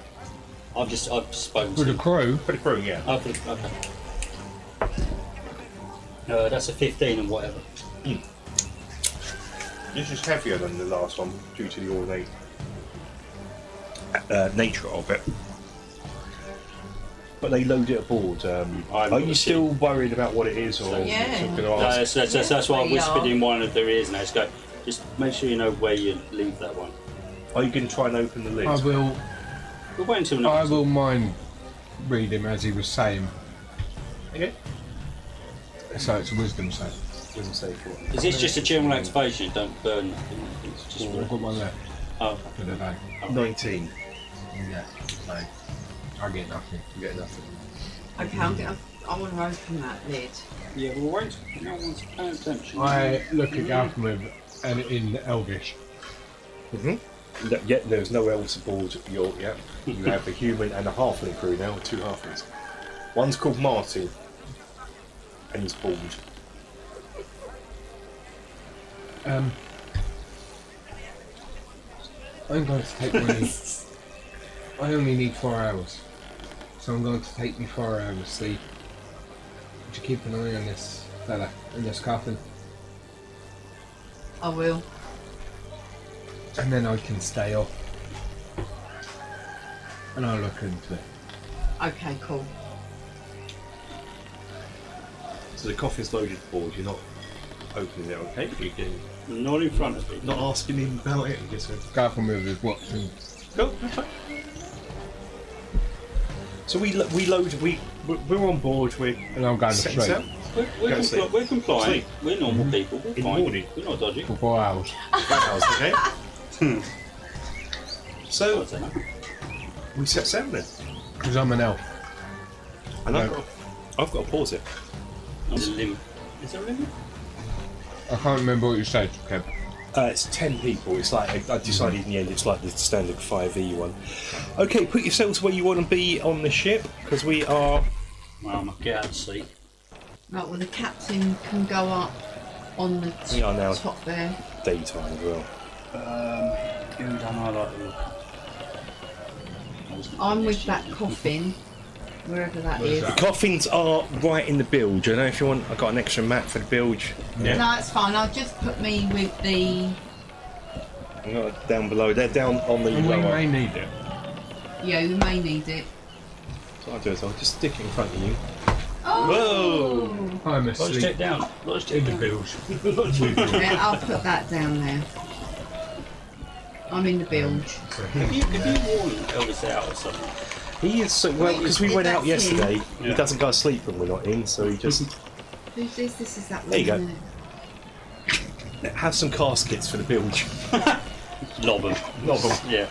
I've just spoken For to the crew, For the crew, yeah. Oh, okay. That's a 15 and whatever. This is heavier than the last one due to the ornate nature of it. But they load it aboard. Are you still worried about what it is, or Yeah. something to ask? That's why I we whispered are. in one of their ears now. Just go, just make sure you know where you leave that one. Are you going to try and open the lid? I will. We'll wait until I next. will mind read him as he was saying. Okay. So it's a wisdom save. Wisdom save for it. Is this just a general activation? Don't burn nothing. It's just I've got one left oh, for the day. 19. Yeah. So I get nothing. You get nothing. Okay, I want to open that lid. yeah. We'll wait. No one's paying attention. I look at Gartham and in Elvish. Yet there's no else aboard York yet. You have a human and a halfling crew now, two halflings. One's called Marty, and he's bald. I'm going to take my. I only need 4 hours, so I'm going to take me 4 hours. See, would you keep an eye on this fella in this coffin, I will. and then I can stay off, and I'll look into it. Okay, cool. So the coffin's loaded aboard. You're not opening it, okay? You can Not in front of me. not asking him about it. You just go, Gartham with his watching. go. That's fine. So we're on board. And I'm going to Setting sleep out. We're Go to sleep. we're compliant. Sleep. We're normal people. We're In the fine. morning. We're not dodgy. for 4 hours. House, okay? So I don't know. we set sail then, Because I'm an elf. and No. I've got to pause it. I'm a limb. Is there a limb? I can't remember what you said, Kev. It's 10 people. It's like I decided in the end. It's like the standard 5e one. Okay, put yourselves where you want to be on the ship because we are. Well, I'm get out of the seat. Right, well, the captain can go up on the We are now top there. daytime as well. Who done I like the look? I'm with that coffin. Wherever that Where's is. that? Coffins are right in the bilge. I don't know if you want. I got an extra map for the bilge. Yeah. No, it's fine. I'll just put me with the. I got it down below. They're down on the And we lower. may need it. Yeah, you may need it. So I'll do is I'll just stick it in front of you. Oh! I'm Let's asleep check down. Let's check in the down. bilge. Yeah, I'll put that down there. I'm in the bilge. Have you worn Elvis out or something? He is so well because we went out That's him. yesterday. He Yeah. doesn't go to sleep when we're not in, so he just Who's this? This is that one. There you go. isn't it? have some caskets for the bilge. Lob 'em. Lob 'em. Yeah.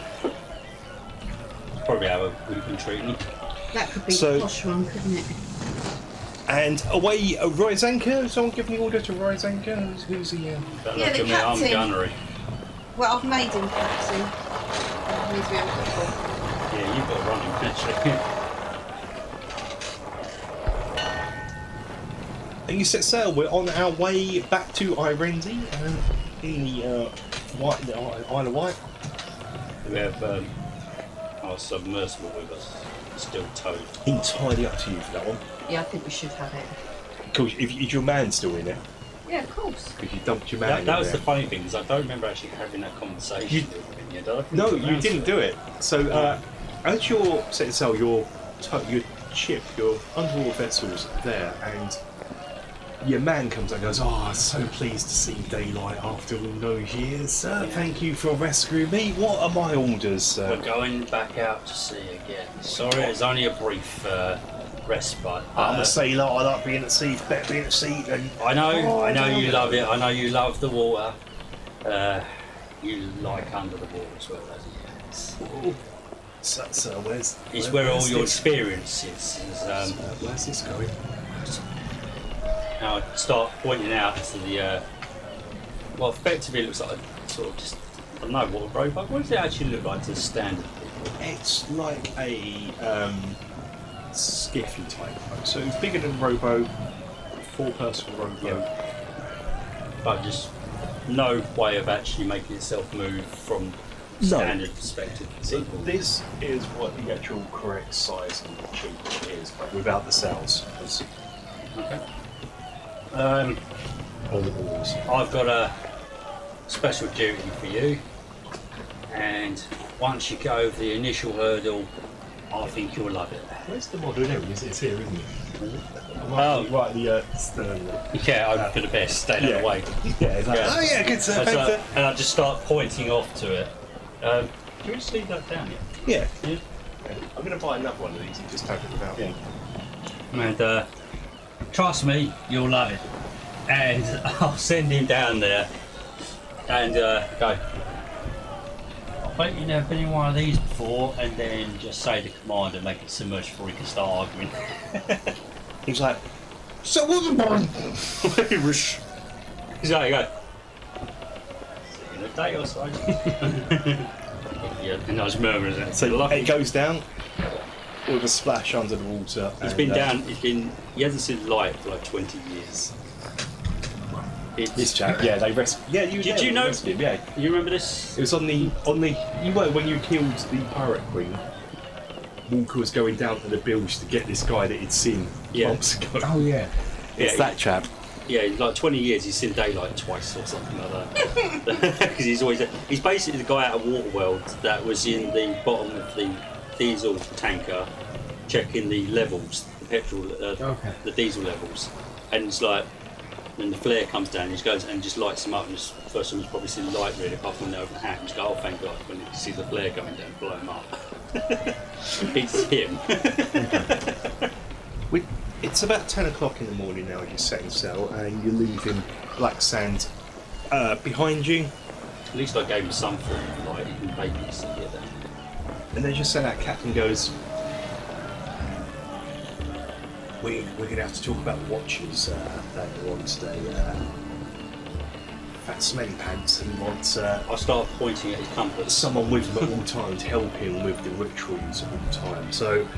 Probably how we've been treating them. That could be So- the posh one, couldn't it? And away, rise anchor. Someone give me order to rise anchor. Who's the? But Yeah, look the at me, I'm captain. gunnery. Well, I've made him captain. Needs to be able to Yeah, you've got to run him, actually. And you set sail. We're on our way back to Irendi in the Isle of Wight. We have our submersible with us, still towed. Entirely up to you for that one. Yeah, I think we should have it. Cool. Is your man still in it? Yeah, of course. Because you dumped your man. That in was there. the funny thing, is I don't remember actually having that conversation You- with him. Did I? No, you didn't do it. So, as you're setting sail, your ship, your underwater vessel's there, and your man comes and goes, "Oh, I'm so pleased to see daylight after all those years, sir. Thank you for rescuing me. What are my orders, sir?" We're going back out to sea again. Sorry, it's only a brief respite. I'm a sailor. I like being at sea. It's better being at sea than. I know you love it. I know you love the water. You like under the water as well, don't you? Sir, It's where all where's your this? experience is. Where's this going? Now I start pointing out to the. Well, effectively, it looks like a sort of just. I don't know what a rowboat. What does it actually look like to standard people? It's like a skiffy type boat. So it's bigger than a rowboat, 4-person rowboat. But just no way of actually making itself move from standard perspective. So this is what the actual correct size of the ship is, but without the sails. Okay. All the oars. I've got a special duty for you, and once you get over the initial hurdle, I think you'll love it. Where's the model now? It's here, isn't it? Oh. Right at the stern. Yeah, I'm for the best. Stay out of the way. Yeah, it's like, Yeah. oh yeah, good sir, So, thanks, sir. and I just start pointing off to it. Do you just leave that down yet? Yeah. Yeah. I'm going to buy another one of these and just have it without me. And trust me, you'll love it. And I'll send him down there and go. I bet you've never been in one of these before, and then just say the command and make it submerged before he can start arguing. He's like, so what's the point? He's like, go. See you in a day or so. Yeah, and I was murmuring it. So it goes down with a splash under the water. He's and, been down. He hasn't seen light for like 20 years. This chap, yeah, they rescued. Yeah, Did you know? rescued him, yeah, You remember this? it was on the. You were when you killed the pirate queen. Walker was going down to the bilge to get this guy that he'd seen months ago. Oh yeah. It's that chap. Yeah, in like 20 years he's seen daylight twice or something like that. Because he's basically the guy out of Waterworld that was in the bottom of the diesel tanker checking the levels, the petrol, the diesel levels. And it's like, when the flare comes down, he just goes and just lights him up. And just, first time he's probably seen light really, apart from the open hatch. Just go, oh thank God, when you see the flare coming down, blow him up. It's him. It's about 10 o'clock in the morning now. You're setting sail and you're leaving Blacksand behind you. At least I gave him some form of light, he can maybe see it then. And then just so that captain goes, we're going to have to talk about watches later on today. Fat smelly pants, and he wants I start pointing at his compass. someone with him at all times to help him with the rituals at all times. So,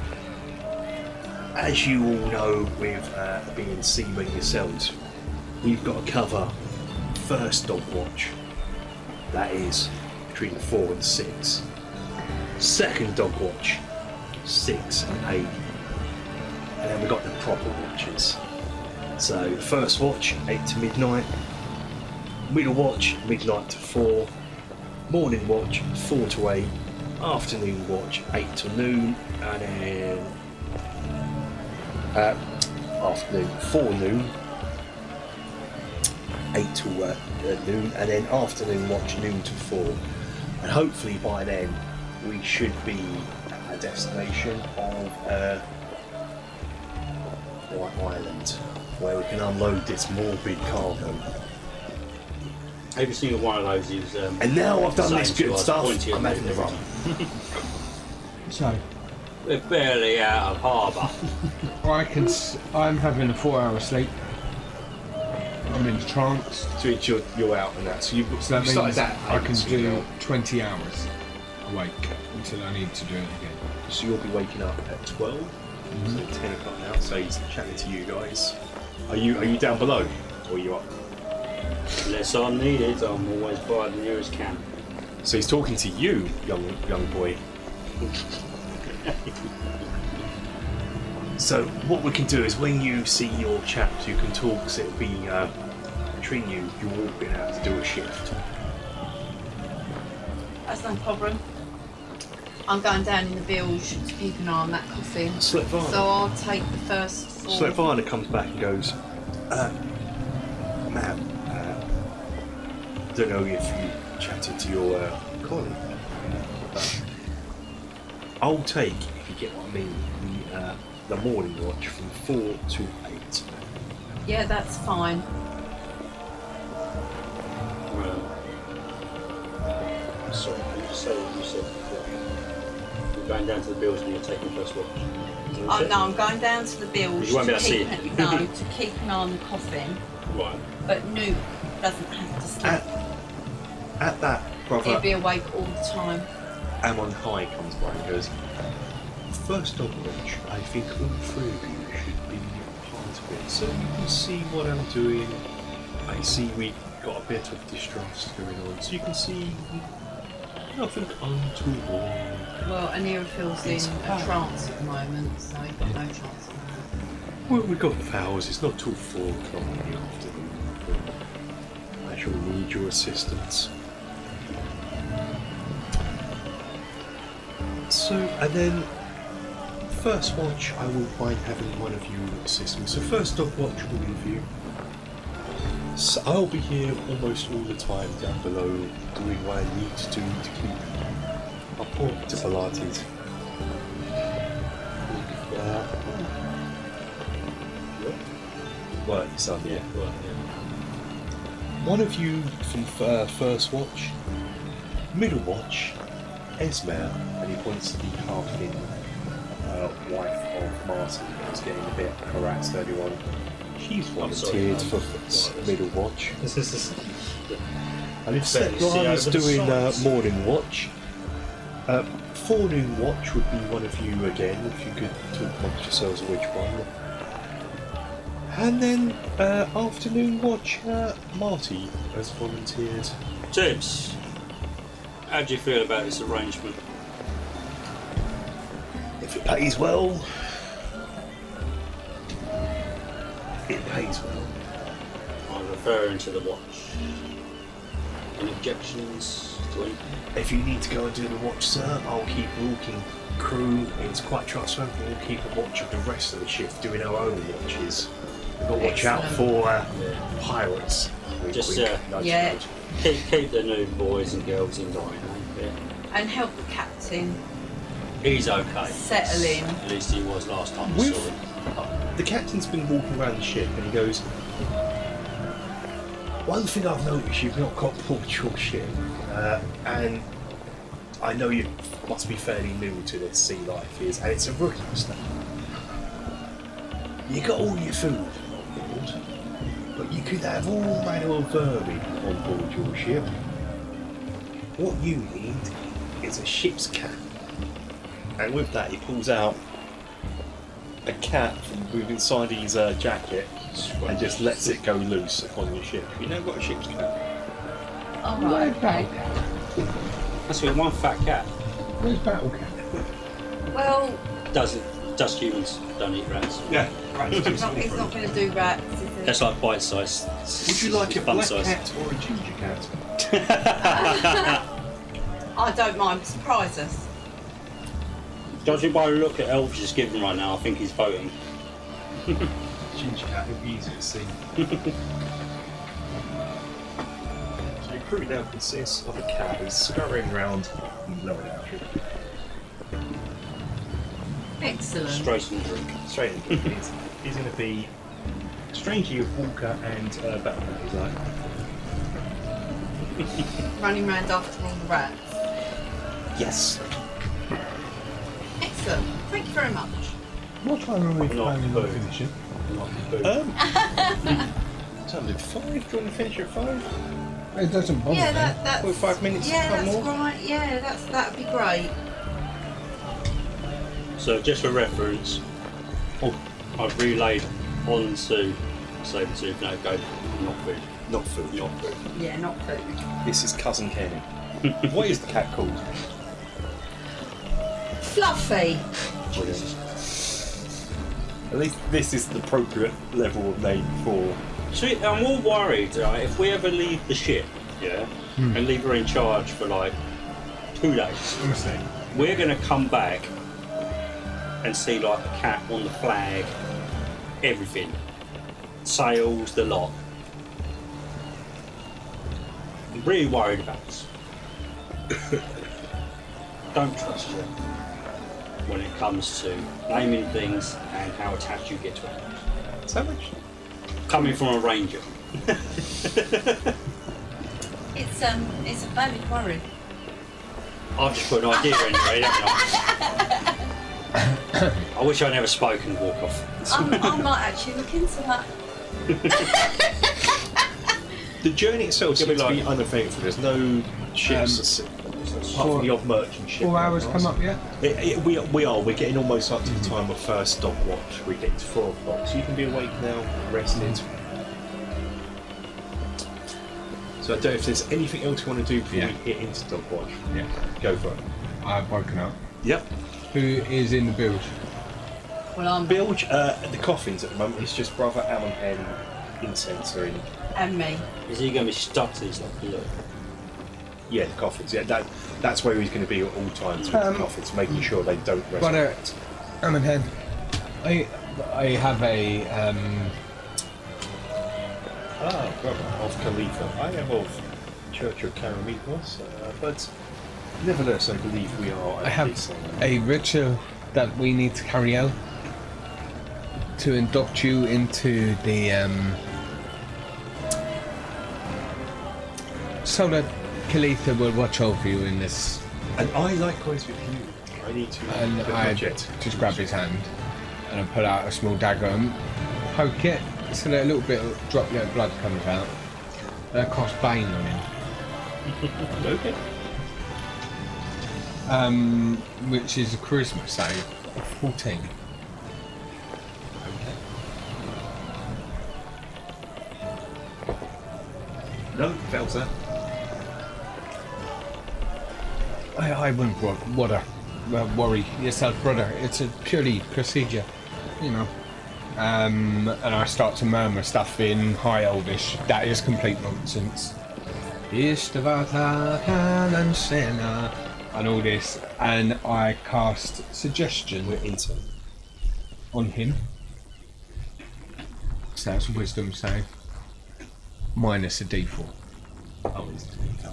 as you all know, with being seamen yourselves, we've got to cover first dog watch. That is between 4 and 6. Second dog watch, 6 and 8. and then we've got the proper watches. So the first watch, 8 to midnight. Middle watch, midnight to 4. Morning watch, 4 to 8. Afternoon watch, 8 to noon. And then afternoon, 4 noon. 8 to noon. And then afternoon watch, noon to 4. And hopefully by then we should be at a destination of White Island, where we can unload this morbid cargo. Every single one of those is. And now I've done this good stuff, I'm having to run. So, We're barely out of harbour. I'm having a 4-hour sleep. I'm in trance. So you're out and that. So you So that started means that. I can so you're do out. 20 hours awake until I need to do it again. So you'll be waking up at 12. So 10 o'clock now. So he's chatting to you guys. Are you down below, or are you up? Unless I'm needed, I'm always by the nearest camp. So he's talking to you, young boy. So what we can do is when you see your chaps, you can talk. So it'll be between you. You'll all be able to do a shift. That's no problem. I'm going down in the bilge to keep an eye on that coffin. Sletvana. So I'll take the first 4. Sletvana comes back and goes, ma'am, I don't know if you chatted to your colleague, but I'll take, if you get what I mean, the morning watch from 4 to 8. Yeah, that's fine. Sorry, you just said you're going down to the bills and you're taking the first watch. Is that what you No, I'm going down to the bilge You won't be to able to see keep it. to keep an eye on the coffin. said? Right. But Newt doesn't have to sleep. At that, He'll brother be awake all the time. Amon High comes by and goes, first of which, I think all 3 of you should be part of it, so you can see what I'm doing. I see we got a bit of distrust going on, so you can see nothing untoward. Well, Anira feels in It's a fine. trance at the moment, so he's got no chance of that. Well, we've got the hours, it's not till 4 o'clock in the afternoon. I shall need your assistance. So, and then, first watch, I will mind having one of you assist me. So, first dog watch will leave you. So, I'll be here almost all the time down below, doing what I need to do to keep my port to Pilates. Right, son, yeah. Right, One of you from first watch, middle watch, Esmer, and he points to the half-in wife of Martin who was getting a bit harassed earlier on. She's volunteered for middle watch. And if Svetlana's doing morning watch, forenoon watch would be one of you again, if you could talk amongst yourselves of which one. And then afternoon watch, Marty has volunteered. James, how do you feel about this arrangement? If it pays well, it pays well. I'm referring to the watch. Any objections to anything? If you need to go and do the watch, sir, I'll keep walking crew. It's quite trustworthy. We'll keep a watch of the rest of the shift doing our own watches. We've got to watch out for pirates. Wink, Just, wink, nudge, yeah. nudge. Keep the new boys and girls in line, eh? And help the captain He's okay. settle in. At least he was last time we saw him. The captain's been walking around the ship and he goes, one thing I've noticed, you've not got port your ship, and I know you must be fairly new to this sea life, and it's a rookie mistake. You got all your food on board, but you could have all manner of vermin on board your ship. What you need is a ship's cat. And with that, he pulls out a cat from inside his jacket and just lets it go loose upon your ship. You know, got a ship's cat. Oh, right, okay. That's been one fat cat. Where's Battle Cat? Well, Doesn't Just humans don't eat rats. Yeah. He's not going to do rats, is he? That's like bite size. Would you like a fun black size. cat or a ginger cat? I don't mind. Surprise us. Judging by the look at Elf just given right now, I think he's voting. Ginger cat would be easy to see. So your crew now consists of a cat who's scurrying around lower down. Excellent. Straight in the drink. Straight in. He's going to be strangely a Walker and Batman. He's like, Running round after all the rats. yes. Excellent. Thank you very much. What time are we Not planning on food. finishing? Not food. Time to 5. Do you want to finish at 5? It doesn't bother Yeah, me. that's... Well, 5 minutes, Yeah, not that's more. right. Yeah, that'd be great. So just for reference, I've relayed on to Sabretooth. No, go. Not food. Not food. Not food. Yeah, not food. This is Cousin Kenny. What is the cat called? Fluffy. At least this is the appropriate level of name for. See, I'm all worried, right, if we ever leave the ship, yeah, and leave her in charge for like 2 days, we're going to come back and see like a cat on the flag, everything. Sails, the lot. I'm really worried about this. Don't trust you when it comes to naming things and how attached you get to it. So much. Coming from a ranger. It's a valid worry. I've just put an idea in there, haven't I? I wish I'd never spoken walk off. I might actually look into that. The journey itself It'll be seems to be like- uneventful. There's no ships, apart from the odd merchant ship. 4 hours come up yet? We are. We're getting almost up to the time of first dog watch. We're getting to 4 o'clock, so you can be awake now, rested. So I don't know if there's anything else you want to do before we hit into dog watch. Yeah. Go for it. I've woken up. Yep. Who is in the bilge? Well, I'm Bilge, the coffins at the moment, it's just Brother Ammon and Incense are in. and me. Is he going to be stuck to these like look? Yeah, the coffins. Yeah, that's where he's going to be at all times with the coffins, making sure they don't resurrect. I'm in head. I have a Brother of Khalifa. I am of Church of Karamikos, but nevertheless, I believe we are. I have a ritual that we need to carry out to induct you into the so that Khalifa will watch over you in this. And I likewise with you. I need to. And the I budget. just grab his hand and I pull out a small dagger and poke it so that a little bit of droplet of blood comes out. That costs Bane on him. Okay. Which is a charisma save of 14. No, fails that. I wouldn't worry yourself, brother. It's a purely procedure, you know. And I start to murmur stuff in High Elvish. That is complete nonsense. Ishtivata Kalansena and all this, and I cast suggestion We're into. on him. So that's a wisdom save. Minus a d4. Oh, he's doing that.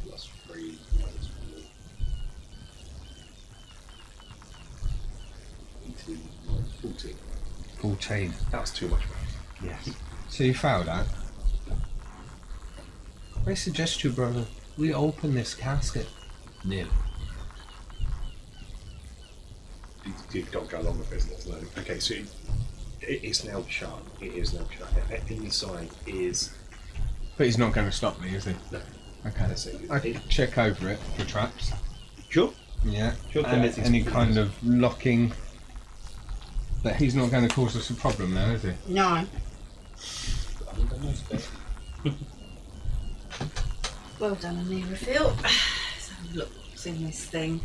Plus 3, minus 4. 18, minus 14. 14. That was too much. Yes. So you failed that. I suggest to you, brother, we open this casket. No. You've got to go along with business. No. Okay, so it is now shut. It is now shut. Inside is. But he's not going to stop me, is he? No. Okay. Let's see. I can check over it for traps. Sure. Yeah. Sure, And everything's any fine. kind of locking. But he's not going to cause us a problem now, is he? No. Well done, Anira Phil. Let's have a look. What's in this thing?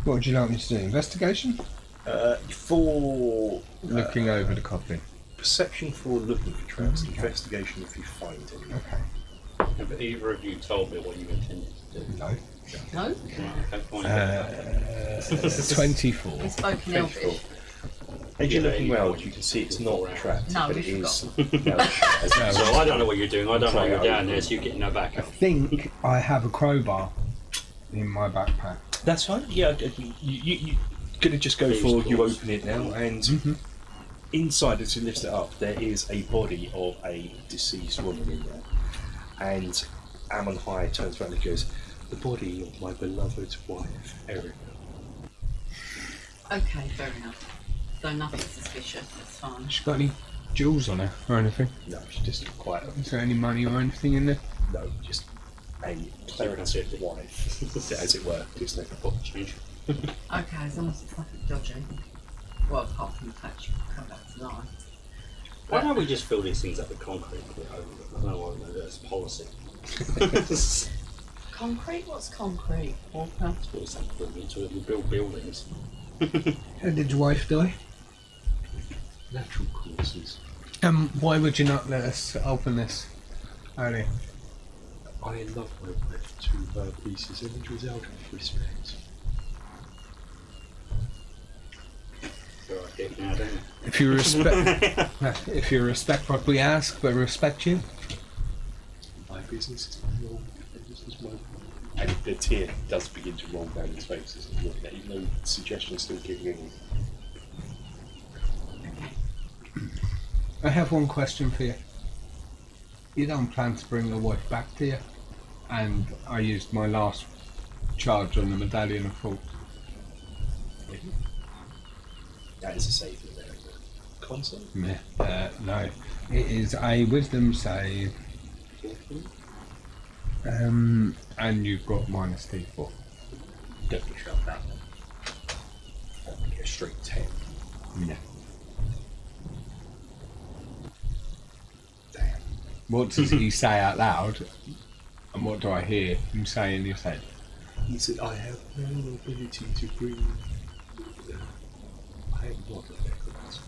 What would you like me to do? Investigation? For Looking over the coffin. perception for looking for traps, investigation if you find any. Okay. Have either of you told me what you intended to do? No. No? Okay, fine. 24. He's spoken Elvish. As you're Yeah, looking you round, got you can see it's before not hours. trapped, No, but we it is. So I don't know what you're doing. I don't know Try you're it down over. there, so you're getting no back I up. think I have a crowbar in my backpack. That's fine. Yeah, you gonna just go These for you doors. open it now, and inside, as you lift it up, there is a body of a deceased woman in there, and Ammon High turns around and goes, "The body of my beloved wife, Erica." Okay, fair enough. So nothing suspicious, that's fine. She got any jewels on her or anything? No, she's just quite. Is there any money or anything in there? No, just a cleric's wife, as it were. Just like a pocket change. Okay, as long as it's nothing dodgy. Well, apart from the fact you can come back to life. Why don't we just fill these things up with concrete? I don't know why that's policy. Concrete? What's concrete? Walker? Put something into it and build buildings. How did your wife die? Natural causes. Why would you not let us open this earlier? I love my wife to pieces, and it was out of respect. So I did now, don't you? If you respect what we ask, but respect you. My business is my role. This is my. And the tear does begin to roll down his face as he's looking at it, even though the suggestion's still kicking in. I have one question for you. You don't plan to bring your wife back, do you? And I used my last charge on the medallion of fault. That is a save in there. Console? No, it is a wisdom save. And you've got minus D4. Definitely shove that one. That'd be a straight 10. Yeah. Damn. What does he say out loud? And what do I hear him say in his head? He said, I have no ability to bring. I am not a necromancer.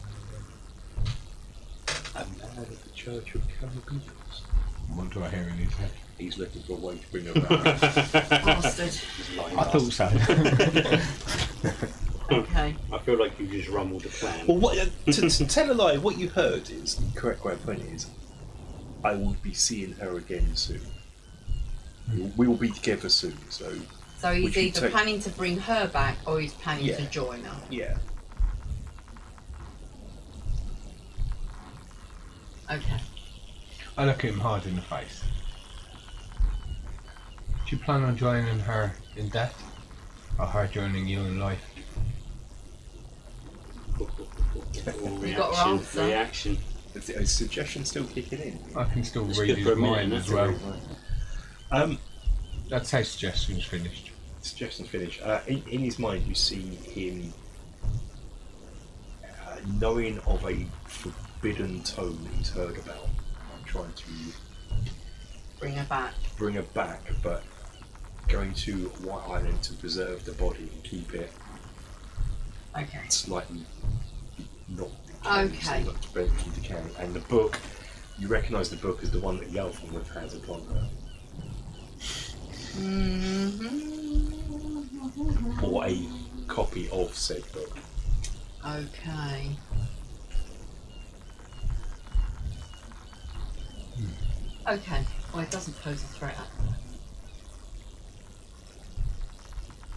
A man of the Church of Caribbeans. What do I hear in his head? He's looking for a way to bring her back. Bastard. I thought so. Okay. I feel like you just rumbled a plan. Well, what, to tell a lie, what you heard is, the correct way of putting it is, I will be seeing her again soon. We will be together soon, so So he's Would you either take- planning to bring her back or he's planning Yeah. to join her. yeah. Okay. I look at him hard in the face. Do you plan on joining her in death? Or her joining you in life? You got her answer. Reaction. Is the suggestion still kicking in? I can still It's read good for his a minute, mind isn't as it? well. I'd say suggestion's finished. Suggestion's finished. In his mind, you see him knowing of a forbidden tome that he's heard about, trying to Bring her back. bring her back, but going to White Island to preserve the body and keep it Okay. slightly not Okay. so not to keep the can. And the book, you recognise the book as the one that Yalfin would have had upon her, Mm-hmm. or a copy of said book. Okay. Okay. Well, it doesn't pose a threat.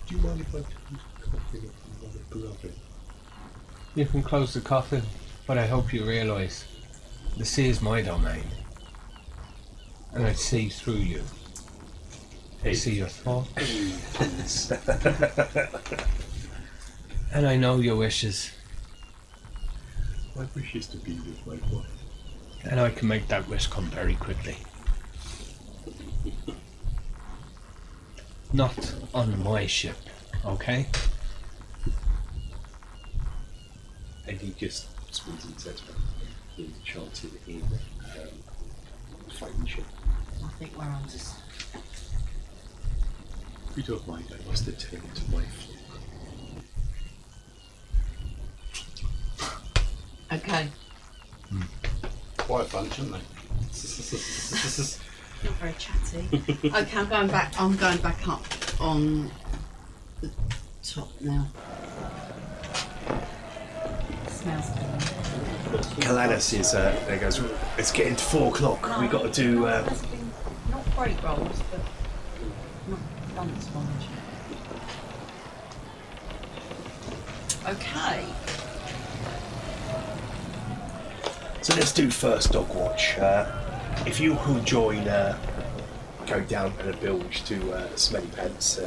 Do you mind if I close the coffin of my beloved? You can close the coffin, but I hope you realise the sea is my domain. And I see through you. I see your thoughts. And I know your wishes. My wish is to be with my wife. And I can make that wish come very quickly. Not on my ship, okay? And he just spins and says, enchanted in friendship. I think we're on to. If you don't mind, I must attend to my flock. Okay. Quite a bunch, aren't they? Not very chatty. Okay, I'm going back up on the top now. Smells good. Caladus is there goes. It's getting to 4 o'clock. We got to do. There's been not great rolls, but not done sponge. Okay. So let's do first dog watch. If you could join, go down in a bilge to Smelly Pants.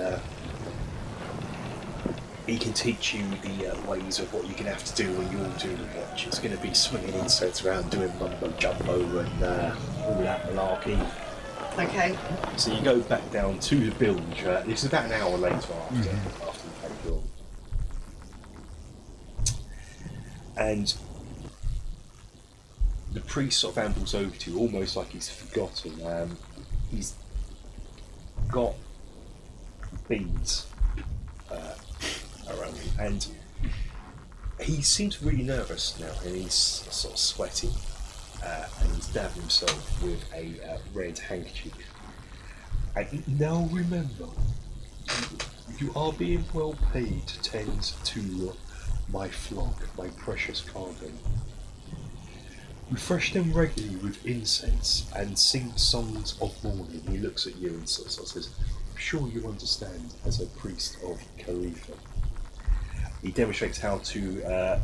He can teach you the ways of what you're going to have to do when you're doing the watch. It's going to be swinging inserts around, doing mumbo jumbo and all that malarkey. Okay. So you go back down to the bilge. This is about an hour later after you've had your. And the priest sort of ambles over to you, almost like he's forgotten. He's got beads around him, and he seems really nervous now, and he's sort of sweating, and he's dabbing himself with a red handkerchief. And now remember, you are being well paid to tend to my flock, my precious cargo. Refresh them regularly with incense and sing songs of mourning. He looks at you and sort of says, I'm sure you understand as a priest of Khalifa. He demonstrates how to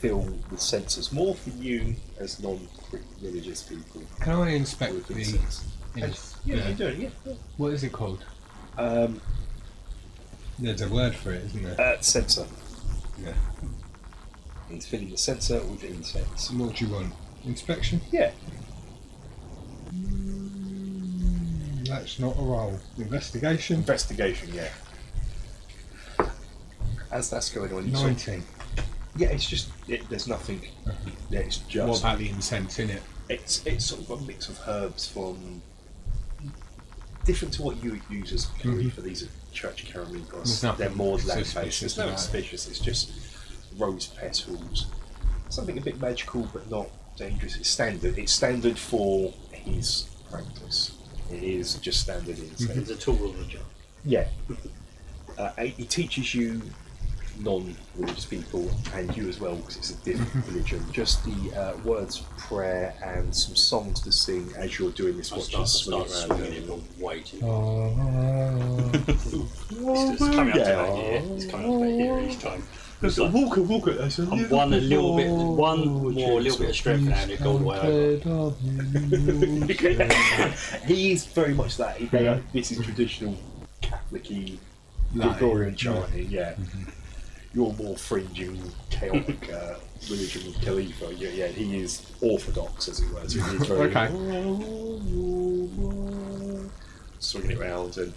fill the censers, more for you as non-religious people. Can I inspect with the... incense. Yeah, you do it, yeah. What is it called? There's a word for it, isn't there? Censer. Yeah. He's filling the censer with incense. And what do you want? Inspection? Yeah. That's not a roll. Investigation? Investigation, yeah. As that's going on, you 19. yeah, it's just there's nothing. Yeah, it's just. What about the incense in it? It's sort of a mix of herbs from different to what you would use as curry for these church caramicos. They're more land-based. It's no suspicious. It's just rose petals, something a bit magical but not dangerous. It's standard. It's standard for his practice. It is just standard incense. It's a tool of the job. Yeah. He teaches you non-religious people, and you as well, because it's a different religion, just the words of prayer and some songs to sing as you're doing this. I Watch start swinging swinging it, around. but way too It's coming up to that here. It's coming up to here each time. It's like, Walker, that's a I'm one little bit of strength now and you go all the way over. He's very much that. This is traditional Catholic-y Gregorian chanting, yeah. You're more fringing, chaotic religion with Khalifa. Yeah, he is orthodox, as it were. So he is very swinging it round and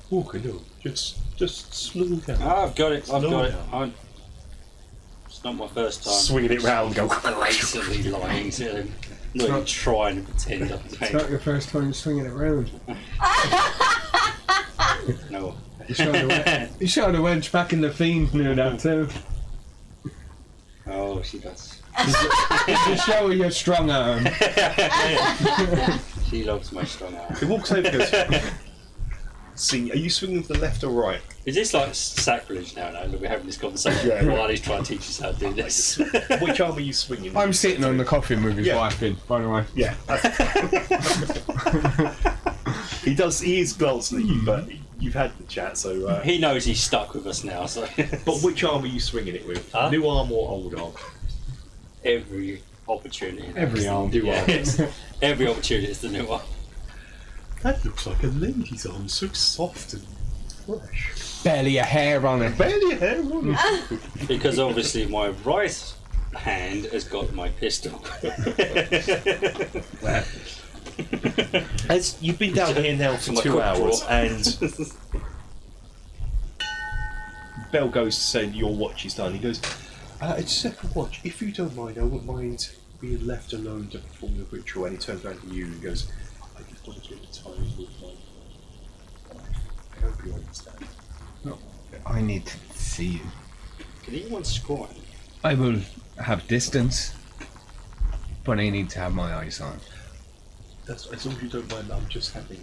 Walker, no, just slow down. I've got it. It's not my first time. Swinging it round, go. Blatantly lying to him. Not even trying to pretend I'm It's not your first time swinging it round. No. You shot a wench back in the fiend knew that too. Oh, she does. To show her you're strong arm. She loves my strong arm. He walks over and goes, sing, are you swinging to the left or right? Is this like sacrilege now that we're having this conversation while he's trying to teach us how to do this? Which arm are you swinging? I'm sitting on the coffin with his wife in, by the way. Yeah. He is glancing at you, but you've had the chat, so... He knows he's stuck with us now, so... But which arm are you swinging it with? Huh? New arm or old arm? Every opportunity. Every arm. Every opportunity is the new arm. That looks like a lady's arm, so soft and fresh. Barely a hair on it. Barely a hair on it. Because obviously my right hand has got my pistol. As you've been down here now for 2 hours, and Bell goes to say your watch is done. He goes, it's second watch. If you don't mind, I wouldn't mind being left alone to perform the ritual. And he turns around to you and goes, I just want to get the time with my wife. I hope you understand. No, I need to see you. Can anyone squat? I will have distance. but I need to have my eyes on. That's, as long as you don't mind, I'm just happy.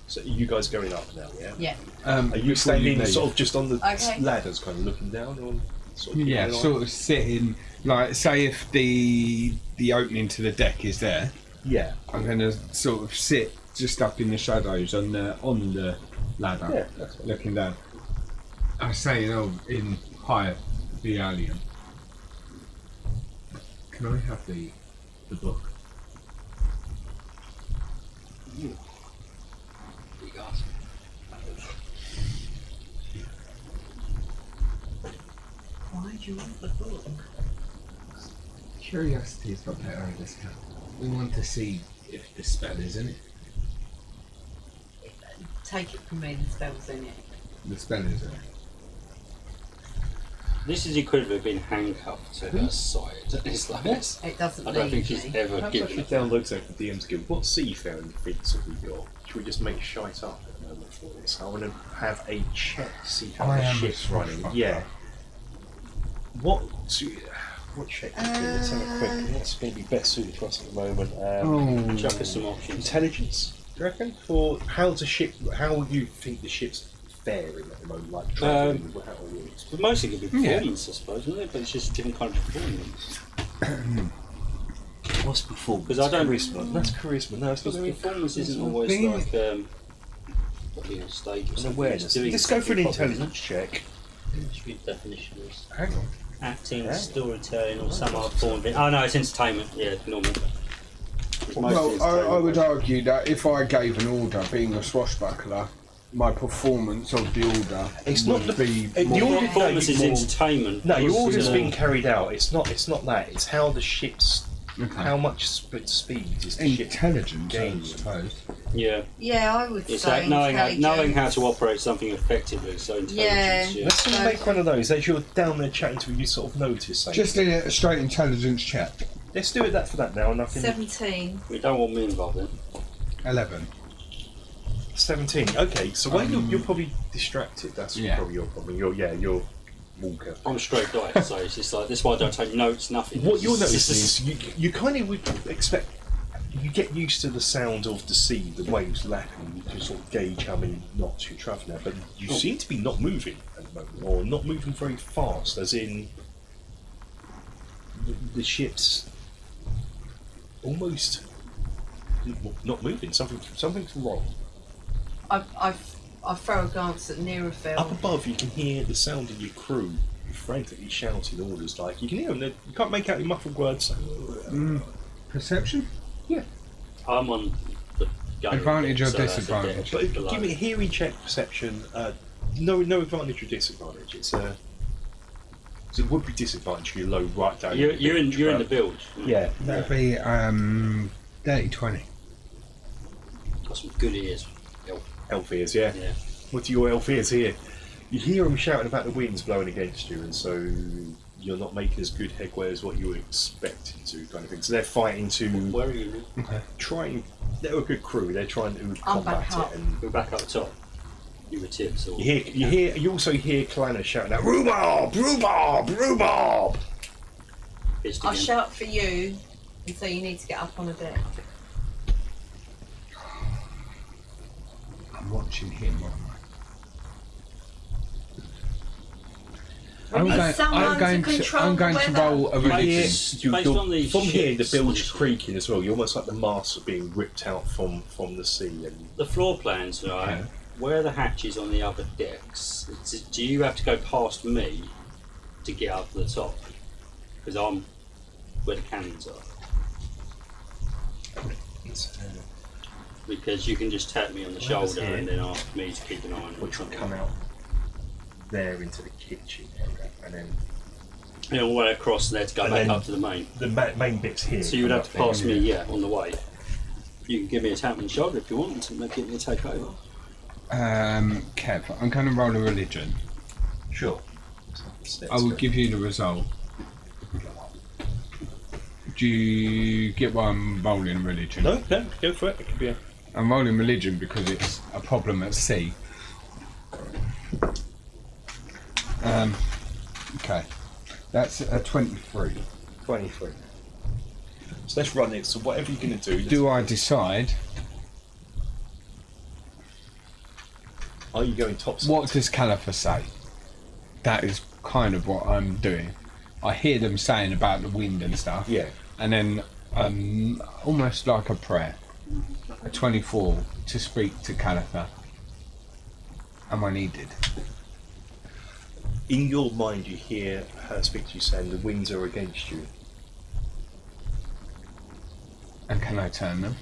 So you guys going up now, yeah? Yeah. Are you Before standing leave. sort of just on the Okay. ladders, kind of looking down, or sort of Yeah, keeping an eye? sort of sitting. Like, say if the opening to the deck is there, Yeah. I'm gonna sort of sit just up in the shadows on the ladder, Yeah, that's fine. looking down. I say in Hyatt the alien. Can I have the book? Why do you want the book? Curiosity's got better at this count. We want to see if the spell is in it. Take it from me, the spell's in it. The spell is in it. This is equivalent of being handcuffed to her side. It's like this. It doesn't I don't think leave she's me. ever Perhaps I given should it. download something for DM's Guild. What seafaring feats have we got? Should we just make shite up at the moment for this? I want to have a check to see how I the am a ship's running. swashbuckler. Yeah. What check? Let's have a quick. What's going to be best suited for us at the moment? Chuck us some options. Intelligence, do you reckon? For how you think the ship's faring at the moment? Like traveling, how are you? But mostly going to be performance, I suppose, isn't it? But it's just a different kind of performance. What's performance? Because I don't- charisma. That's charisma. No, it's not Because very performance isn't always Being- like being on stage or an something. awareness. It's doing Let's go for an something properly. intelligence check. Should be definition is Hang on. acting, Yeah. storytelling, or some art form. Oh no, it's entertainment. Yeah, normal. It's mostly Well, I would entertainment. argue that if I gave an order, being a swashbuckler, my performance of the order It's would not the- be the more- order- Performance is more- entertainment. No, your order's It's, been carried out. It's not that. It's how the ship's. Okay. How much speed is the ship? intelligence, I Gain. suppose. Yeah, Yeah, I would it's say like knowing intelligence. how to operate something effectively. So intelligence. Yeah. Let's just make one of those. As you're down there chatting to, you sort of notice something. Just a straight intelligence check. Let's do it that for that now, and I can. 17. We don't want me involved then. 11. 17. Okay, so when you're probably distracted, that's Yeah. probably your problem. You're Walker. I'm a straight guy, so it's just like this. Is why I don't take notes. Nothing. What you're It's noticing just- is you kind of would expect. You get used to the sound of the sea, the waves lapping. You can sort of gauge how many knots you're travelling at, but you seem to be not moving at the moment, or not moving very fast. As in, the ship's almost not moving. Something's wrong. I throw a glance at Nerophil. Up above, you can hear the sound of your crew frantically shouting orders. Like you can hear them. You can't make out your muffled words. Perception? I'm on the go Advantage or so that's a disadvantage? bit But below. give me a hearing check, perception. No advantage or disadvantage. It's a. So it would be disadvantage if you're low right down. You're in the build. Yeah. That'd be dirty 20. Got some good ears. Elf ears, yeah. Yeah. What do your elf ears hear? You hear them shouting about the winds blowing against you, and so you're not making as good headway as what you were expecting to, kind of thing. So they're fighting to Where are you? try and. They're a good crew. They're trying to I'm back combat up. it, and We're back up top. You were tips or you also hear Kalana shouting out, "Rhubarb! Rhubarb! Rhubarb!" pissed I again. shout for you and say you need to get up on a deck. I'm watching him, aren't We I'm need going, someone I'm going to to, control I'm going the to weather. roll a Based- religion. Based on the from here, the ships, bilge obviously. creaking as well. You're almost like the masts are being ripped out from the sea. And The floor plans, right? Okay. Where are the hatches on the other decks? Do you have to go past me to get up to the top? Because I'm where the cannons are. Because you can just tap me on the shoulder here. and then ask me to keep an eye on it. which will come out there into the kitchen area, and then And all the way across there to go And back then- up to the main. the main bits here. So you would come have to up pass there. me, yeah, on the way. You can give me a tap on the shoulder if you want to give me a take over. Kev, I'm going to roll a religion. Sure. I will give you the result. Do you get why I'm rolling a religion? No, go for it. It could be a. I'm rolling religion because it's a problem at sea. Okay. That's a 23. 23. So let's run it. So whatever you're going to do. Do I decide? Are you going tops? What does Califer say? That is kind of what I'm doing. I hear them saying about the wind and stuff. Yeah. And then almost like a prayer. A 24 to speak to Califer. Am I needed? In your mind, you hear her speak to you saying the winds are against you. And can I turn them?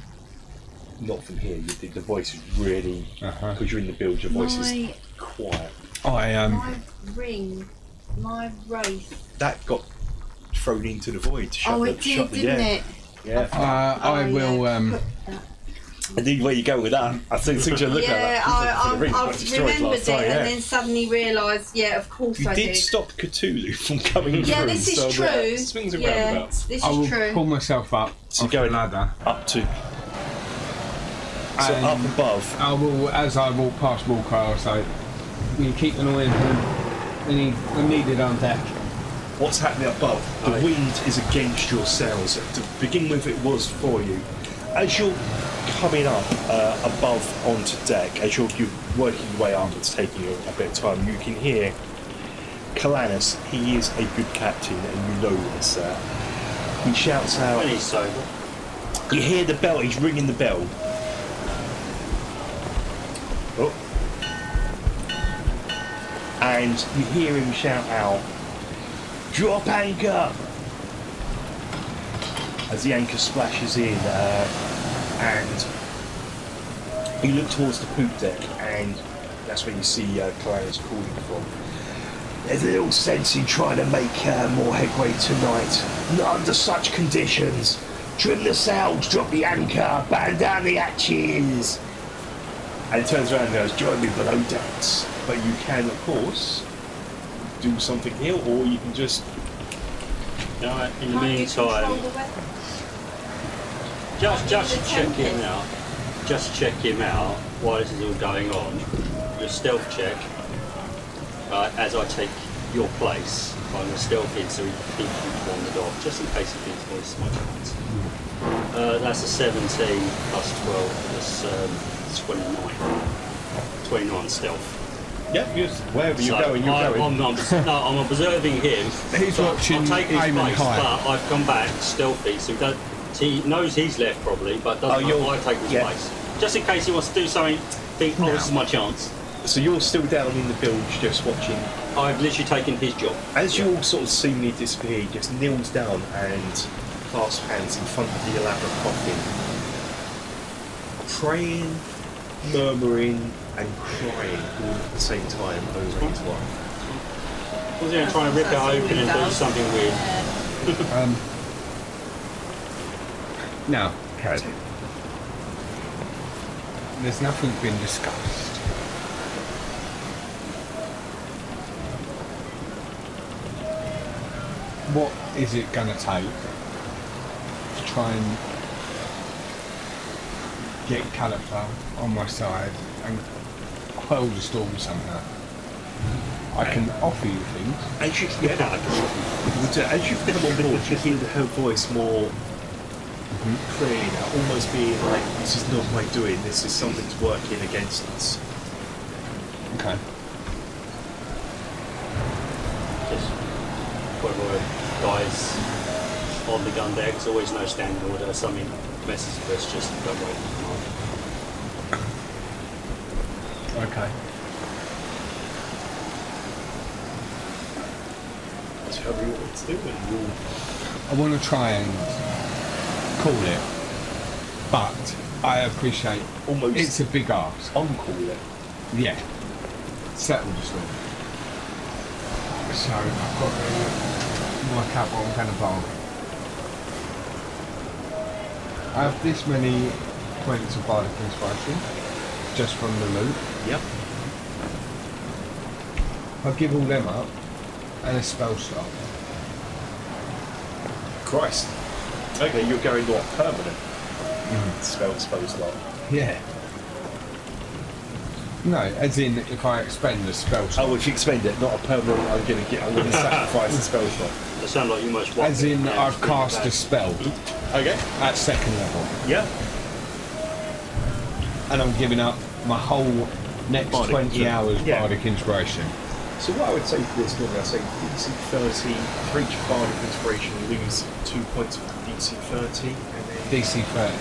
Not from here. The voice is really Uh-huh. because you're in the build. Your voice is My- quiet. My ring, my wraith. That got thrown into the void. To shut Oh, the, it shut did, the didn't yeah. it? Yeah. I will. Put that. Indeed, where you go with that? I think you look Yeah, at that. I've remembered it and then suddenly realised, yeah, of course You I did did. stop Cthulhu from coming Yeah, through. this is so true. Swings and Yeah, roundabouts. this I will is true. pull myself up So off you're the going ladder. up to. So And up above. I will, as I walk past Walker, I'll say, "Will you keep an eye on him? I'm needed on deck." What's happening above? The Aye. wind is against your sails. To begin with, it was for you. As you're coming up above onto deck, as you're working your way up, it's taking you a bit of time. You can hear Calanus. He is a good captain, and you know this. He shouts out. When he's sober. You hear the bell. He's ringing the bell. Oh. And you hear him shout out, "Drop anchor!" As the anchor splashes in, and you look towards the poop deck, and that's where you see Calanus calling from. There's little sense in trying to make more headway tonight. Not under such conditions. Trim the sails, drop the anchor, batten down the hatches. And he turns around and goes, "Join me below decks." But you can, of course, do something here, or you can just. Right, in the Can't you control meantime, the weather? just the check him tempest? out. Just check him out while this is all going on. Your stealth check. As I take your place, I'm going to stealth in so he keeps you wandered off, just in case he thinks voice my chance. That's a 17 plus 12 plus 29. 29 stealth. Yep, wherever you're So going, you're going. I'm observing him. He's So watching, I'll take his aiming place, high. but I've come back stealthy, so he knows he's left probably, but doesn't you're- know I take his yeah. place. Just in case he wants to do something, think, oh, this is my chance. So you're still down in the bilge, just watching. I've literally taken his job. As you all sort of seemingly disappear, he just kneels down and clasps hands in front of the elaborate coffin, praying, murmuring, and crying all at the same time over his wife. I was going to try and rip it open and do something weird. Now, okay. There's nothing been discussed. What is it going to take to try and get Califer on my side and hold the storm somehow? I can offer you things. As you as you come on board, you hear her voice more clearly now, almost being like, "This is not my doing. This is something's working against us." Okay. Just whatever guys on the gun deck, there's always no standing order. Something messes with us, just don't wait. Okay. Whatever you want to do, and you'll I want to try and call it, but I appreciate almost it's a big ask. uncall it. Yeah. Settle the storm. So I've got to work out what I'm going to bargain. I have this many points of bardic inspiration, just from the loot. Yep. I'll give all them up, and a spell slot. Christ. Okay, you're going not permanent. Spell slot. Yeah. No, as in if I expend the spell slot. Oh, if you expend it, not a permanent. I'm going to sacrifice the spell slot. The sound like you almost want As it in, now, I've it's really cast bad. a spell Okay. at second level, Yeah. and I'm giving up my whole next Bardic 20 inspiration. hours Yeah. bardic inspiration. So what I would say for this normally, I say DC 30, for each bardic inspiration, lose 2 points of DC 30, and then DC 30,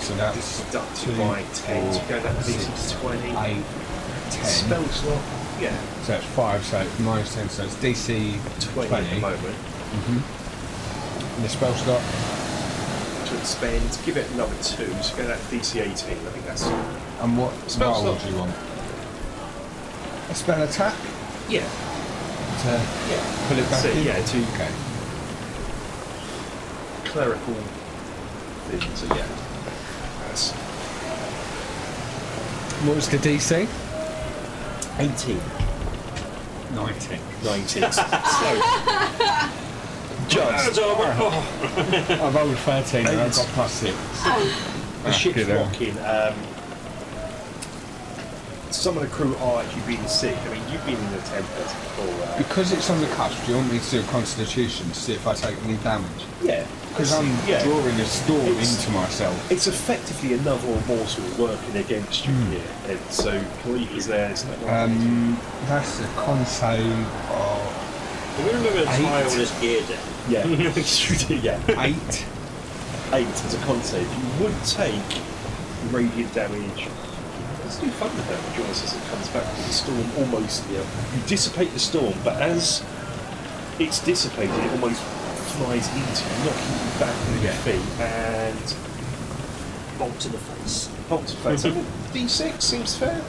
so that's deducted by 10 to go down to DC 20. 8, 10. Spell slot, yeah, So that's 5, so it's minus 10, so it's DC 20 at the moment. And the spell slot, To expend, give it another 2, so go down to DC 18. I think that's. and what Spell roll slot. do you want? A spell attack Yeah, to yeah. pull it back So, in? yeah, to Okay. clerical things, so yeah. That's What was the DC? 18. 19. 19. So, just. I rolled 13 and I got plus 6. The ship's good, rocking. Some of the crew are actually being sick. I mean, you've been in the Tempest before. Because it's on the cusp, do you want me to do a constitution to see if I take any damage? Yeah. Because I'm yeah. drawing a storm It's- into myself. It's effectively another immortal working against you here. And so, Khalid is there. It's not That's a con save of Can we remember to tie 8. all this gear down? yeah. yeah. 8. 8 as a con save. You would take radiant damage. Let's do thunder damage almost as it comes back with the storm almost. Yeah. You dissipate the storm, but as it's dissipated, it almost flies into you, knocking you back with your feet, and Bolt to the face. bolt to face. So, D6 seems fair.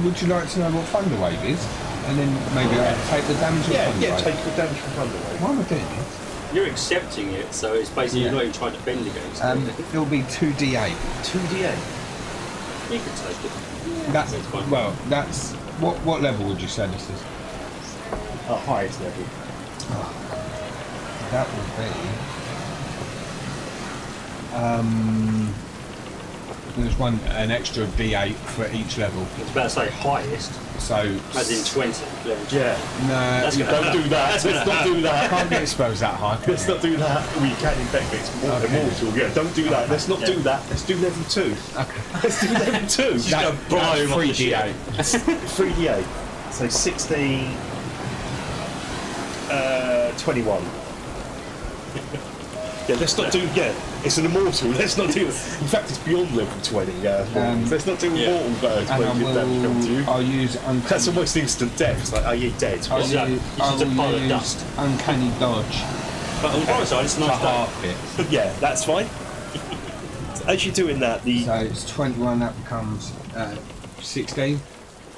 Would you like to know what Thunder Wave is? And then maybe I'll take the damage of Thunder Yeah, Wave? take the damage from thunder wave. Why am I doing this? You're accepting it, so it's basically you're not even trying to bend against it. It'll be 2d8. 2d8. You can take it. That's That's fine. well. That's what level would you say this is? Highest level. That would be. There's an extra d8 for each level. I was about to say highest, So as in 20. Yeah. no, That's gonna Don't do that. Let's not do I that. can't get spells that high. Let's not do that. We can in fact, but it's more Okay. immortal. Yeah, don't do that. Let's not do that. Let's do level 2. Okay. Let's do level 2. That, blow that's him off the 3d8. 3d8. So 16, 21. Yeah, let's not do. Yeah, it's an immortal. Let's not do. In fact, it's beyond level 20. Let's not do yeah. immortal birds And when you damage come to you. I'll use uncanny. That's almost instant death. It's like, are you dead? I'll What's that? use, It's just a pile of dust. uncanny dodge But on the bright side, it's a to nice day. half it. Yeah, that's fine. As you're doing that, the So it's 21. That becomes 16.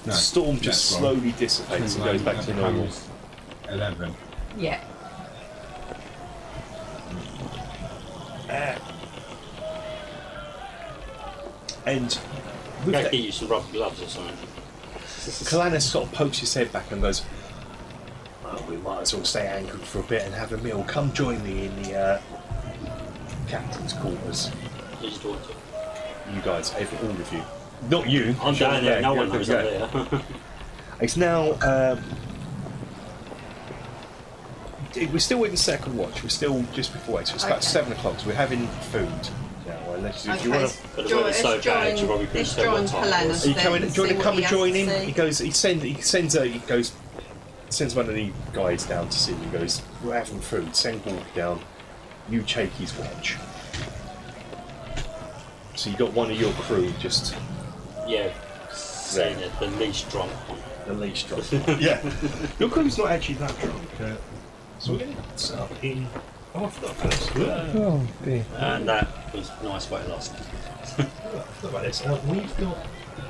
No, storm just that's wrong. slowly dissipates and goes 21, back that to normal. becomes 11. Yeah. And You with gotta that, get you some rubber gloves or something. Kalanis sort of pokes his head back and goes, well, we might as well stay anchored for a bit and have a meal. Come join me in the captain's quarters. Who's your daughter? You guys, all of you. Not you. I'm Sure, down there, no yeah, one yeah, knows yeah. I'm there. It's now. We're still in the second watch. We're still just before 8, so it's about Okay. 7 o'clock. So we're having food now. Unless you, do you Okay. want to. But the weather's so bad, you probably couldn't Let's tell what join time it was. Kalanis Are you coming? then, Do you want see to what come and has join to him? see. He goes. Sends one of the guys down to see him. He goes, we're having food. Send Walker down. You take his watch. So you got one of your crew just Yeah, saying it, the least drunk one. the least drunk. Yeah, your crew's not actually that drunk. So we're going to set up in. Oh, I forgot first. Oh dear. And that was a nice way of last night. I forgot about this. We've got.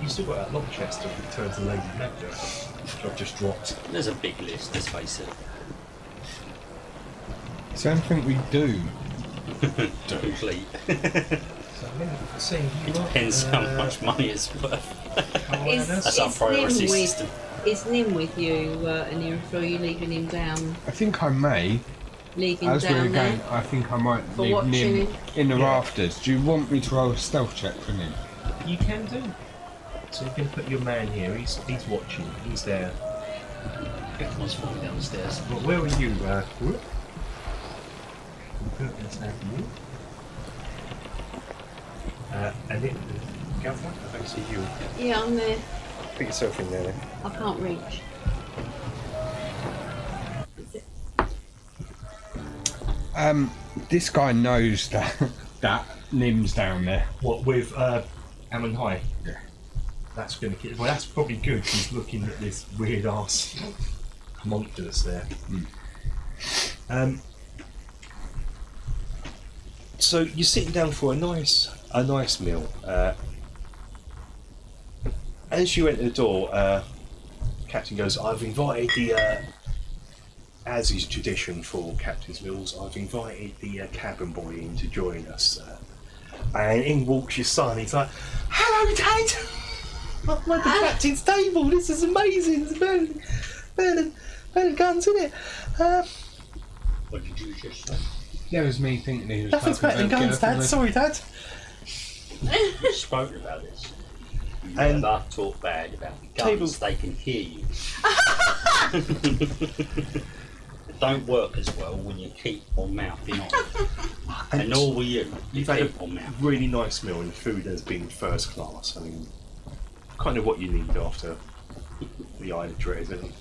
You still got that long chest of Return to Lady Nectar, which I've just dropped. There's a big list, let's face it. Is there anything we do? Complete. So I'm going to say you Depends how much money it's worth. Is, That's our is priority Nim with, system. is Nim with you, Anira, or are you leaving him down? I think I may. Leaving As we're down going, there? I think I might For leave watching Nim him? in the Yeah. rafters. Do you want me to roll a stealth check for Nim? You can do. So you can put your man here. He's watching. He's there. Everyone's falling down the stairs. Well, where are you? Let's have more. And it, Gavin, I don't see you. Yeah, I'm there. Put yourself in there then. I can't reach. This guy knows that Nim's down there. What, with Ammon High? Yeah. That's going to keep. Well, that's probably good. He's looking at this weird ass monster that's there. So you're sitting down for a nice meal. As you enter the door, Captain goes, "I've invited the." As is tradition for captain's meals, I've invited the cabin boy in to join us. And in walks your son. He's like, "Hello, Dad! I'm at the captain's table. This is amazing. It's burning guns, isn't it?" What did you just say? That was me thinking he was Nothing's talking better than about guns, Dad. girlfriend. Sorry, Dad. We've spoken about this. You And- never talk bad about the guns. Tables- They can hear you. It don't work as well when you keep on mouthing on. And nor will you. You've had keep a on mouthing. really nice meal, and the food has been first class. I mean, kind of what you need after the Isle of Dread, and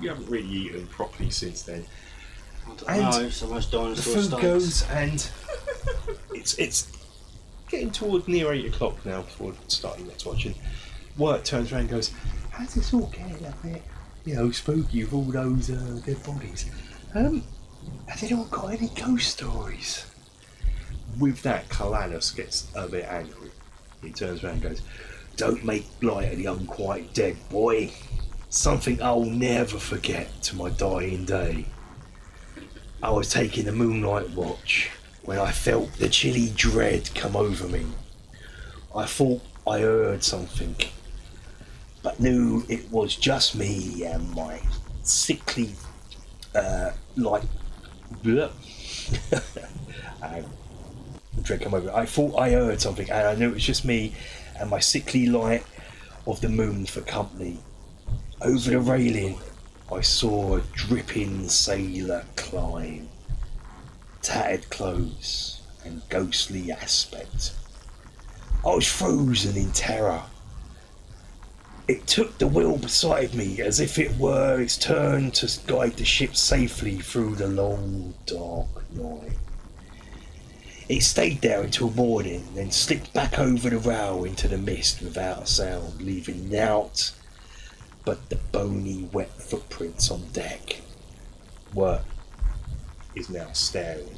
you haven't really eaten properly since then. I don't And know, it's almost The dinosaur food steaks. goes, and it's getting toward near 8 o'clock now before starting next watch. And Wyatt turns around and goes, "How's this all getting a bit, spooky with all those dead bodies? Has anyone got any ghost stories?" With that, Calanus gets a bit angry. He turns around and goes, "Don't make light of the unquite dead, boy. Something I'll never forget to my dying day. I was taking the moonlight watch when I felt the chilly dread come over me. I thought I heard something, but knew it was just me and my sickly, bleh. The dread come over. I thought I heard something, and I knew it was just me and my sickly light of the moon for company. Over the railing, I saw a dripping sailor climb, tattered clothes and ghostly aspect. I was frozen in terror. It took the wheel beside me as if it were its turn to guide the ship safely through the long, dark night. It stayed there until morning, then slipped back over the rail into the mist without a sound, leaving naught but the bony, wet footprints on deck." Wirt is now staring,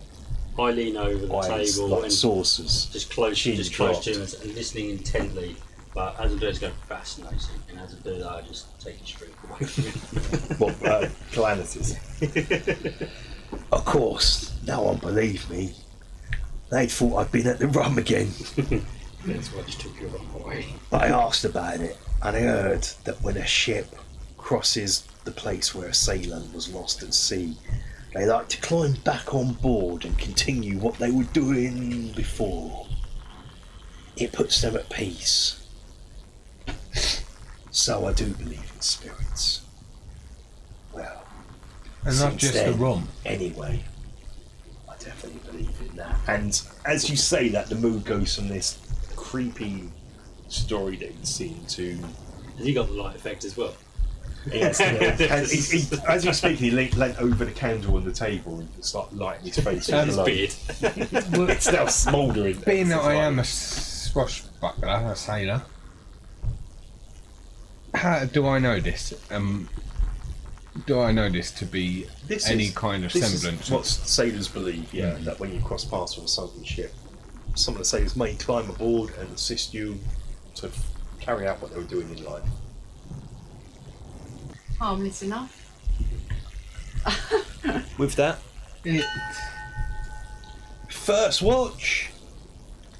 I lean over the eyes table like and saucers. just close chin to him dropped. and listening intently. But as I do it, it's going fascinating. And as I do that, I just take his drink away from him. What, calamities? Of course, no one believed me. They thought I'd been at the rum again. That's why I just took your rum away. But I asked about it, and I heard that when a ship crosses the place where a sailor was lost at sea, they like to climb back on board and continue what they were doing before. It puts them at peace. So I do believe in spirits. Well, And not since just then, the rum. Anyway, I definitely believe in that. And as you say that, the mood goes from this creepy story that you've seen to... Has he got the light effect as well? Yes, as you're speaking, he leant over the candle on the table and started lighting his face with His the light. beard. It's now smouldering. Being that I am a swashbuckler, a sailor, how do I know this? Do I know this to be any kind of semblance? Is what sailors believe, that when you cross paths with a sunken ship, some of the sailors may climb aboard and assist you to carry out what they were doing in life. Harmless enough. With that, first watch.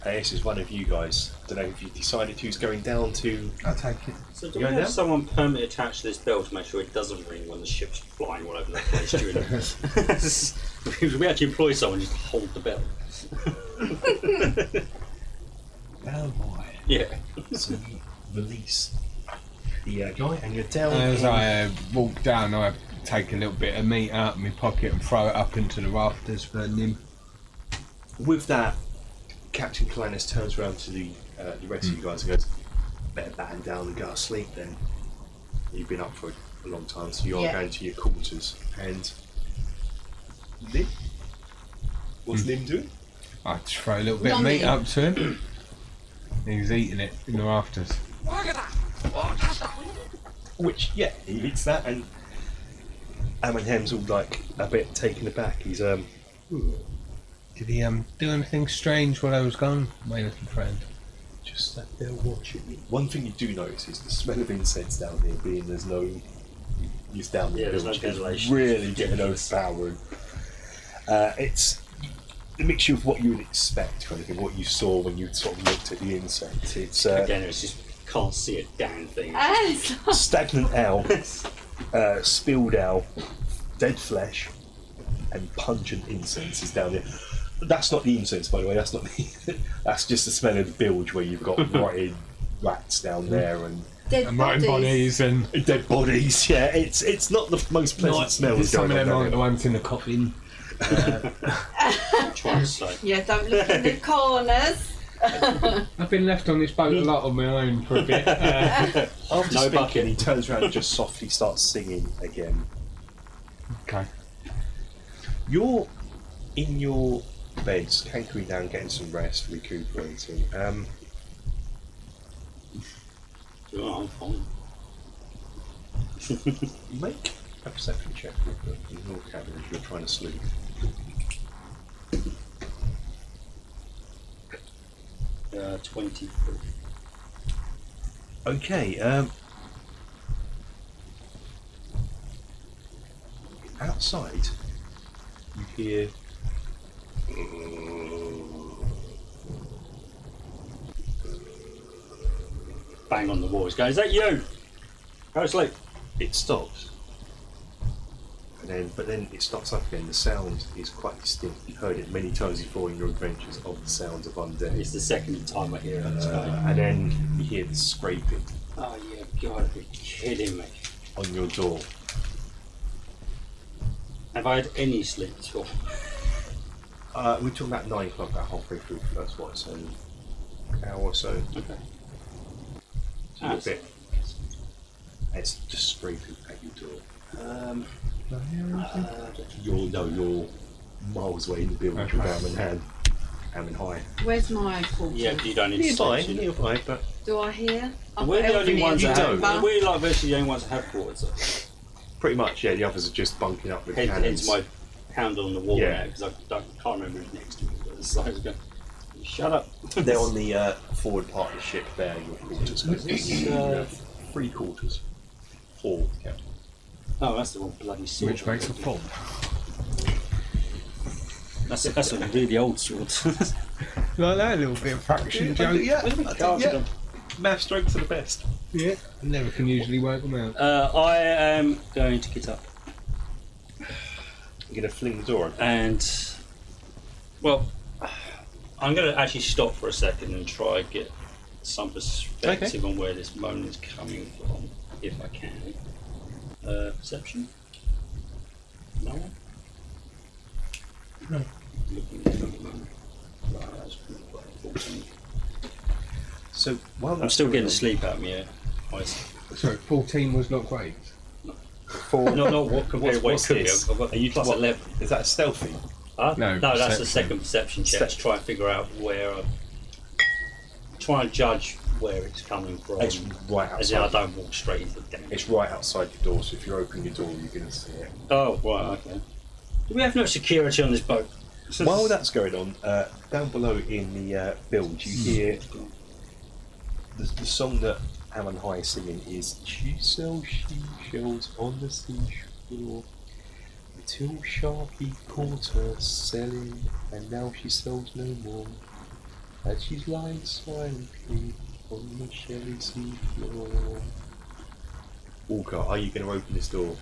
This is one of you guys. I don't know if you decided who's going down to. I'll take it. So do You we going have down? someone permanently attached to this bell to make sure it doesn't ring when the ship's flying all over the place during it? We actually employ someone just to hold the bell. Oh boy. Yeah. So you release the guy and you're down. As in- I walk down, I take a little bit of meat out of my pocket and throw it up into the rafters for Nim. with that, Captain Calanus turns around to the rest of you guys and goes, "Better batten down and go to sleep then. You've been up for a long time, so you are going to your quarters." And Lim? What's Lim doing? I just throw a little bit of meat up to him. He's eating it in the rafters. Which, yeah, he eats that, and Amenhem's all like a bit taken aback. He's Did he do anything strange while I was gone, my little friend? just sat there watching me. One thing you do notice is the smell of incense down here, being there's no use down the there's no village, is ventilation. really getting overpowering. It's a mixture of what you would expect, kind of thing, what you saw when you sort of looked at the incense. It's Again, it's just can't see a damn thing. stagnant ale, spilled ale, dead flesh, and pungent incense is down there. That's not the incense, by the way. That's not the. That's just the smell of the bilge where you've got rotted rats down there and Dead Mine bodies and dead bodies. Yeah, it's not the most pleasant smell. some of them aren't the ones in the coffin. Trying to say. Yeah, don't look in the corners. I've been left on this boat a lot on my own for a bit. After No speaking, bucket. he turns around and just softly starts singing again. Okay. You're in your beds, cankering down, getting some rest, recuperating. Oh, I'm fine. Make a perception check with your cabin if you're trying to sleep. Uh, 23. Okay, outside you hear Bang on the wall. He's going, is that you? Go to sleep. it stops. But then it starts up again. The sound is quite distinct. You've heard it many times before in your adventures of the sounds of undead. It's the second time I hear it. And then you hear the scraping Oh, you gotta be kidding me. on your door. Have I had any sleep at all? We're talking about 9 o'clock, about halfway through the first one, so an hour or so. Okay. A bit. It's just scraping at your door. You're miles away in the village with Am and High. Where's my quarters? Yeah, you don't need to Nearby, sleep. nearby, but Do I hear? We're the only ones that have. don't. We're like virtually the only ones that have quarters. pretty much, yeah. The others are just bunking up with Hence cannons. my pound on the wall Yeah. now because I can't remember who's next to me. But it's like, shut up. They're on the forward part of the ship there, your quarters. You have 3 quarters. 4, yeah. Oh, that's the one bloody sword. Which makes a fall. That's a really old sword. Like that, a little bit of fraction joke. Yeah. Math strokes are the best. Yeah. Never can usually work them out. I am going to get up You're going to fling the door open. and, well, I'm going to actually stop for a second and try and get some perspective on where this moan is coming from, if I can. Perception? No one? No. Looking at the moon. Right, that's pretty quite 14. So, while I'm that's still going getting on- sleep out of me, eyes. Sorry, 14 was not great. No, what compared to What's what's this? I've got Are you plus what? 11. Is that a stealthy? Huh? No, that's the perception. second perception check to try and figure out where I'm trying to judge where it's coming from. It's right As in, I outside. don't walk straight into the damage. It's right outside your door, so if you open your door, you're going to see it. Oh, right, okay. Do we have no security on this boat? While that's going on, down below in the bilge, you hear the song that Ammon High is singing is "She sells seashells on the seashore until Sharpie caught her selling, and now she sells no more. As she's lying silently on the shelly seafloor." Walker, are you going to open this door?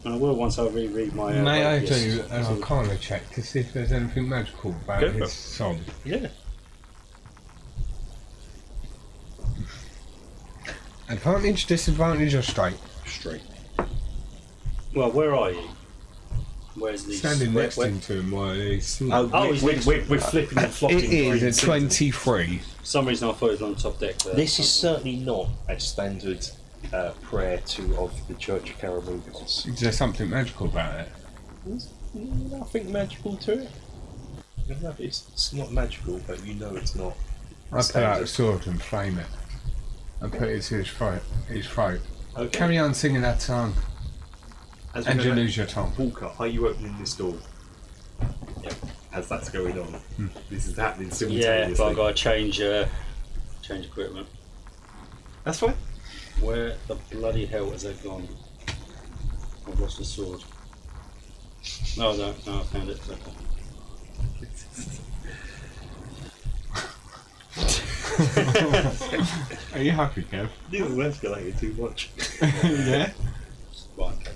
I will once I reread my. May I yes. do an Arcana check to see if there's anything magical about Go for his it. song? Yeah. Advantage, disadvantage, or straight? Straight. Well, where are you? Where's the Standing next to him while he's singing. Oh, he's next to we're flipping and flopping. It is a 23. For some reason I thought it was on the top deck there. This is certainly not a standard prayer of the Church of Caramugos. Is there something magical about it? There's nothing magical to it. It's not magical, but you know it's not. I pull out a sword and flame it. And put it to his throat. Okay. Carry on singing that song. And you lose your tongue. Walker, are you opening this door? Yep. As that's going on. This is happening Yeah, simultaneously. but I've got to change equipment. That's fine. Where the bloody hell has that gone? I've lost the sword. No, I found it. Okay. Are you happy, Kev? You escalated too much. Yeah? Right, okay.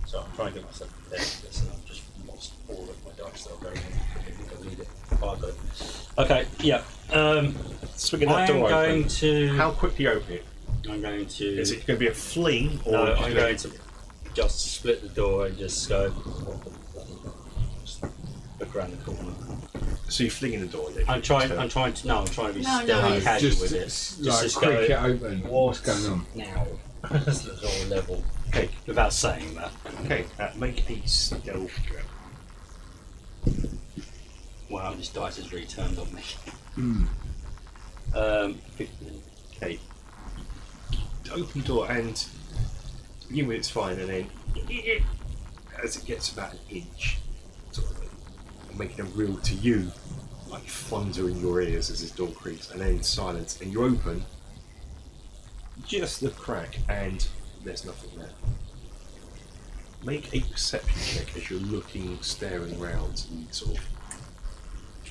So I'm trying to get myself prepared for this and I've just lost all of my dice that are very I need it. Oh, I've got it. Okay, yeah. Swinging I that am door going open. to. How quickly open it? I'm going to. Is it going to be a fling or? No, just I'm going to just split the door and just go. Just look around the corner. So you're flinging the door. Yeah, I'm trying to be No, stealthy no, casual just with it. like Just quick it go. open. What's going on? Now? That's the door level. Okay. Without saying that. Okay. Make a stealth check. Wow, this dice has really turned on me. 15. Okay. Open the door and to begin with it's fine, and then as it gets about an inch, sort of making a reel to you, like thunder in your ears as this door creaks, and then silence, and you open just the crack, and there's nothing there. Make a perception check as you're looking, staring around, and sort of.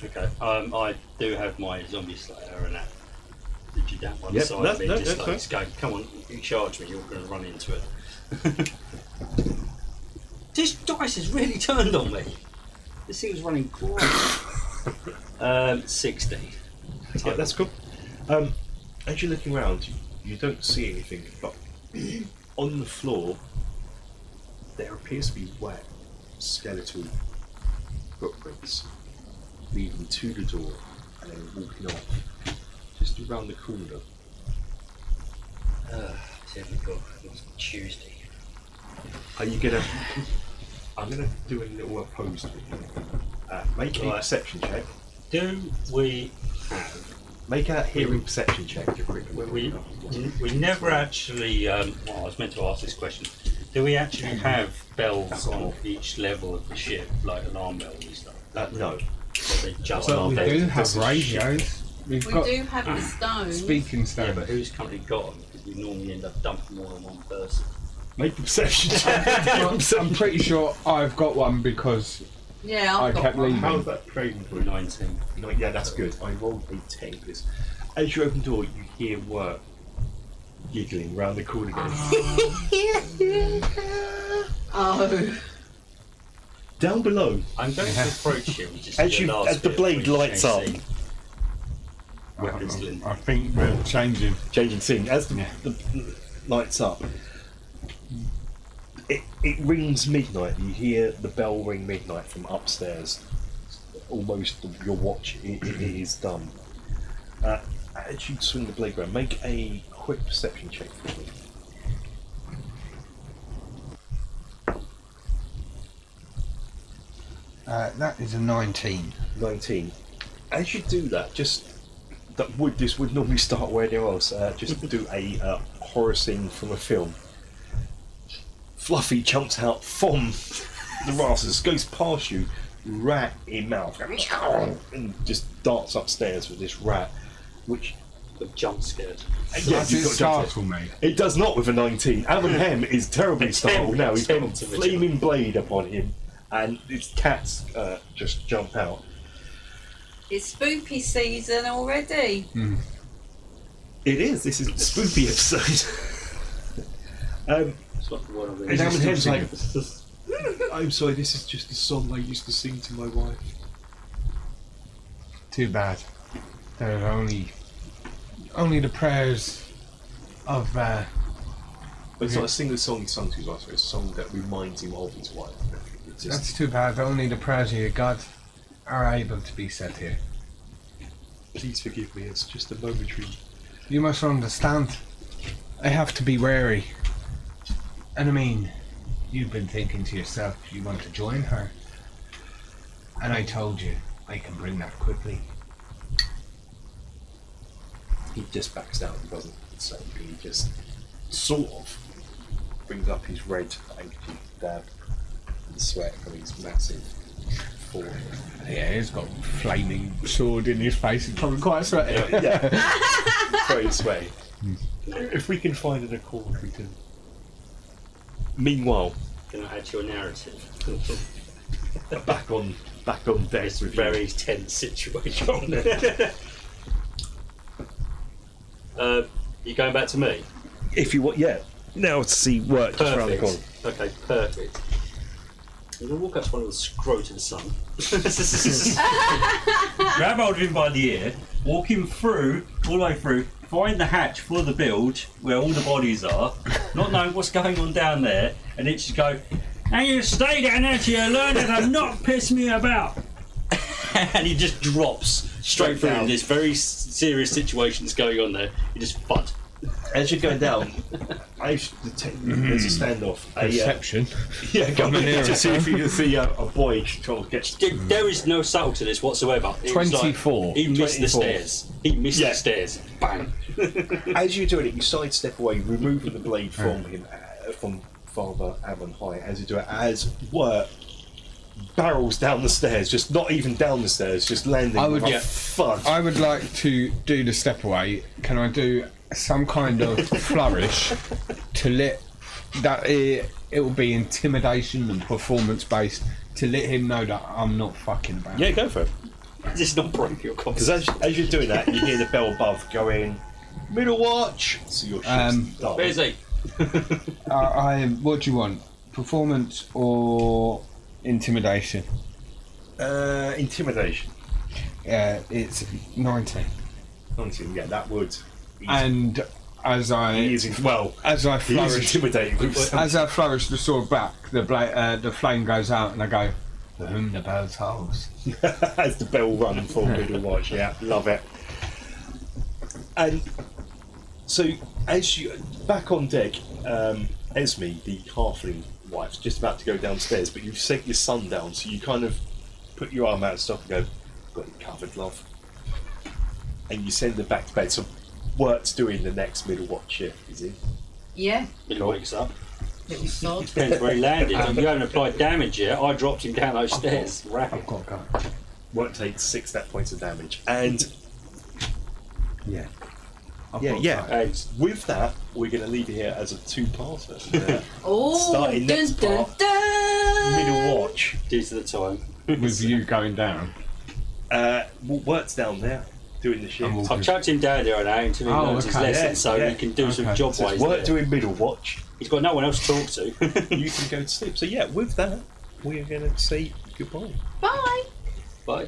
Okay. I do have my zombie slayer and that. Did you that one Yep, side that's- of me? no, Just that's like, fine. just go, come on, you charge me, you're going to run into it. This dice has really turned on me. This thing's running great. 60. Yeah, that's cool. As you're looking around, you don't see anything, but on the floor there appears to be wet, skeletal footprints leading to the door and then walking off, just around the corner. Typical. It was Tuesday. Are you gonna? I'm gonna do a little opposed with you. Make a Right. perception check. Do we have? Make a hearing perception check. If you're quick. We never actually. Well, I was meant to ask this question. Do we actually have bells on each level of the ship, like alarm bells and stuff? No. So they just But alarm we bells. do have radios. We've We got do have the stones. speaking Yeah, stone. but who's currently got them? Because we normally end up dumping more than one person. Make a perception check. I'm pretty sure I've got one because Yeah, I I've got kept one. leaving. How's that trading for you? 19. No, yeah, that's good. I rolled a 10 for this. As you open the door, you hear work giggling round the corner again. Oh. Down below, I'm going to approach him just As do you- the last as the bit blade where you lights change up. scene. Weapons glint. I think we're changing. changing scene, as the lights up, it rings midnight. You hear the bell ring midnight from upstairs. Almost your watch, it is done. As you swing the blade around, make a quick perception check for me. That is a 19. 19. As you do that, just this would normally start where else. Just do a horror scene from a film. Fluffy jumps out from the rafters, goes past you, rat in mouth, and just darts upstairs with this rat, which Got jump scared. Does it you've got jump startle me? it does not with a 19. Hem is terribly startled now. He's got a 10 to the flaming blade upon him, and his cats just jump out. It's spooky season already. It is. This is the spooky episode. That's what the one I'm And really Alan Hem's like, I'm sorry, this is just a song I used to sing to my wife. Too bad. There are only the prayers of But it's not a single song he sung to his wife, it's a song that reminds him of his wife. It's just, That's too bad. Only the prayers of your God are able to be said here. please forgive me, it's just a momentary. You must understand. I have to be wary. And I mean, you've been thinking to yourself you want to join her. And I told you, I can bring that quickly. He just backs down and doesn't say anything. He just sort of brings up his red handkerchief, dab, and sweat from his massive forehead. Yeah, he's got a flaming sword in his face. He's probably quite sweaty. Yeah, very sweaty. If we can find an accord, we can. Meanwhile, Can I add to your narrative? back on deck. It's a with very you. tense situation. You going back to me? If you want, yeah. Now to see work just around the corner. Okay, perfect. I'm going to walk up to one of the scrotum son. Grab hold of him by the ear, walk him through, all the way through, find the hatch for the bilge where all the bodies are, not knowing what's going on down there, and then just go, and you stay down there till you learn how to not piss me about. And he just drops straight through in this very serious situation that's going on there. He just thud. As you're going down, there's a standoff. Perception. Yeah, go From an era. to see if you can see a boy trying to get. There is no subtle to this whatsoever. It was 24. Like, he missed the 24. stairs. He missed the stairs. Bang. As you're doing it, you sidestep away, removing the blade from him, from Father Avon High. As you do it, as Wirt barrels down the stairs, just not even down the stairs, just landing. I would- with a yeah. thud. I would like to do the step away. Can I do some kind of flourish to let that it will be intimidation and performance based to let him know that I'm not fucking about. Yeah, go for it. This is not break your Because conversation. as you're doing that, you hear the bell above going, middle watch. So your ship's dark. Busy. What do you want? Performance or intimidation? Intimidation. It's 19. Honestly, yeah, that would. And as He I is well. as I He is flourish intimidating. as I flourish the sword back, the flame goes out, and I go, "For whom the bell tolls." As the bell run for middle watch, yeah, love it. And so, as you back on deck, Esme, the halfling wife's just about to go downstairs, but you've set your son down, so you kind of put your arm out and stop and go, "Got you covered, love." And you send her back to bed. So, Wirt's doing the next middle watch shift, is he? Yeah, He wakes up. little sod. Depends where he landed. You haven't applied damage yet. I dropped him down those stairs. Rapid. I've got to go. Wirt takes 6 net points of damage, and Yeah. I've yeah, got to yeah. go. And with that, we're going to leave it here as a 2-parter. Oh, Starting dun, next dun, part. dun. Middle watch. Due to the time. With you going down. Wirt's down there doing the shift. And we'll- I've chucked him down there now until he Oh, learns his okay. lesson, Yeah, so yeah. he can do some Okay. job So wise. it's Wirt doing middle watch. He's got no one else to talk to. You can go to sleep. So yeah, with that, we are going to say goodbye. Bye. Bye.